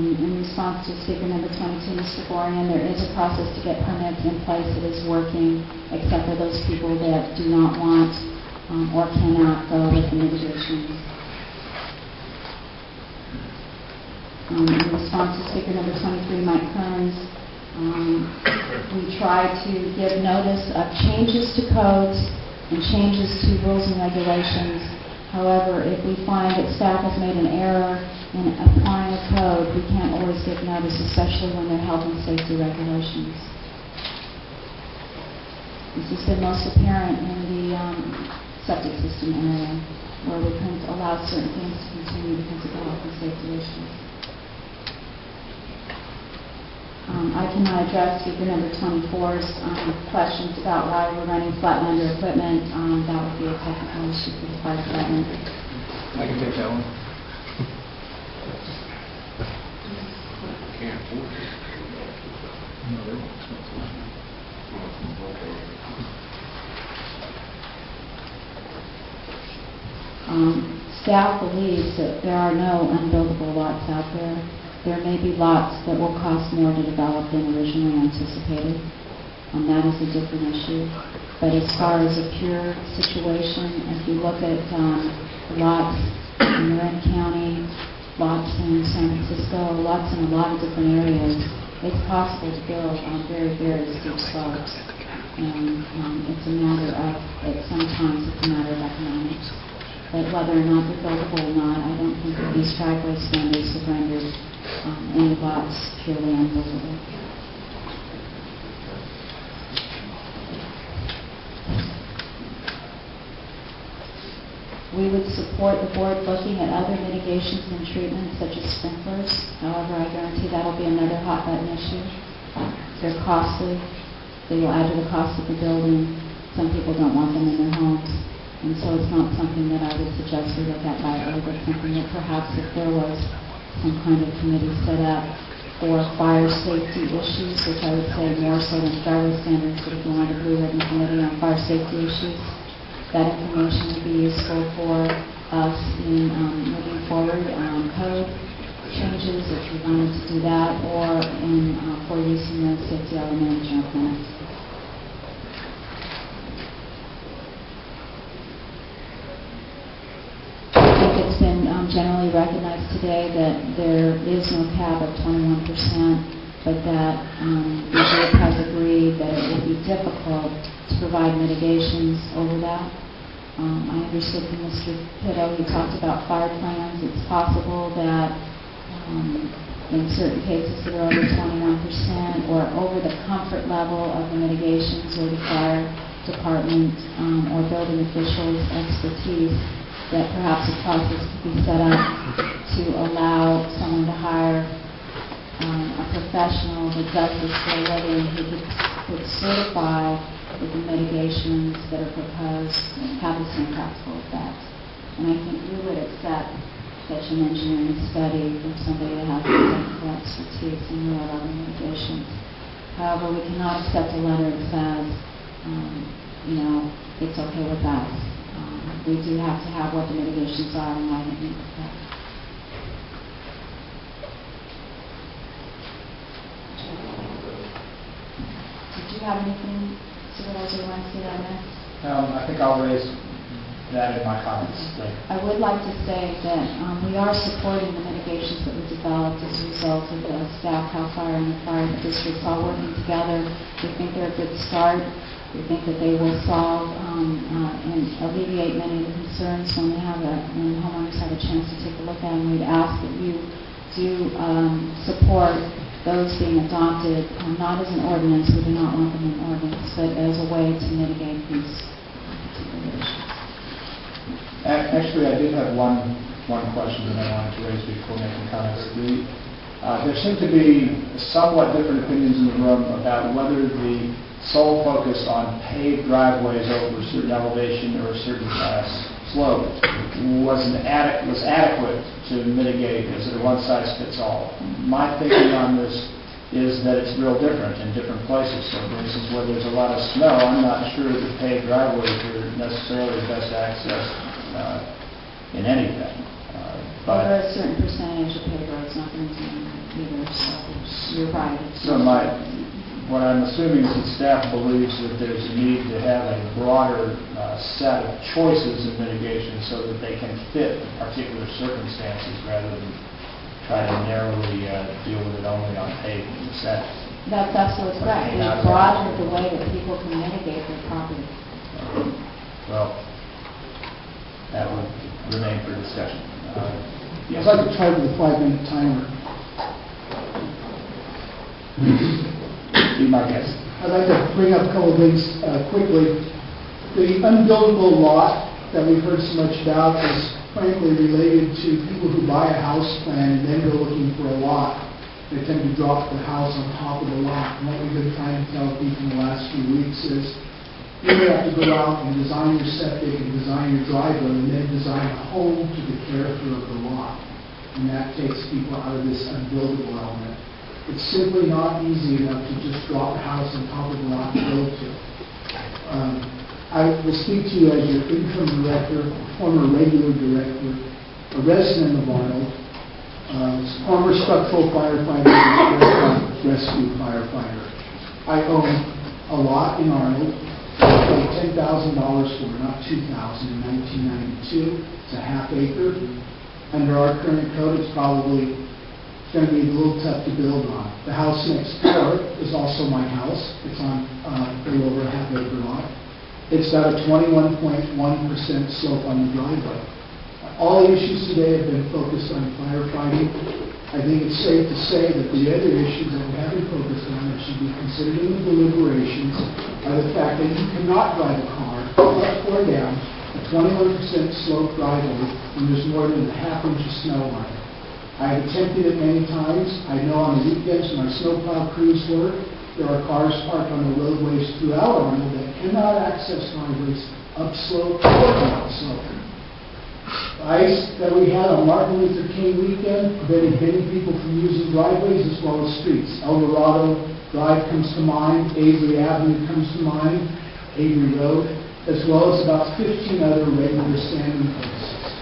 In response to speaker number 22, Mr. Borean, there is a process to get permits in place that is working, except for those people that do not want or cannot go with the mitigations. In response to speaker number 23, Mike Kearns, we try to give notice of changes to codes and changes to rules and regulations. However, if we find that staff has made an error in applying a code, we can't always give notice, especially when they're health and safety regulations. This has been most apparent in the septic system area, where we couldn't allow certain things to continue because of the health and safety issues. I cannot address speaker number 24's questions about why we're running Flatlander equipment. That would be a technical issue for the fire department.
I can take that one.
Staff believes that there are no unbuildable lots out there. There may be lots that will cost more to develop than originally anticipated. That is a different issue. But as far as a pure situation, if you look at lots in Marin County, lots in San Francisco, lots in a lot of different areas, it's possible to build on very, very steep slopes. And it's a matter of, sometimes it's a matter of economics. But whether or not they're buildable or not, I don't think that these driveway standards have rendered any lots purely unbuildable. We would support the board looking at other mitigations and treatments such as sprinklers. However, I guarantee that will be another hot button issue. They're costly. They will add to the cost of the building. Some people don't want them in their homes. And so it's not something that I would suggest we look at lightly, but something that perhaps if there was some kind of committee set up for fire safety issues, which I would say more so than driveway standards, but if you wanted a blue ribbon committee on fire safety issues, that information would be useful for us in moving forward on code changes if we wanted to do that, or in for using the safety element in general plan. It's been generally recognized today that there is no cap of 21%, but that the group has agreed that it would be difficult to provide mitigations over that. I understood from Mr. Pitto, he talked about fire plans. It's possible that in certain cases that are over 21% or over the comfort level of the mitigations or the fire department or building officials' expertise, that perhaps a process could be set up to allow someone to hire a professional that does this for a living who could certify that the mitigations that are proposed have the same practical effect. And I think we would accept such an engineering study from somebody that has the technical expertise in real other mitigations. However, we cannot accept a letter that says, it's okay with us. We do have to have what the mitigations are and why they need to be. Did you have anything, Supervisor Weinstein, on this?
I think I'll raise that in my comments later.
I would like to say that we are supporting the mitigations that we developed as a result of the staff, CAL FIRE, and the fire districts all working together. We think they're a good start. We think that they will solve and alleviate many of the concerns when homeowners have a chance to take a look at them. We'd ask that you do support those being adopted, not as an ordinance, we do not want them in ordinance, but as a way to mitigate these particular issues.
Actually, I did have one question that I wanted to raise before making comments. There seem to be somewhat different opinions in the room about whether the sole focus on paved driveways over a certain elevation or a certain
slope was adequate to mitigate, is it a one-size-fits-all? My thinking on this is that it's real different in different places. So for instance, where there's a lot of snow, I'm not sure that paved driveways are necessarily the best access in anything.
Well, there are a certain percentage of paved roads, nothing's either, so you're right.
So what I'm assuming is that staff believes that there's a need to have a broader set of choices in mitigation so that they can fit the particular circumstances rather than try to narrowly deal with it only on pavement.
That's absolutely correct. We broaden the way that people can mitigate their property.
Well, that would remain for discussion.
I'd like to try with a 5-minute timer.
Be my guest.
I'd like to bring up a couple of things quickly. The unbuildable lot that we've heard so much about is frankly related to people who buy a house plan and then go looking for a lot. They tend to drop the house on top of the lot. And what we've been trying to tell people in the last few weeks is you may have to go out and design your septic and design your driveway and then design a home to the character of the lot. And that takes people out of this unbuildable element. It's simply not easy enough to just drop a house on top of the lot to build to. I will speak to you as your interim director, former regular director, a resident of Arnold, former structural firefighter, and rescue firefighter. I own a lot in Arnold. I paid $10,000 for, not $2,000 in 1992. It's a half acre. Under our current code, it's probably going to be a little tough to build on. The house next door is also my house. It's on a little over a half acre lot. It's got a 21.1% slope on the driveway. All the issues today have been focused on firefighting. I think it's safe to say that the other issues that we haven't focused on that should be considered in the deliberations are the fact that you cannot drive a car up or down a 21% slope driveway when there's more than a half-inch of snow on it. I have attempted it many times. I know on the weekends when my snowplow crews work, there are cars parked on the roadways throughout Arnold that cannot access driveways upslope or downslope. The ice that we had on Martin Luther King weekend prevented many people from using driveways as well as streets. El Dorado Drive comes to mind, Avery Avenue comes to mind, Avery Road, as well as about 15 other regular standing places.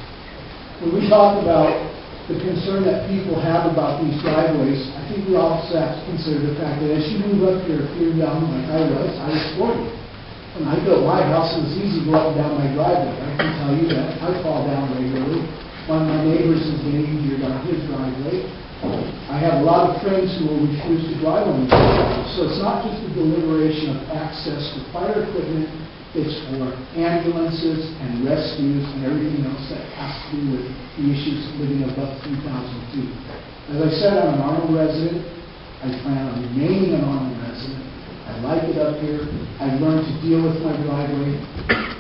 When we talk about the concern that people have about these driveways, I think we also have to consider the fact that as you move up here, if you're young like I was 40. When I built my house, it was easy to go up and down my driveway. I can tell you that. I fall down regularly. One of my neighbors is getting injured on his driveway. I have a lot of friends who will refuse to drive on the driveway. So it's not just the deliberation of access to fire equipment, it's for ambulances and rescues and everything else that has to do with the issues of living above 3,000 feet. As I said, I'm an Arnold resident. I plan on remaining an Arnold resident. I like it up here. I've learned to deal with my driveway.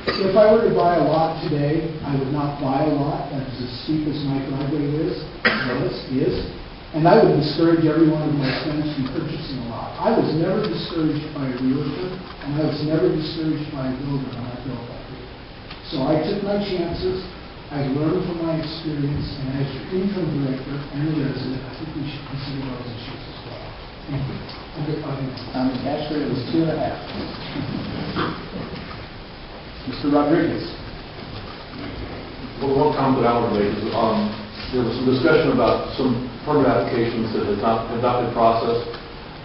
If I were to buy a lot today, I would not buy a lot that is as steep as my driveway is. And I would discourage every one of my friends from purchasing a lot. I was never discouraged by a realtor, and I was never discouraged by a builder when I built up here. So I took my chances. I learned from my experience, and as your interim director and a resident, I think we should consider those issues as well. Thank you. Under 5 minutes.
Actually, it was 2.5. Mr. Rodriguez.
Well, one comment that I would make is there was some discussion about some permit applications that had not been processed.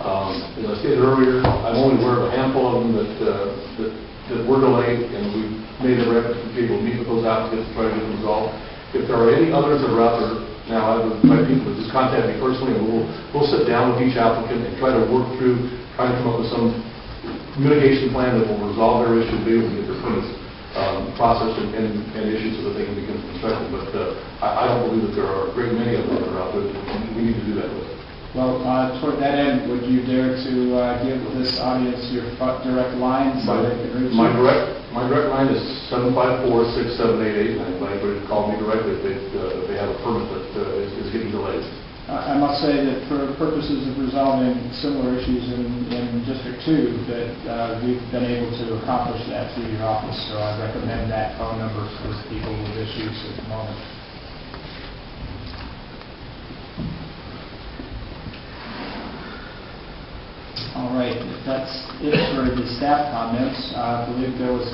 As I stated earlier, I'm only aware of a handful of them that were delayed, and we've made every effort to be able to meet with those applicants to try to get them resolved. If there are any others that are out there now, I would invite people to just contact me personally, and we'll sit down with each applicant and try to work through trying to come up with some mitigation plan that will resolve their issue, be able to get their permits processed and issued so that they can begin construction. But I don't believe that there are a great many of them that are out there that we need to do that with.
Well, toward that end, would you dare to give this audience your direct line so they can reach
my
you?
My direct line is 754-6788. I invite anybody to call me directly if they have a permit that is getting delayed.
I must say that for purposes of resolving similar issues in District 2, that we've been able to accomplish that through your office, so I recommend that phone number for people with issues at the moment. All right, if that's it for the staff comments. I believe there was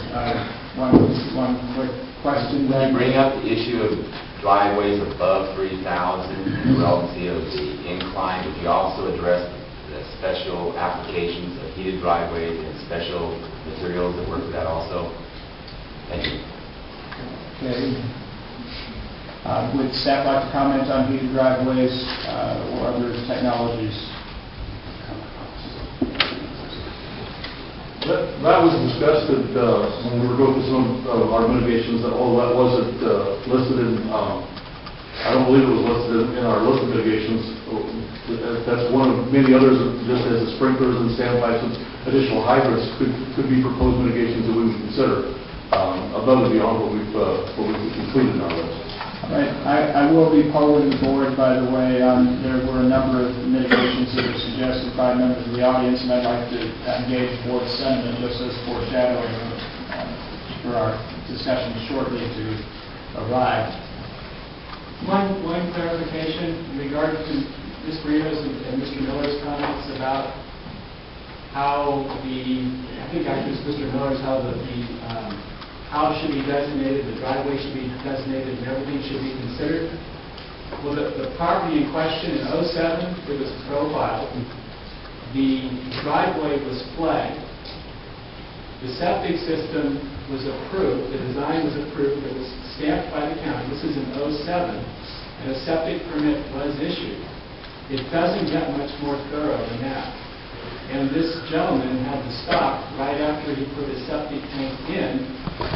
one quick question.
When you bring up the issue of driveways above 3,000 and relevancy of the incline, if you also address the special applications of heated driveways and special materials that work with that also? Thank you.
Okay. Would staff like to comment on heated driveways or other technologies?
That was discussed when we were going through some of our mitigations, that all that wasn't listed in, I don't believe it was listed in our list of mitigations. That's one of many others, just as the sprinklers and standpipes and additional hydrants could be proposed mitigations that we would consider above and beyond what we've included in our list.
Right. I will be polling the board, by the way. There were a number of mitigations that were suggested by members of the audience, and I'd like to engage board sentiment just as foreshadowing for our discussion shortly to arrive.
One clarification in regard to Ms. Reno's and Mr. Miller's comments about how I think actually it's Mr. Miller's, how the house should be designated, the driveway should be designated, and everything should be considered. Well, the property in question in 07, it was profiled. The driveway was flagged. The septic system was approved. The design was approved. It was stamped by the county. This is in 07, and a septic permit was issued. It doesn't get much more thorough than that. And this gentleman had to stop right after he put his septic tank in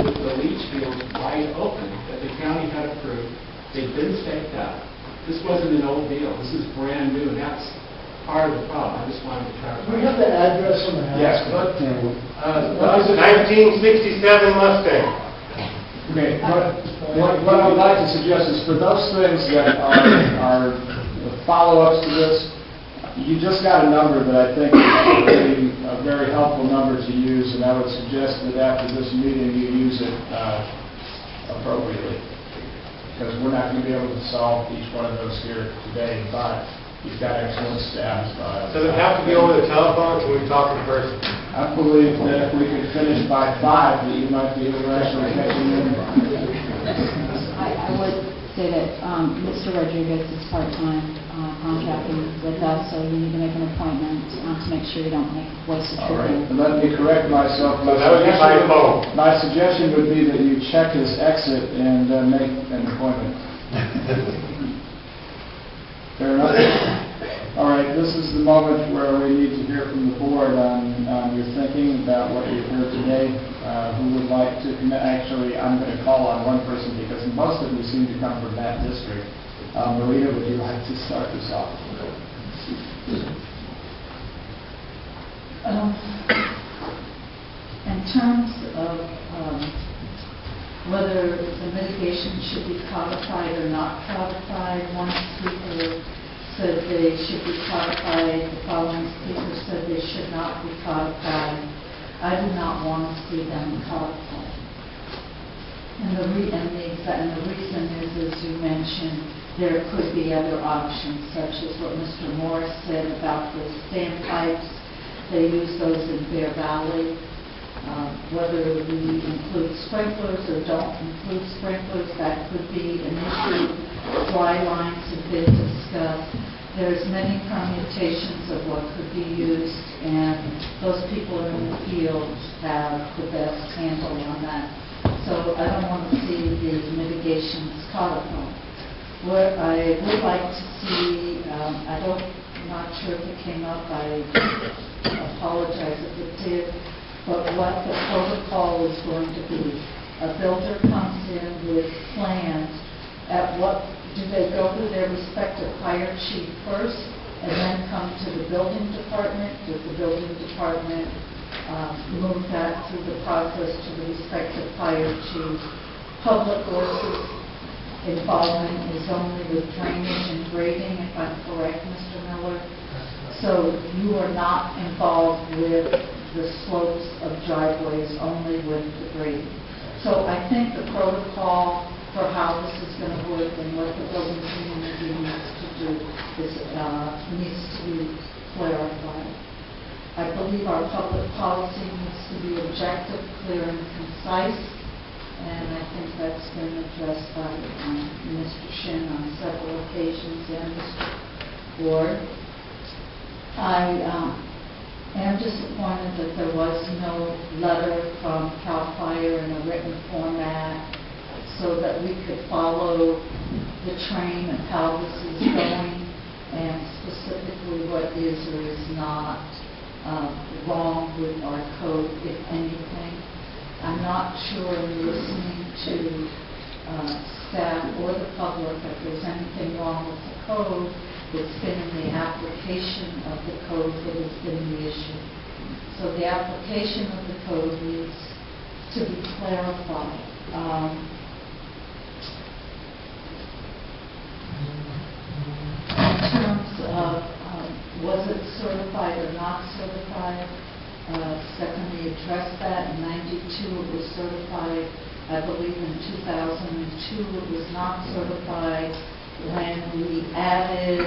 with the leach field wide open that the county had approved. They'd been staked out. This wasn't an old deal. This is brand new, and that's part of the problem. I just wanted to clarify.
Do we have the address on the house?
Yes.
That was a 1967 Mustang.
Okay. What I would like to suggest is for those things that are follow-ups to this, you just got a number that I think is a very helpful number to use, and I would suggest that after this meeting you use it appropriately, because we're not going to be able to solve each one of those here today, but you've got excellent staff.
Does it have to be over the telephone, or can we talk in person?
I believe that if we could finish by 5, that you might be able to actually catch him in.
I would say that Mr. Rodriguez is part-time contracting with us, so you need to make an appointment to make sure you don't waste a trip.
All right. And let me correct myself.
That would be by phone.
My suggestion would be that you check his exit and make an appointment. Fair enough? All right, this is the moment where we need to hear from the board on your thinking about what you've heard today. Who would like to, actually, I'm going to call on one person because most of them seem to come from that district. Maria, would you like to start this off?
In terms of whether the mitigation should be codified or not codified, one speaker said they should be codified, the following speaker said they should not be codified. I do not want to see them codified. And the reason is, as you mentioned, there could be other options, such as what Mr. Morris said about the standpipes. They use those in Bear Valley. Whether we include sprinklers or don't include sprinklers, that could be an issue. Dry lines have been discussed. There's many permutations of what could be used, and those people in the field have the best handle on that. So I don't want to see the mitigations codified. What I would like to see, I'm not sure if it came up, I apologize if it did, but what the protocol is going to be. A builder comes in with plans. At what do they go to their respective fire chief first and then come to the building department? Does the building department move that through the process to the respective fire chief? Public Works involvement is only with drainage and grading, if I'm correct, Mr. Miller. So you are not involved with the slopes of driveways, only with the grading. So I think the protocol for how this is going to work and what the building community needs to do is, needs to be clarified. I believe our public policy needs to be objective, clear, and concise, and I think that's been addressed by Mr. Shin on several occasions and Mr. Ward. I am disappointed that there was no letter from CAL FIRE in a written format so that we could follow the train of how this is going and specifically what is or is not wrong with our code, if anything. I'm not sure in listening to staff or the public that there's anything wrong with the code. It's been in the application of the code that has been the issue. So the application of the code needs to be clarified. In terms of was it certified or not certified, Stephanie addressed that. In 92 it was certified. I believe in 2002 it was not certified. When we added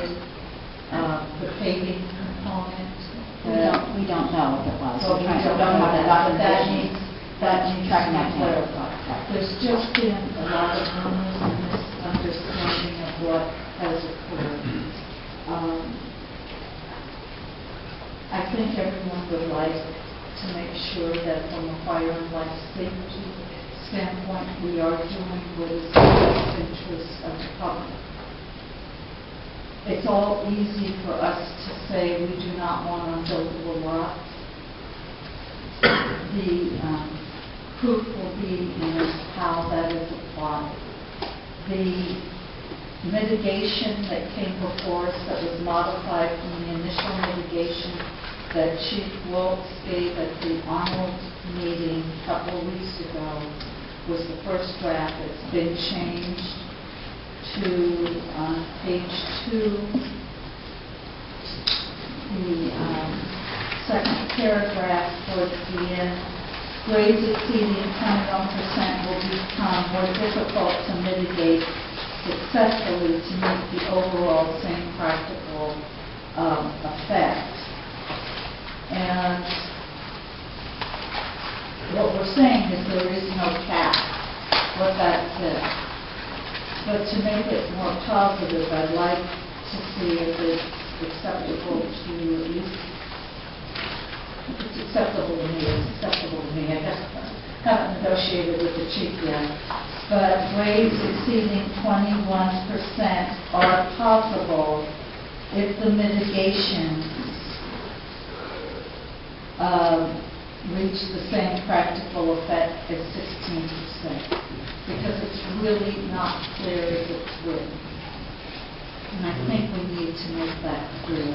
the paving component,
We don't know if it was.
so we don't know that needs to be clarified. There's just been a lot of rumors and misunderstanding of what has occurred. I think everyone would like to make sure that from a fire and life safety standpoint, we are doing what is in the best interest of the public. It's all easy for us to say we do not want unbuildable lots. The proof will be in how that is applied. The mitigation that came before us that was modified from the initial mitigation that Chief Wilkes gave at the Arnold meeting a couple of weeks ago was the first draft. It's been changed to page 2, the second paragraph towards the end. Grades exceeding 21% will become more difficult to mitigate successfully to meet the overall same practical effect. And what we're saying is there is no cap, what that says. But to make it more positive, I'd like to see if it's acceptable to you. If it's acceptable to me, it's acceptable to me. I guess I haven't negotiated with the chief yet. But grades exceeding 21% are possible if the mitigation reach the same practical effect as 16%. Because it's really not clear if it's written. And I think we need to make that clear,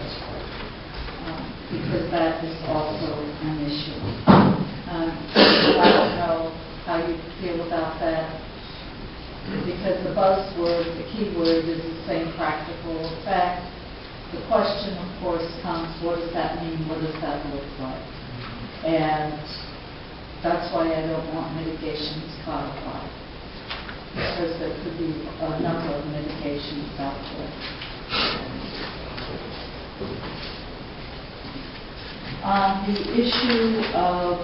because that is also an issue. I don't know how you feel about that, because the buzzword, the key word is the same practical effect. The question, of course, comes, what does that mean? What does that look like? And that's why I don't want mitigations codified, because there could be a number of mitigations out there. On the issue of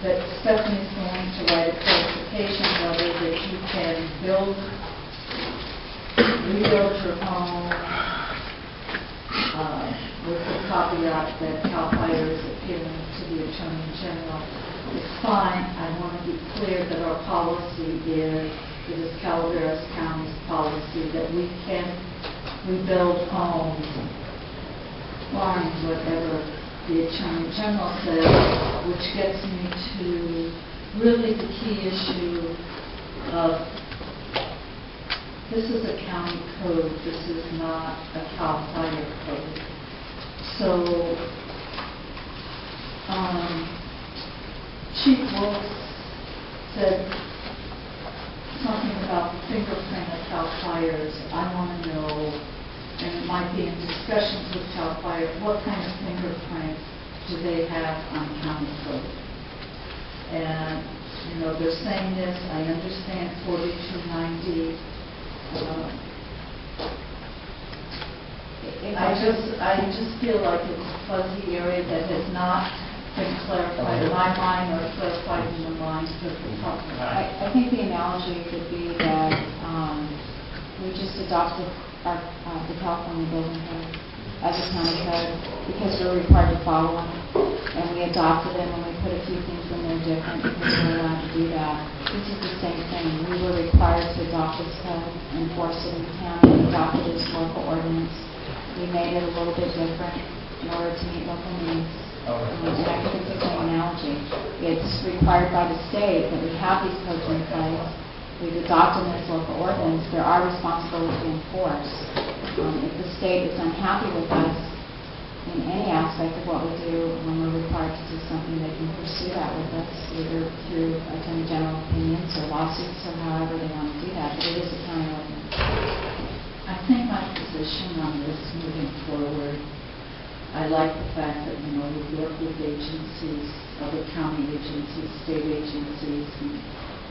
that Stephanie's going to write a clarification whether that you can rebuild your home with the caveat that CAL FIRE is appealing to the Attorney General. It's fine. I want to be clear that our policy is, it is Calaveras County's policy, that we can rebuild homes, barring whatever the Attorney General says, which gets me to really the key issue of this is a county code, this is not a CAL FIRE code. So, Chief Wilkes said something about the fingerprint of CAL FIRE's, I want to know, and it might be in discussions with CAL FIRE, what kind of fingerprint do they have on county code? And, you know, they're saying this, I understand 4290. I just feel like it's a fuzzy area that has not been clarified in my mind or clarified in the minds of the public.
I think the analogy could be that we just adopted the California building code as a county code because we're required to follow them, and we adopted them and we put a few things in there different because we're allowed to do that. This is the same thing. We were required to adopt this code, enforce it in the county, and adopt it as local ordinance. We made it a little bit different in order to meet local needs. And I think it's the same analogy. It's required by the state that we have these codes in place. We've adopted them as local ordinance. There are responsibilities to enforce. If the state is unhappy with us in any aspect of what we do, when we're required to do something, they can pursue that with us, either through attorney general opinions or lawsuits or however they want to do that. But it is a county ordinance.
I think my position on this moving forward, I like the fact that, you know, we work with agencies, other county agencies, state agencies, and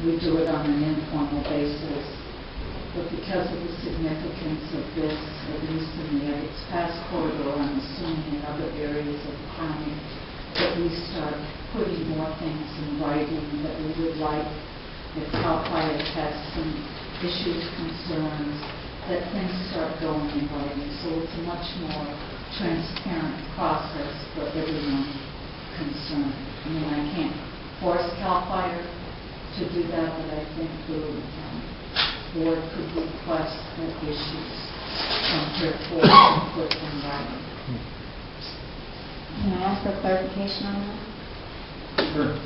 we do it on an informal basis. But because of the significance of this, at least in the Edwards Pass corridor, I'm assuming in other areas of the county, that we start putting more things in writing that we would like, if CAL FIRE has some issues, concerns, that things start going in writing. So it's a much more transparent process for everyone concerned. I mean, I can't force CAL FIRE to do that, but I think the board could request that issues from here forward and put in writing.
Can I ask for clarification on that?
Sure.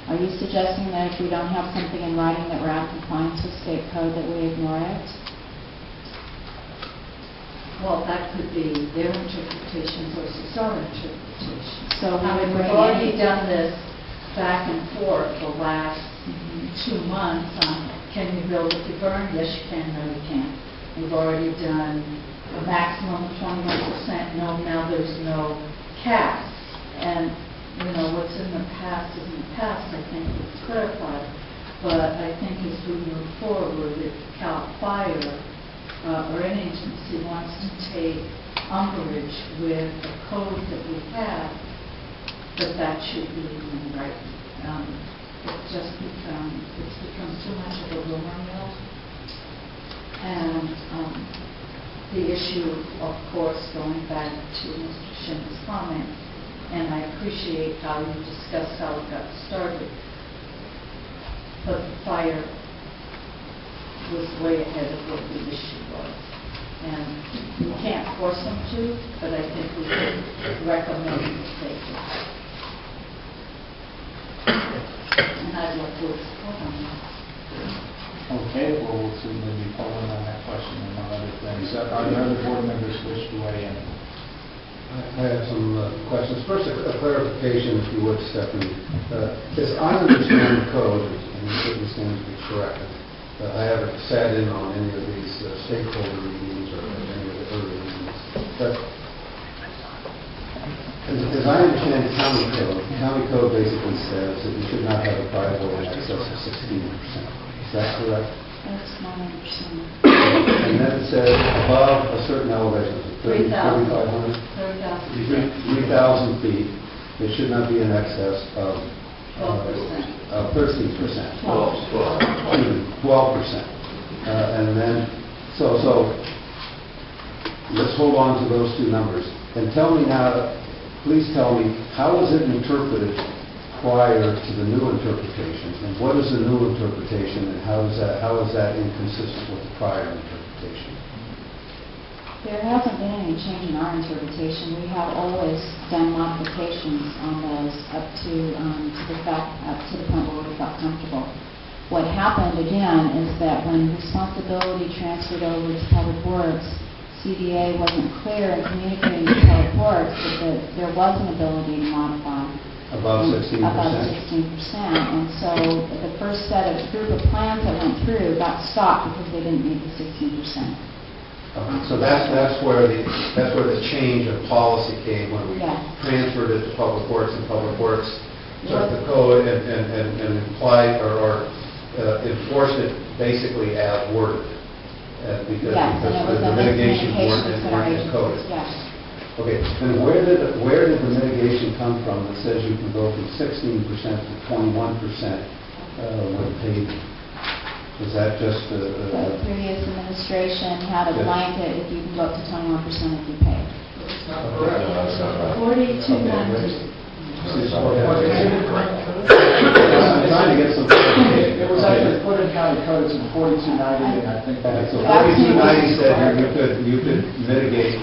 Are you suggesting that if we don't have something in writing that we're out of compliance with state code, that we ignore it?
Well, that could be their interpretation versus our interpretation.
So we would
We've
bring
already
in-
done this back and forth the last 2 months on, can you build if you burn? Yes, you can. No, you can't. We've already done a maximum of 21%. No, now there's no cap. And, you know, what's in the past is in the past. I think it's clarified. But I think as we move forward, if CAL FIRE or any agency wants to take umbrage with the code that we have, that should be in writing. It's become too much of a rumor mill. And the issue, of course, going back to Mr. Shin's comment, and I appreciate how you discussed how it got started, but the fire was way ahead of what the issue was. And we can't force them to, but I think we can recommend that they do. And I'd look forward to support on that. Okay, well, we'll certainly be following on that question and on other things. Are there other board members who wish to weigh in?
I have some questions. First, a clarification, if you would, Stephanie. As I understand the code, and it certainly stands to be corrected, I haven't sat in on any of these stakeholder meetings or any of the early meetings. But as I understand county code basically says that you should not have a private way in excess of 16%. Is that correct?
That's my understanding.
And then it says above a certain elevation,
3,500.
3,000 feet, it should not be in excess of 13%. 12%. And then, so let's hold on to those two numbers. And tell me now, please tell me, how is it interpreted prior to the new interpretations? And what is the new interpretation, and how is that inconsistent with the prior interpretation?
There hasn't been any change in our interpretation. We have always done modifications on those up to the point where we felt comfortable. What happened again is that when responsibility transferred over to Public Works, CDA wasn't clear in communicating to Public Works that there was an ability to modify.
Above 16%.
Above 16%. And so the first set of group of plans that went through got stopped because they didn't meet the 16%.
So that's where the change of policy came when we transferred it to Public Works, and Public Works took the code and applied or enforced it basically as worded, because the mitigations weren't encoded.
Yes.
Okay, then where did the mitigation come from that says you can go from 16% to 21% with paving? Was that just
The previous administration had a blanket if you can go up to 21% if you pay.
It's not correct. No, that's not right.
4290.
I'm trying to get some.
It was actually put in county code, it's in 4290, and I think that.
So 4290 said you could mitigate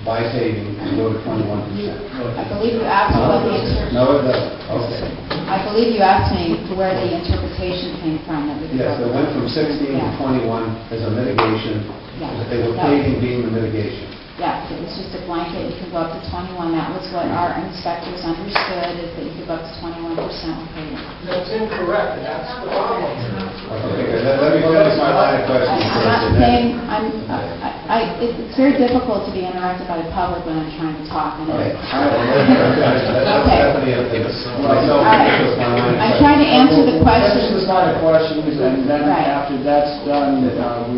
by paving and go to 21%.
I believe you asked me what the interpretation.
No, it doesn't. Okay.
I believe you asked me where the interpretation came from.
Yes, it went from 16 to 21 as a mitigation. They were paving being the mitigation.
Yes, it was just a blanket. You could go up to 21. That was what our inspectors understood, is that you could go up to 21% with paving.
That's incorrect, and that's the problem.
Okay, let me finish my line of questioning.
I'm not saying, it's very difficult to be interrupted by the public when I'm trying to talk.
Okay.
I'm trying to answer the questions.
This is not a question, and then after that's done, we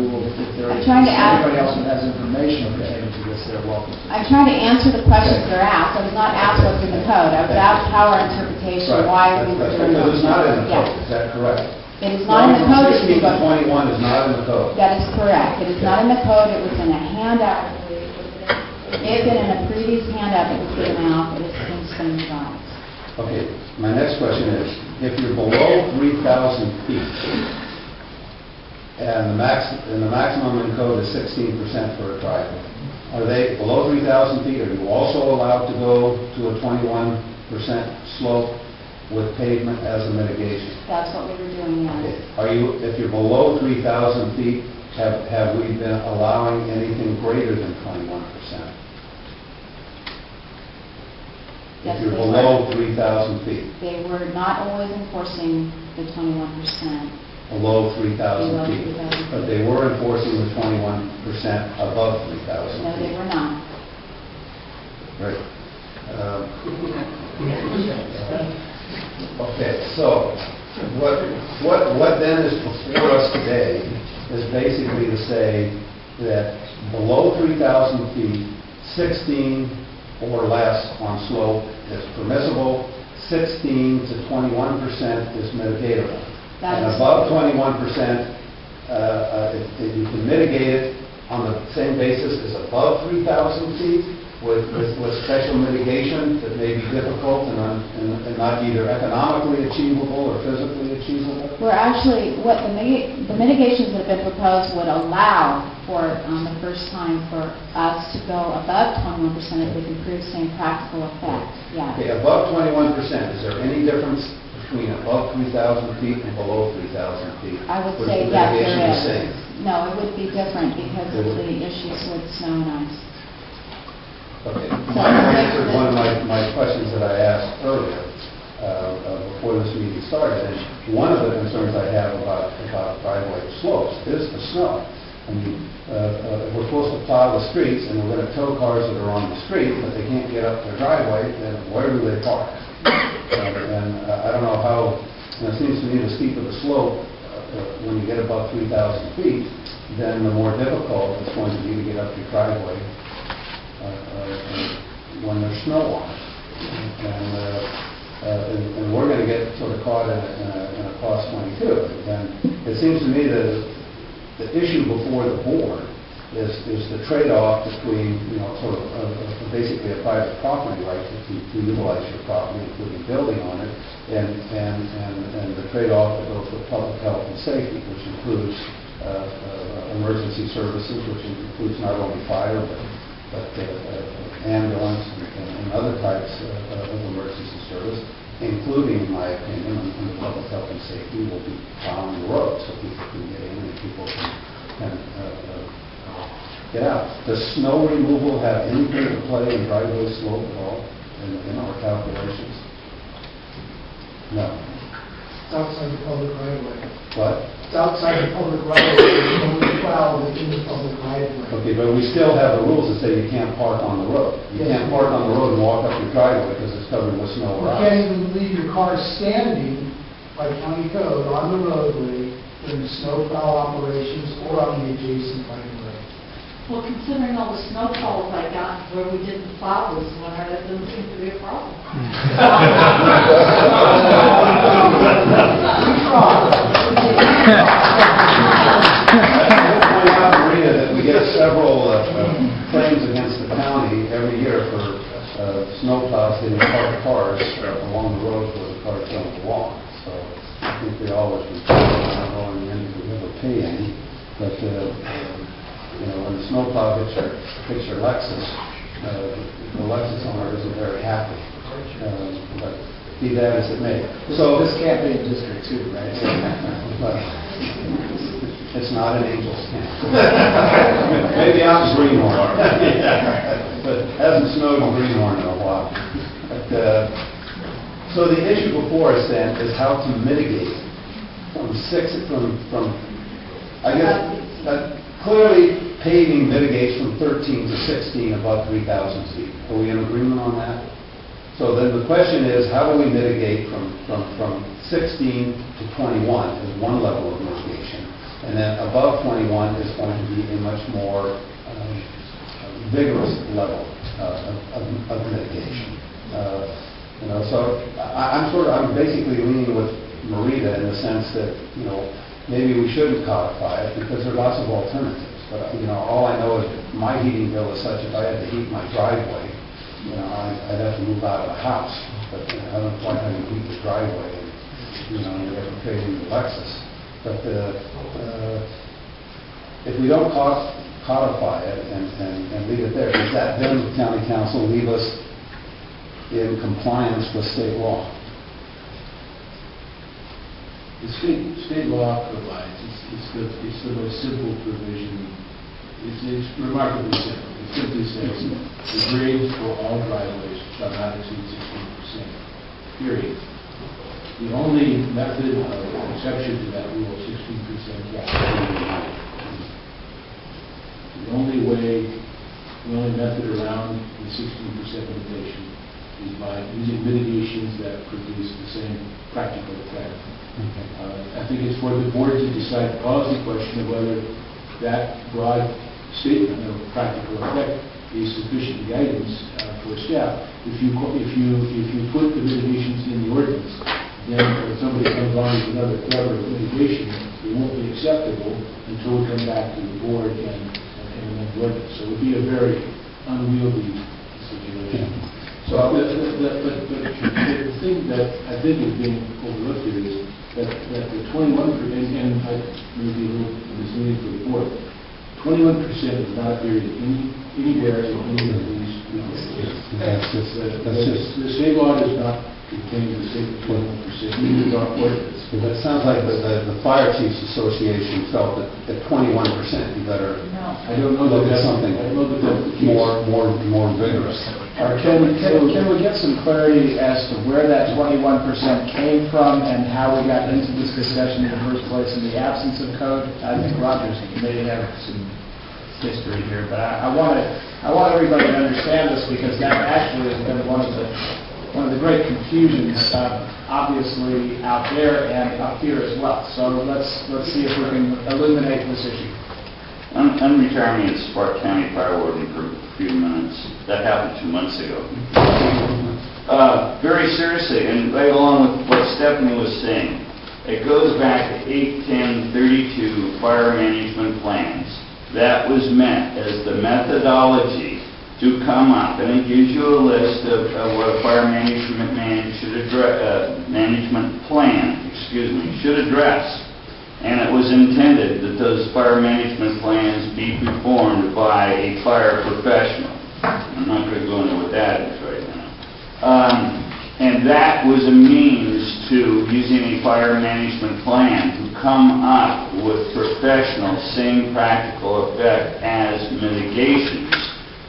will, if there is anybody else that has information pertaining to this, they're welcome.
I'm trying to answer the questions that are asked. I was not asked what's in the code. I was asked how our interpretation, why we were doing
it. Because it's not in the code,
yes.
Is that correct?
It is not in the code.
16 to 21 is not in the code.
That is correct. It is not in the code. It was in a handout. It may have been in a previous handout that was given out, but it's been some revised.
Okay, my next question is, if you're below 3,000 feet, and the maximum in code is 16% for a driveway, are they below 3,000 feet? Are you also allowed to go to a 21% slope with pavement as a mitigation?
That's what we were doing, yes.
Okay. Are you, if you're below 3,000 feet, have we been allowing anything greater than 21%?
Yes,
if you're
they
below
were.
3,000 feet.
They were not always enforcing the 21%.
Below 3,000 feet.
3,000.
But they were enforcing the 21% above 3,000 feet.
No, they were not.
Right. Okay, so what then is before us today is basically to say that below 3,000 feet, 16 or less on slope is permissible, 16 to 21% is mitigatable. And above 21%, if you can mitigate it on the same basis as above 3,000 feet, with special mitigation that may be difficult and not either economically achievable or physically achievable?
We're actually, what the mitigations that have been proposed would allow for the first time for us to go above 21% if we can prove the same practical effect. Yeah.
Okay, above 21%, is there any difference between above 3,000 feet and below 3,000 feet?
I would
Or
say
the
yes,
mitigation
there
the
is.
same?
No, it would be different because of the issues with snow and ice.
Okay. I answered one of my questions that I asked earlier before this meeting started, and one of the concerns I have about driveway slopes is the snow. I mean, if we're supposed to plow the streets and we're going to tow cars that are on the street, but they can't get up their driveway, then where do they park? And I don't know how, it seems to me the steeper the slope, when you get above 3,000 feet, then the more difficult it's going to be to get up your driveway when there's snow on it. And we're going to get sort of caught in a cost 22. And it seems to me that the issue before the board is the trade-off between, sort of basically a private property right to utilize your property, including building on it, and the trade-off that goes with public health and safety, which includes emergency services, which includes not only fire but ambulance and other types of emergency service, including, in my opinion, under public health and safety, will be plowing the road so people can get in and people can get out. Does snow removal have anything to play in driveway slope at all in our calculations? No.
It's outside the public right of way.
What?
It's outside the public right of way, it's only plow within the public right of way.
Okay, but we still have the rules that say you can't park on the road. You can't park on the road and walk up your driveway because it's covered with snow or
You
ice.
can't even leave your car standing by county code on the roadway during snow plow operations or on the adjacent right of way.
Well, considering all the snowfalls I got where we didn't plow this winter, that doesn't seem to be a problem.
I will point out, Maria, that we get several claims against the county every year for snowplows hitting parked cars along the roads where the cars don't belong. So I think we always report it. I don't know in the end if we ever pay any, but you know, when the snowplow hits your Lexus, the Lexus owner isn't very happy. But be that as it may. So
this can't be in District 2, right?
But it's not an Angel's camp. Maybe out in Greenhorn. But it hasn't snowed in Greenhorn in a while. But, so the issue before us then is how to mitigate from I guess, clearly paving mitigates from 13 to 16 above 3,000 feet. Are we in agreement on that? So then the question is, how do we mitigate from 16 to 21 is one level of mitigation, and then above 21 is going to be a much more vigorous level of mitigation. You know, so I'm basically leaning with Marita in the sense that, you know, maybe we shouldn't codify it because there are lots of alternatives. But you know, all I know is that my heating bill is such if I had to heat my driveway, you know, I'd have to move out of the house. But you know, I don't quite have to heat the driveway, and you know, you have to pay in the Lexus. But if we don't codify it and leave it there, does that then the county council leave us in compliance with state law?
The state law provides, it's the most simple provision. It's remarkably simple. It simply says the grades for all driveways shall not exceed 16%, period. The only method of exception to that rule, 16% driveway, the only method around the 16% limitation is by using mitigations that produce the same practical effect. I think it's for the board to decide the policy question of whether that broad statement of practical effect is sufficient guidance for staff. If you put the mitigations in the ordinance, then when somebody comes on with another clever mitigation, it won't be acceptable until we come back to the board and amend the ordinance. So it would be a very unwieldy situation. So the thing that I think is being overlooked here is that the 21%, and I may be a little misleading for the board, 21% is not buried anywhere in any of these regulations. The state law does not contain the state 21%, neither does our ordinance.
That sounds like the Fire Chiefs Association felt that at 21% you better look at something more vigorous.
Can we get some clarity as to where that 21% came from and how we got into this discussion in the first place in the absence of code? I think Rogers may have some history here, but I want everybody to understand this because that actually has been one of the great confusions, obviously out there and up here as well. So let's see if we can illuminate this issue.
I'm retiring as Spark County Fire Warden for a few minutes. That happened 2 months ago. Very seriously, and right along with what Stephanie was saying, it goes back to 8/10/32 fire management plans. That was meant as the methodology to come up, and it gives you a list of what a fire management plan should address. And it was intended that those fire management plans be performed by a fire professional. I'm not going to go into what that is right now. And that was a means to, using a fire management plan, to come up with professional, same practical effect as mitigations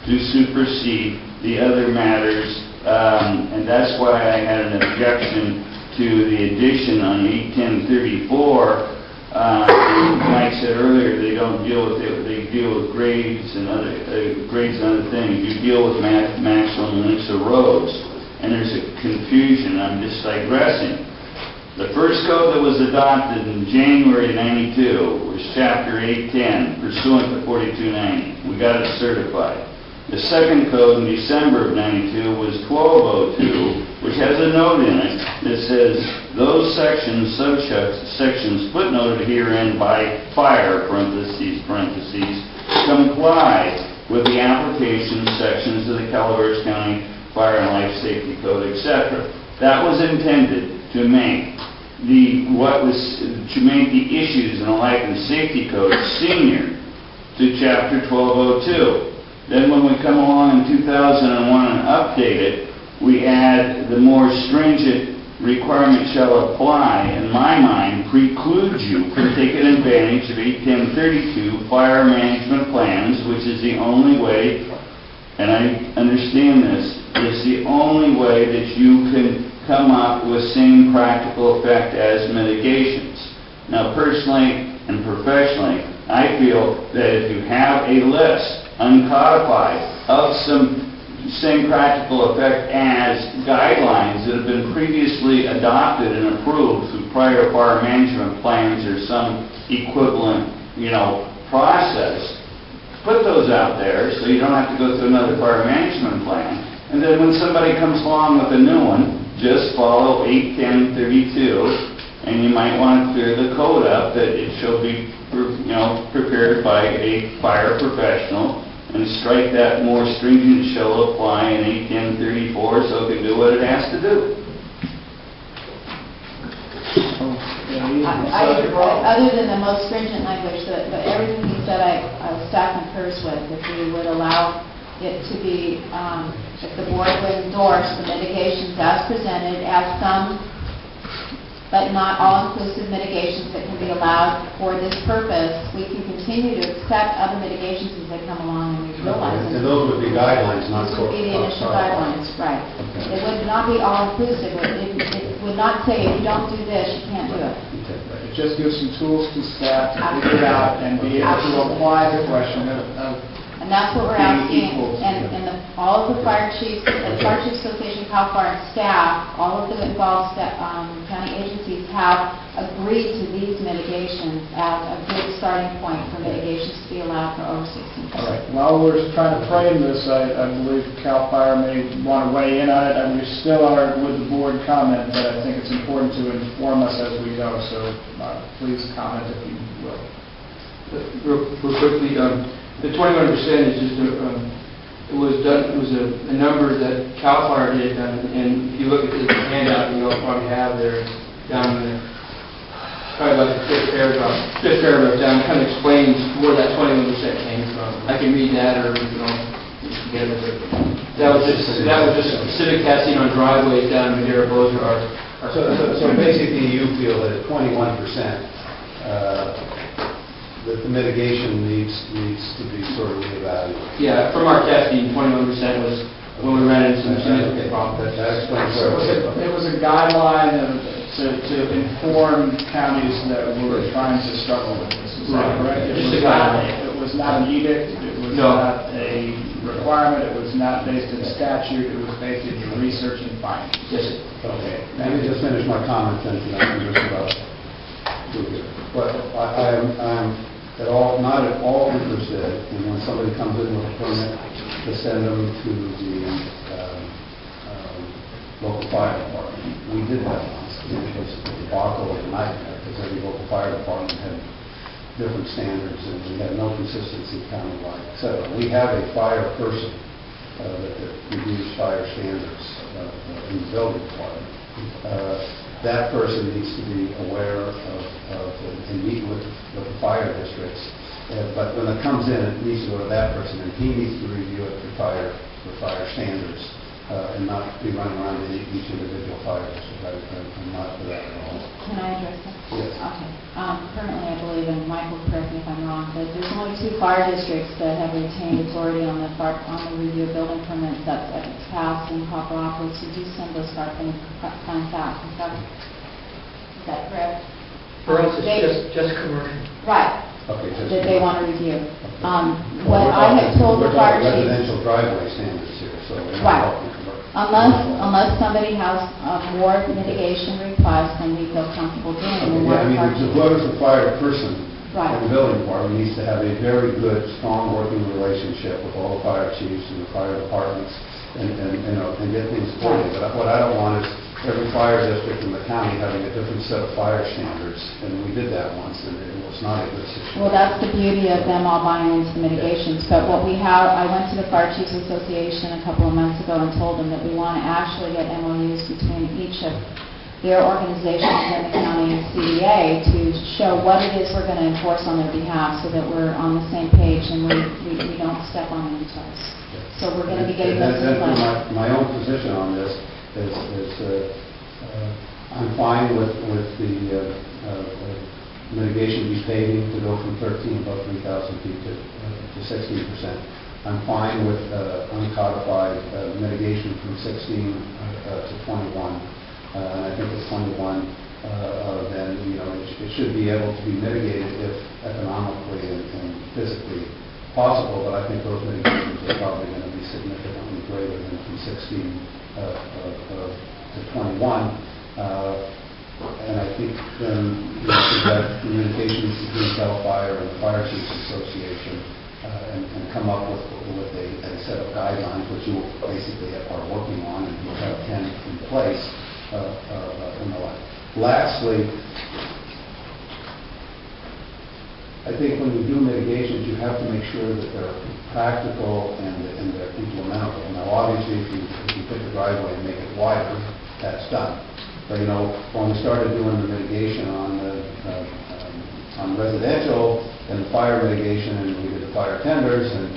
to supersede the other matters. And that's why I had an objection to the addition on 81034, Mike said earlier, they don't deal with it, they deal with grades and other things. You deal with maximum lengths of roads, and there's a confusion. I'm just digressing. The first code that was adopted in January of 92 was Chapter 810, pursuant to 4290. We got it certified. The second code in December of 92 was 1202, which has a note in it that says those sections, subsections footnoted herein by fire, parentheses, comply with the application sections of the Calaveras County Fire and Life Safety Code, etc. That was intended to make the issues in the Life and Safety Code senior to Chapter 1202. Then when we come along in 2001 and update it, we add the more stringent requirement shall apply, in my mind, precludes you from taking advantage of 81032 fire management plans, which is the only way, and I understand this, it's the only way that you can come up with same practical effect as mitigations. Now, personally and professionally, I feel that if you have a list uncodified of some same practical effect as guidelines that have been previously adopted and approved through prior fire management plans or some equivalent, process, put those out there so you don't have to go through another fire management plan. And then when somebody comes along with a new one, just follow 81032, and you might want to clear the code up that it shall be, prepared by a fire professional, and strike that more stringent shall apply in 81034 so it can do what it has to do.
Other than the most stringent language, but everything he said I staff concurs with. If we would allow it to be, if the board would endorse the mitigations as presented as some, but not all-inclusive mitigations that can be allowed for this purpose, we can continue to accept other mitigations as they come along and we realize them.
And those would be guidelines, not
Those would be the initial guidelines, right. It would not be all-inclusive. It would not say, if you don't do this, you can't do it.
It just gives some tools to staff to figure it out and be able to apply the question of
and that's what we're asking, and all of the fire chiefs, the Fire Chiefs Association, CAL FIRE, and staff, all of the involved county agencies have agreed to these mitigations as a good starting point for mitigations to be allowed for over 16%.
All right. While we're trying to frame this, I believe CAL FIRE may want to weigh in on it, and we still are with the board comment, but I think it's important to inform us as we go, so please comment if you will.
Real quickly, the 21% is just it was a number that CAL FIRE did, and if you look at the handout, you'll probably have there down there, probably about the fifth paragraph down, kind of explains where that 21% came from. I can read that, or together. That was just specific testing on driveways down in Madera Bossier.
So basically, you feel that at 21%. That the mitigation needs to be sort of reevaluated.
Yeah, from our testing, 21% was when we ran into some significant problems.
That explains where
it was a guideline to inform counties that were trying to struggle with this. Is that correct? It was not an edict. It was not a requirement. It was not based in statute. It was based in your research and findings.
Yes.
Okay. Let me just finish my comments and I'm just about to here. But I am not at all interested in when somebody comes in with a permit to send them to the local fire department. We did that once. It was a debacle and a nightmare because every local fire department had different standards and we had no consistency countywide, etc. We have a fire person that reviews fire standards in the building department. That person needs to be aware of and meet with the fire districts. But when it comes in, it needs to go to that person, and he needs to review it for fire standards, and not be running around to each individual fire district. I'm not for that at all.
Can I address that?
Yes.
Okay. Currently, I believe believe, and Michael, correct me if I'm wrong, that there's only 2 fire districts that have retained authority on the review of building permits. That's Cass and Copperopolis. You do send those fire plans out. Is that correct?
For us, it's just commercial.
Right.
Okay, just.
That they want to review.
Well,
What I had told the fire chief.
Residential driveway standards here, so. we're not
Right.
talking commercial.
Unless somebody has more mitigation requests than we feel comfortable doing.
Yeah, I mean, whoever's the fire person
Right.
in the building department needs to have a very good, strong working relationship with all the fire chiefs and the fire departments and get things sorted. But what I don't want is every fire district in the county having a different set of fire standards, and we did that once, and it was not a good situation.
Well, that's the beauty of them all buying into the mitigations. But what we have, I went to the Fire Chiefs Association a couple of months ago and told them that we want to actually get MOUs between each of their organizations in the county and CDA to show what it is we're going to enforce on their behalf so that we're on the same page and we don't step on any toes. So we're going to be getting those in place.
My own position on this is I'm fine with the mitigation repaving to go from 13 above 3,000 feet to 16%. I'm fine with uncodified mitigation from 16 to 21. And I think at 21, then it should be able to be mitigated if economically and physically possible. But I think those mitigations are probably going to be significantly greater than from 16 to 21. And I think then we should have communications between CAL FIRE and the Fire Chiefs Association and come up with a set of guidelines, which you basically are working on, and you'll have 10 in place. And the like. Lastly, I think when you do mitigations, you have to make sure that they're practical and they're implementable. Now, obviously, if you pick a driveway and make it wider, that's done. But when we started doing the mitigation on residential and the fire mitigation, and we did the fire tenders, and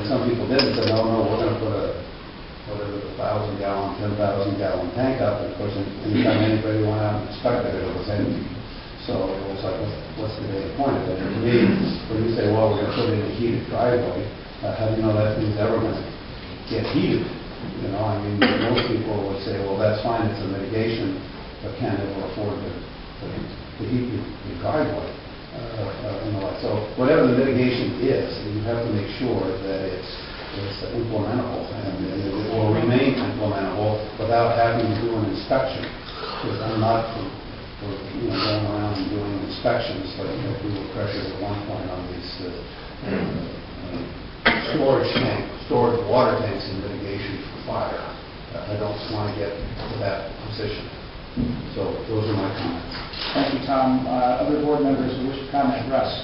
some people did and said, no, we're going to put a 1,000-gallon, 10,000-gallon tank up, and of course, anytime anybody went out and inspected it, it was empty. So it was like, what's the data point of it? And to me, when you say, well, we're going to put in a heated driveway, how do you know that thing's ever going to get heated? I mean, most people would say, well, that's fine, it's a mitigation, but can't ever afford to heat your driveway. So whatever the mitigation is, you have to make sure that it's implementable, and it will remain implementable without having to do an inspection. Because I'm not for going around and doing inspections, but we were pressured at one point on these storage water tanks and mitigation for fire. I don't want to get to that position. So those are my comments.
Thank you, Tom. Other board members who wish to comment? Russ?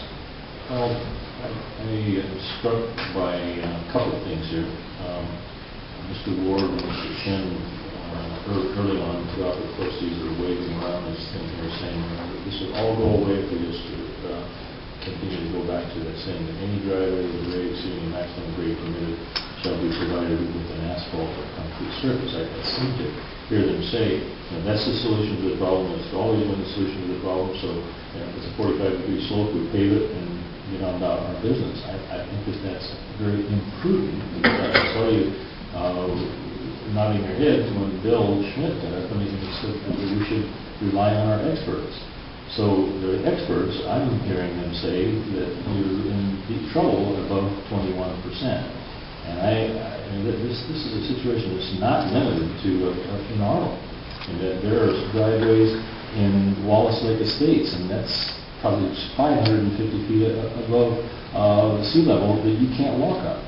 Well, I am struck by a couple of things here. Mr. Ward and Mr. Shin early on throughout the course these are waving around this thing here saying this will all go away if we just continue to go back to that saying that any driveway with a grade exceeding maximum grade permitted shall be provided with an asphalt or concrete surface. I seem to hear them say that's the solution to the problem. It's always been the solution to the problem. So if it's a 45-degree slope, we pave it and get on about our business. I think that's very imprudent. I saw you nodding your head when Bill Schmidt when he said that we should rely on our experts. So the experts, I'm hearing them say that you're in deep trouble above 21%. And this is a situation that's not limited to in Arnold. And that there are driveways in Wallace Lake Estates, and that's probably 550 feet above sea level that you can't walk up.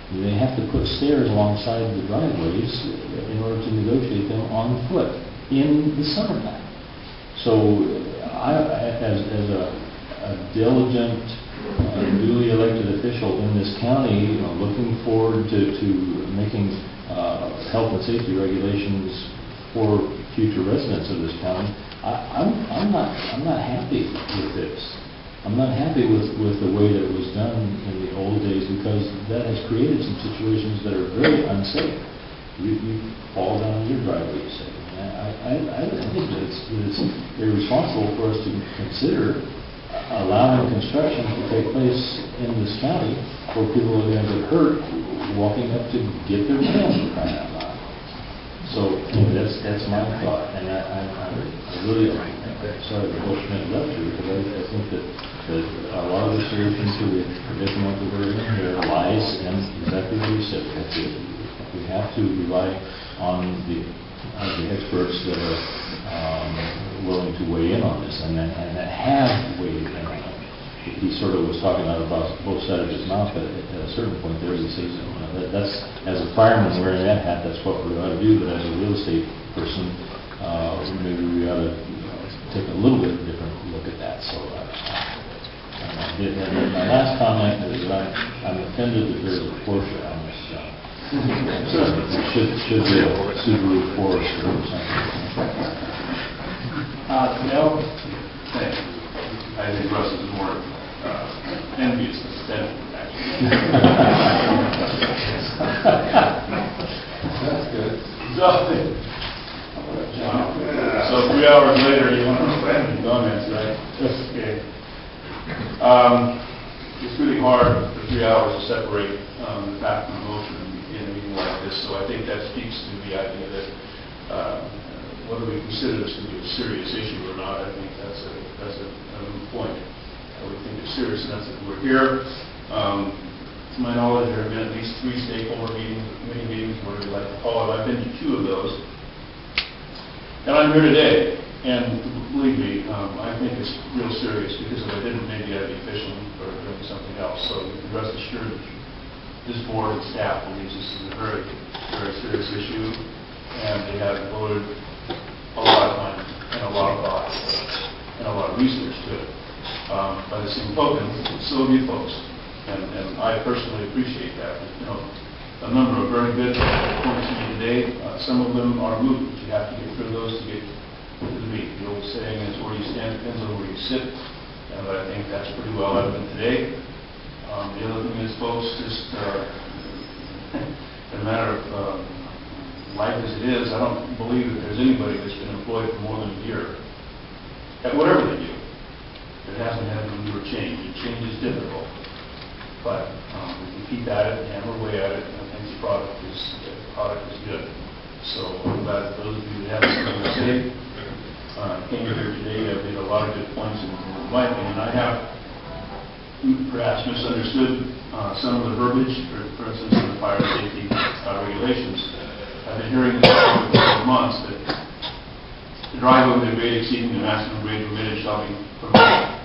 They have to put stairs alongside the driveways in order to negotiate them on foot in the summertime. So as a diligent, duly elected official in this county, looking forward to making health and safety regulations for future residents of this county, I'm not happy with this. I'm not happy with the way that it was done in the old days, because that has created some situations that are very unsafe. You fall down in your driveway, you say. I think that it's irresponsible for us to consider allowing construction to take place in this county where people are going to get hurt walking up to get their mail for crying out loud. So that's my thought, and I really sorry the bush went left here, because I think that a lot of the solutions to the predicament that we're in here lies in exactly what you said. We have to rely on the experts that are willing to weigh in on this, and that have weighed in on it. He sort of was talking about both sides of his mouth, but at a certain point there he says, that's, as a fireman wearing that hat, that's what we ought to do, but as a real estate person, maybe we ought to take a little bit different look at that. So, and my last comment is that I'm offended that there's a Porsche on this. It should be a Subaru Forester or something.
No, I think Russ is more envious than offended, actually.
That's good.
So 3 hours later, you want to spend any comments, right? Okay. It's really hard for 3 hours to separate the fact from emotion in a meeting like this. So I think that speaks to the idea that whether we consider this to be a serious issue or not, I think that's a moot point. We think it's serious enough that we're here. To my knowledge, there have been at least 3 stakeholder meetings, committee meetings, whatever you like to call it. I've been to 2 of those. And I'm here today. And believe me, I think it's real serious, because if I didn't, maybe I'd be fishing or doing something else. So you can rest assured that this board and staff believes this is a very, very serious issue. And they have devoted a lot of time and a lot of thought and a lot of research to it. By the same token, so have you folks. And I personally appreciate that. You know, a number of very good points made today. Some of them are moot. You have to get through those to get to the meat. The old saying is, where you stand depends on where you sit. And I think that's pretty well evident today. The other thing is, folks, just in a matter of life as it is, I don't believe that there's anybody that's been employed for more than a year at whatever they do that hasn't had to endure change. And change is difficult. But if you keep at it, hammer away at it, I think the product is good. So I'm glad that those of you that have something to say came here today. I've made a lot of good points, in my opinion. I have perhaps misunderstood some of the verbiage, for instance, in the fire safety regulations. I've been hearing this for a couple of months that the driveway with a grade exceeding the maximum grade permitted shall be provided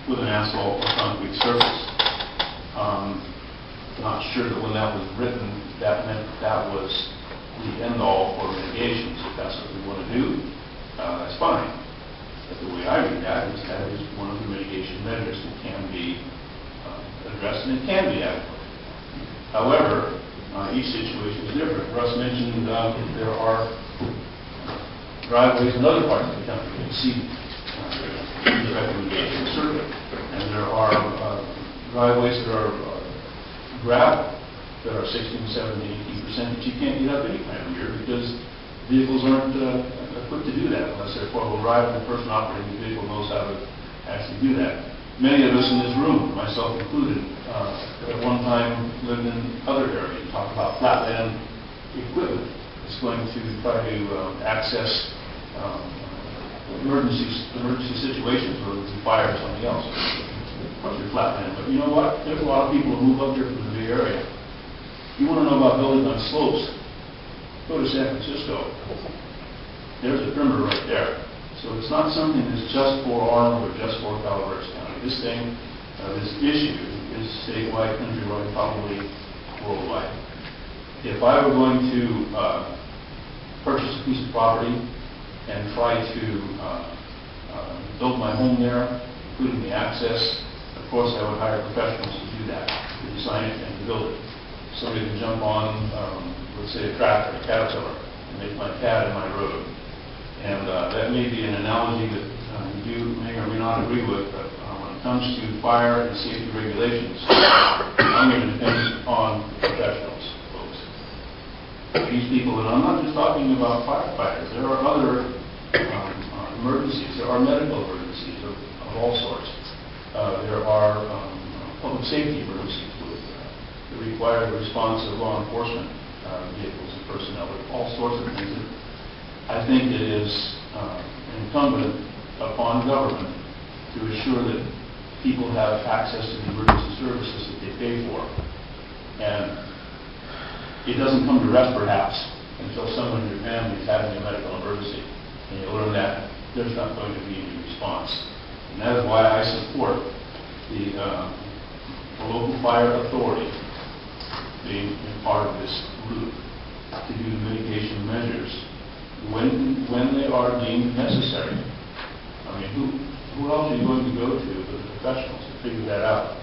with an asphalt or concrete surface. Not sure that when that was written, that meant that was the end-all for mitigations. If that's what we want to do, that's fine. But the way I read that is one of the mitigation measures that can be addressed, and it can be adequate. However, each situation is different. Russ mentioned there are driveways in other parts of the country that exceed the recommendation survey, and there are driveways that are gravel that are 16, 17, 18% that you can't get up any time of year because vehicles aren't equipped to do that unless they're four-wheel drive and the person operating the vehicle knows how to actually do that. Many of us in this room, myself included, at one time lived in other areas. Talk about flatland equipment. It's going to try to access emergency situations where there's a fire or something else. What's your flatland? But you know what? There's a lot of people who move up here from the Bay Area. You want to know about building on slopes? Go to San Francisco. There's a perimeter right there. So it's not something that's just for Arnold or just for Calaveras County. This thing, this issue is statewide, countrywide, probably worldwide. If I were going to purchase a piece of property and try to build my home there, including the access, of course I would hire professionals to do that, to design it and to build it. Somebody can jump on, let's say, a tractor, a Caterpillar, and make my pad in my road. And that may be an analogy that you may or may not agree with, but when it comes to fire and safety regulations, I'm going to depend on professionals, folks. These people, and I'm not just talking about firefighters, there are other emergencies, there are medical emergencies of all sorts. there are public safety emergencies that require the response of law enforcement vehicles and personnel, all sorts of things. I think it is incumbent upon government to assure that people have access to the emergency services that they pay for. And it doesn't come to rest, perhaps, until someone in your family is having a medical emergency, and you learn that there's not going to be any response. And that is why I support the local fire authority being part of this group to do the mitigation measures when they are deemed necessary. I mean, who else are you going to go to but the professionals to figure that out?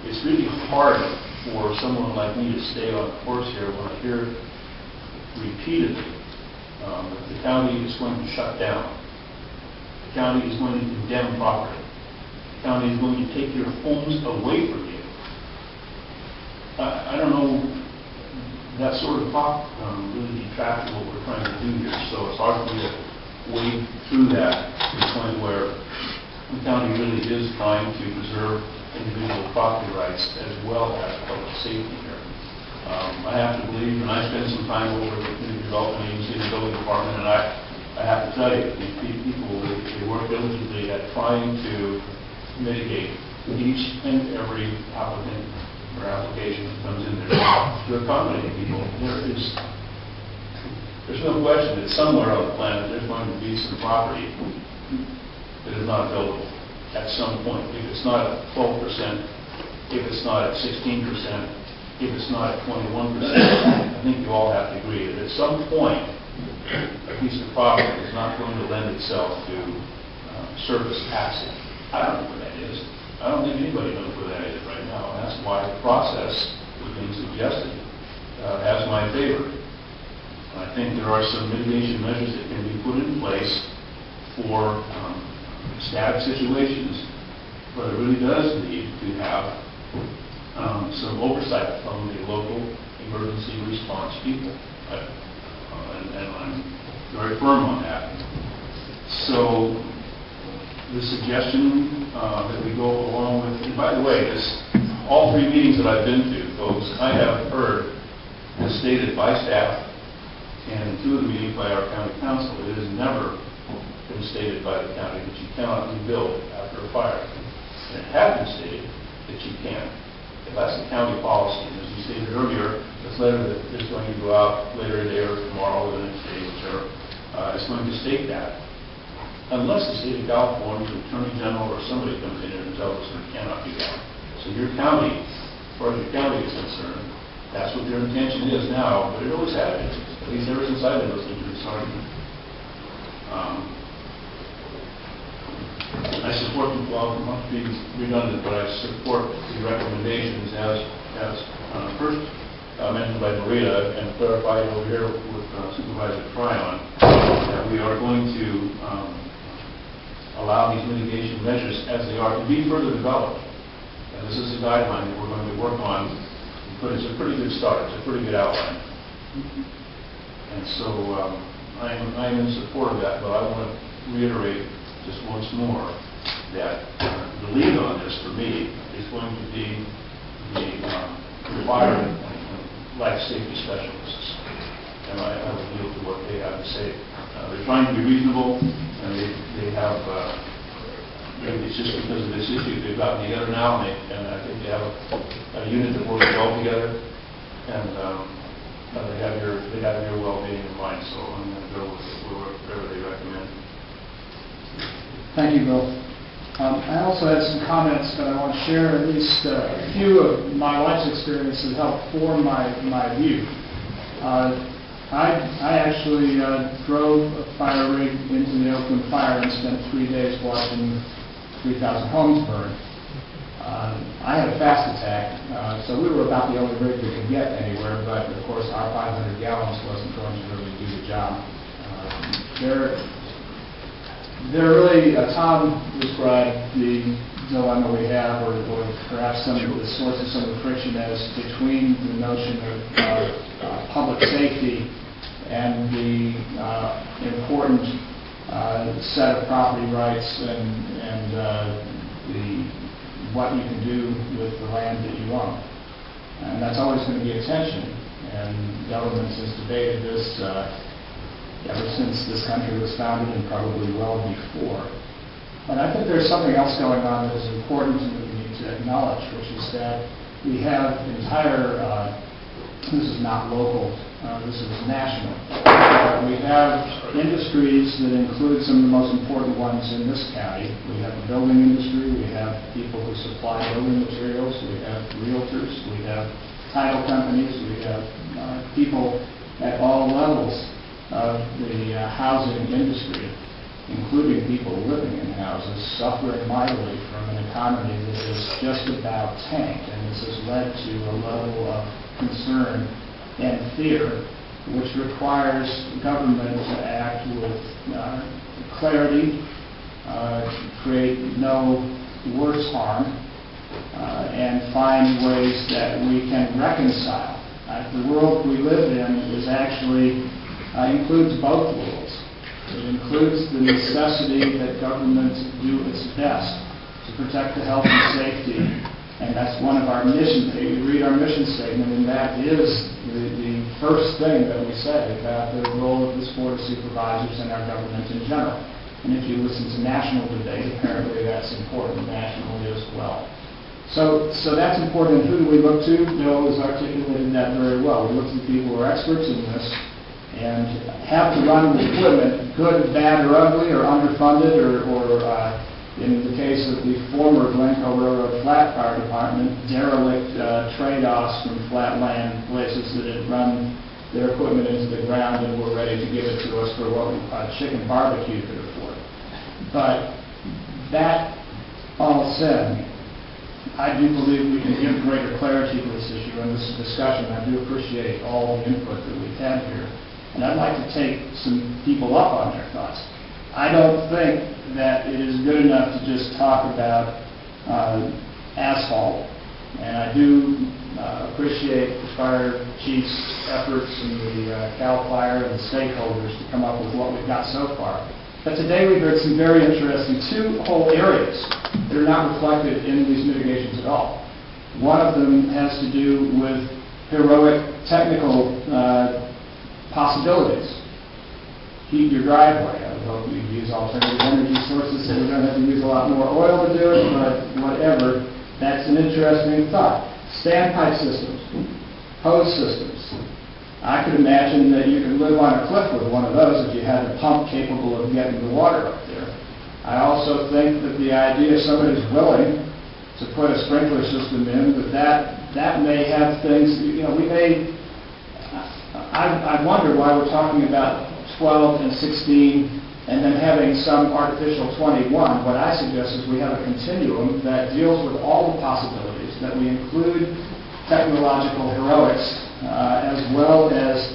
It's really hard for someone like me to stay on course here when I hear repeatedly that the county is going to shut down. The county is going to condemn property. The county is going to take your homes away from you. I don't know, that sort of talk really detracts from what we're trying to do here. So it's hard for me to wade through that to the point where the county really is trying to preserve individual property rights as well as public safety here. I have to believe, and I spend some time over at the community development agency and the building department, and I have to tell you, these people, they work diligently at trying to mitigate each and every applicant or application that comes in there to accommodate people. There's no question that somewhere on the planet there's going to be some property that is not available at some point. If it's not at 12%, if it's not at 16%, if it's not at 21%, I think you all have to agree that at some point a piece of property is not going to lend itself to surface passage. I don't know where that is. I don't think anybody knows where that is right now, and that's why the process that's being suggested has my favor. I think there are some mitigation measures that can be put in place for static situations where it really does need to have some oversight from the local emergency response people. And I'm very firm on that. So the suggestion that we go along with, and by the way, all three meetings that I've been to, folks, I have heard as stated by staff and in two of the meetings by our county council, it has never been stated by the county that you cannot rebuild after a fire. And it has been stated that you can. If that's the county policy, and as we stated earlier, this letter that is going to go out later today or tomorrow or the next day, whichever, is going to state that. Unless the state of California, the Attorney General, or somebody comes in here and tells us that it cannot be done. So your county, as far as your county is concerned, that's what their intention is now, but it always has been, at least ever since I've been listening to this argument. I support the, well, not to be redundant, but I support the recommendations as first mentioned by Maria and clarified over here with Supervisor Tryon, that we are going to allow these mitigation measures as they are to be further developed. And this is a guideline that we're going to work on, but it's a pretty good start. It's a pretty good outline. And so I am in support of that, but I want to reiterate just once more that the lead on this for me is going to be the fire and life safety specialists. And I will yield to what they have to say. They're trying to be reasonable, and they have, maybe it's just because of this issue, they've gotten together now, and I think they have a unit that works well together, and they have your well-being in mind, so I'm going to go with whatever they recommend.
Thank you, Bill. I also had some comments that I want to share, at least a few of my life's experiences help form my view. I actually drove a fire rig into the Oakland fire and spent 3 days watching 3,000 homes burn. I had a fast attack, so we were about the only rig we could get anywhere, but of course our 500 gallons wasn't going to really do the job. There really, Tom described the dilemma we have, or perhaps some of the source of some of the friction as between the notion of public safety and the important
set of property rights and what you can do with the land that you own. And that's always going to be a tension. And government has debated this ever since this country was founded and probably well before. But I think there's something else going on that is important and that we need to acknowledge, which is that we have entire, this is not local, this is national. We have industries that include some of the most important ones in this county. We have the building industry, we have people who supply building materials, we have realtors, we have title companies, we have people at all levels of the housing industry, including people living in houses, suffering mightily from an economy that is just about tanked, and this has led to a level of concern and fear which requires government to act with clarity, create no worse harm, and find ways that we can reconcile. The world we live in is actually includes both worlds. It includes the necessity that government do its best to protect the health and safety, and that's one of our missions. You read our mission statement, and that is the first thing that we say about the role of this Board of Supervisors and our government in general. And if you listen to national debate, apparently that's important nationally as well. So that's important. And who do we look to? Bill has articulated that very well. We look to people who are experts in this and have to run the equipment, good, bad, or ugly, or underfunded, or in the case of the former Glencoe Railroad Flat Fire Department, derelict trade-offs from flat land places that had run their equipment into the ground and were ready to give it to us for what chicken barbecue could afford. But that all said, I do believe we can give greater clarity to this issue in this discussion. I do appreciate all the input that we've had here. And I'd like to take some people up on their thoughts. I don't think that it is good enough to just talk about asphalt. And I do appreciate the fire chief's efforts and the CAL FIRE and the stakeholders to come up with what we've got so far. But today we heard some very interesting two whole areas that are not reflected in these mitigations at all. One of them has to do with heroic technical possibilities. Heat your driveway. I would hope you use alternative energy sources so we don't have to use a lot more oil to do it, but whatever. That's an interesting thought. Standpipe systems, hose systems. I could imagine that you could live on a cliff with one of those if you had a pump capable of getting the water up there. I also think that the idea if somebody's willing to put a sprinkler system in, that may have things, we may, I wonder why we're talking about 12 and 16 and then having some artificial 21. What I suggest is we have a continuum that deals with all the possibilities, that we include technological heroics as well as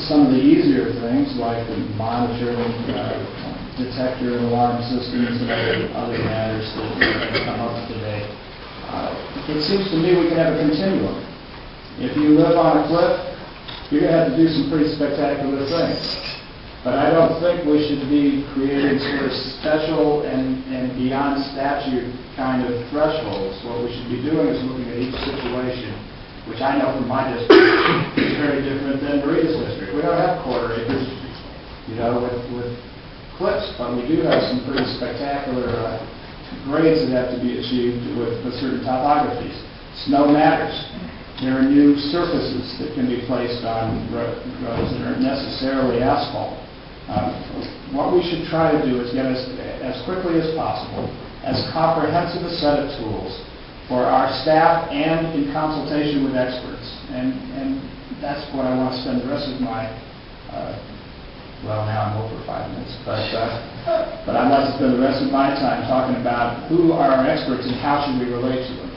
some of the easier things like the monitoring, detector and alarm systems and other matters that have come up today. It seems to me we can have a continuum. If you live on a cliff, you're going to have to do some pretty spectacular things. But I don't think we should be creating sort of special and beyond statute kind of thresholds. What we should be doing is looking at each situation, which I know from my district is very different than Marita's district. We don't have quarter acres, with cliffs, but we do have some pretty spectacular grades that have to be achieved with certain topographies. Snow matters. There are new surfaces that can be placed on roads that aren't necessarily asphalt. What we should try to do is get us, as quickly as possible, as comprehensive a set of tools for our staff and in consultation with experts. And that's what I want to spend the rest of my, well, now I'm over 5 minutes, but I'd like to spend the rest of my time talking about who are our experts and how should we relate to them.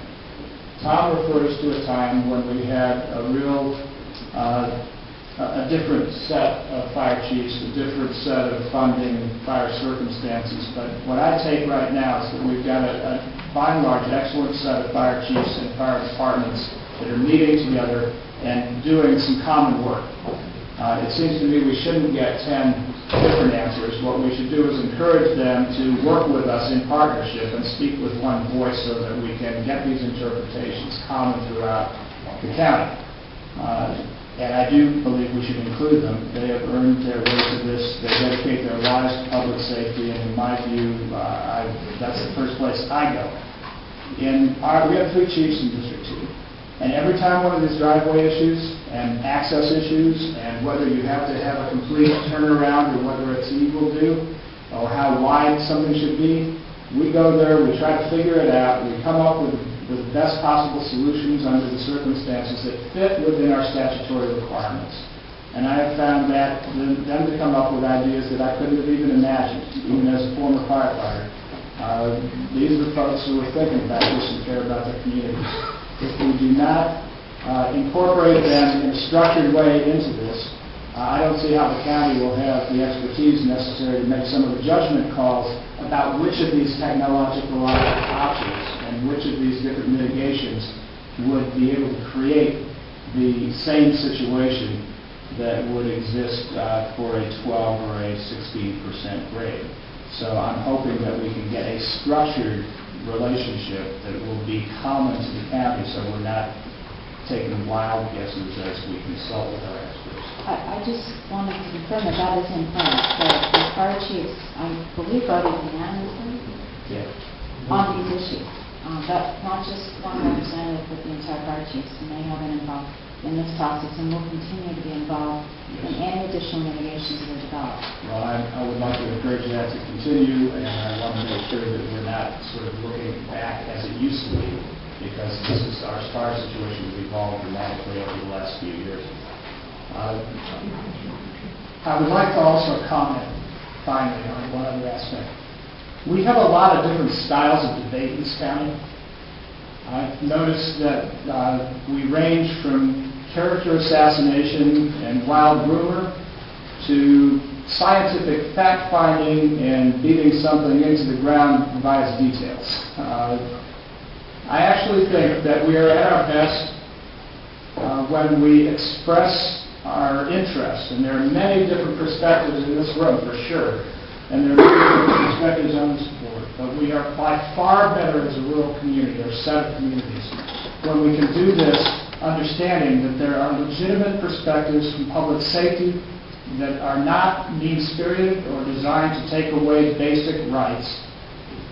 Tom refers to a time when we had a real, a different set of fire chiefs, a different set of funding and fire circumstances. But what I take right now is that we've got a by and large excellent set of fire chiefs and fire departments that are meeting together and doing some common work. It seems to me we shouldn't get 10
different answers. What we should do is encourage them to work with us in partnership and speak with one voice so that we can get these interpretations common throughout the county. And I do believe we should include them. They have earned their way to this. They dedicate their lives to public safety, and in my view, that's the first place I go. We have 3 chiefs in District 2. And every time one of these driveway issues and access issues, and whether you have to have a complete turnaround or whether it's equal to, or how wide something should be, we go there, we try to figure it out, we come up with the best possible solutions under the circumstances that fit within our statutory requirements. And I have found that them to come up with ideas that I couldn't have even imagined, even as a former firefighter. These are folks who are thinking about this and care about their communities. If we do not incorporate them in a structured way into this, I don't see how the county will have the expertise necessary to make some of the judgment calls about which of these technological options and which of these different mitigations would be able to create the same situation that would exist for a 12 or a 16% grade. So I'm hoping that we can get a structured relationship that will be common to the county, so we're not taking wild guesses as we consult with our experts.
I just wanted to confirm that is in place. The fire chiefs, I believe, voted unanimously on these issues. That's not just one representative, but the entire fire chiefs, and they have been involved in this process and will continue to be involved in any additional mitigations that are developed.
Well, I would like to encourage that to continue, and I want to make sure that we're not sort of looking back as it used to be, because our fire situation has evolved dramatically over the last few years. I would like to also comment, finally, on one other aspect. We have a lot of different styles of debate in this county. I've noticed that we range from character assassination and wild rumor to scientific fact-finding and beating something into the ground via details. I actually think that we are at our best when we express our interest, and there are many different perspectives in this room for sure, and there are many different perspectives on this board, but we are by far better as a rural community, or set of communities, when we can do this understanding that there are legitimate perspectives from public safety that are not mean-spirited or designed to take away basic rights,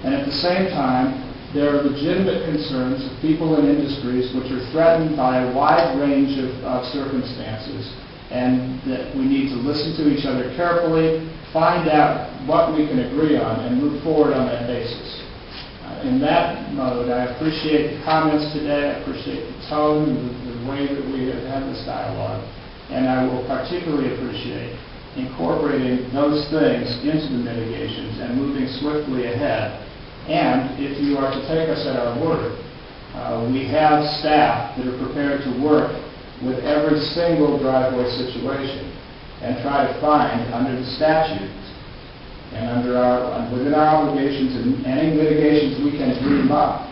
and at the same time there are legitimate concerns of people in industries which are threatened by a wide range of circumstances, and that we need to listen to each other carefully, find out what we can agree on, and move forward on that basis. In that mode, I appreciate the comments today, I appreciate the tone and the way that we have had this dialogue, and I will particularly appreciate incorporating those things into the mitigations and moving swiftly ahead. And if you are to take us at our word, we have staff that are prepared to work with every single driveway situation and try to find, under the statutes and within our obligations and any mitigations we can dream up,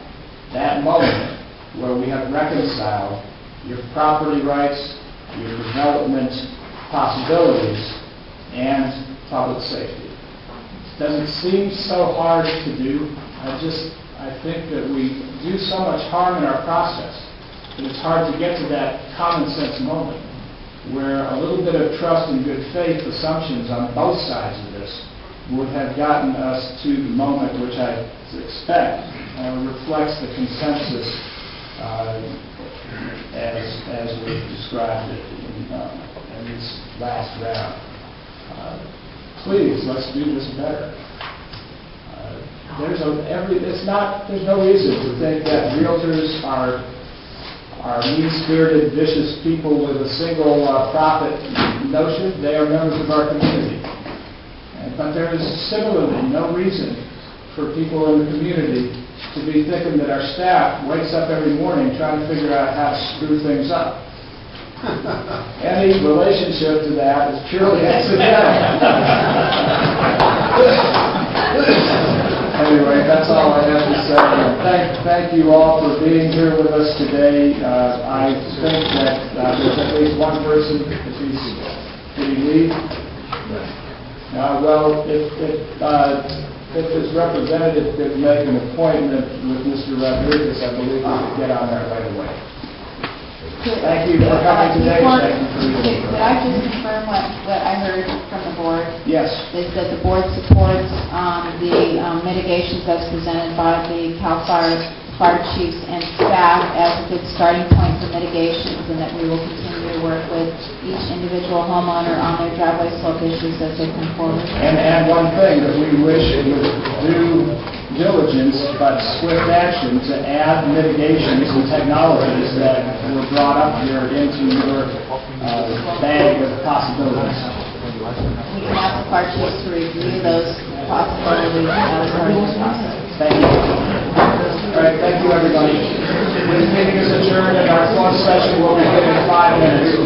that moment where we have reconciled your property rights, your development possibilities, and public safety. It doesn't seem so hard to do. I think that we do so much harm in our process that it's hard to get to that common sense moment where a little bit of trust and good faith assumptions on both sides of this would have gotten us to the moment which I expect reflects the consensus as we've described it in this last round. Please, let's do this better. There's no reason to think that realtors are mean-spirited, vicious people with a single profit notion. They are members of our community. But there is similarly no reason for people in the community to be thinking that our staff wakes up every morning trying to figure out how to screw things up. Any relationship to that is purely accidental. Anyway, that's all I have to say. Thank you all for being here with us today. I think that there's at least one person. Did he leave?
Well, if his representative could make an appointment with Mr. Rodriguez, I believe we could get on that right away. Thank you for coming today. Thank you for your
Could I just confirm what I heard from the board?
Yes.
Is that the board supports the mitigations as presented by the CAL fire chiefs and staff as a good starting point for mitigations, and that we will continue to work with each individual homeowner on their driveway slope issues as they come forward.
And one thing that we wish with due diligence but swift action to add mitigations and technologies that were brought up here into your bag of possibilities.
We can ask the fire chiefs to review those possibilities as part of the process.
Thank you. All right, thank you, everybody. This meeting is adjourned, and our closed session will begin in 5 minutes.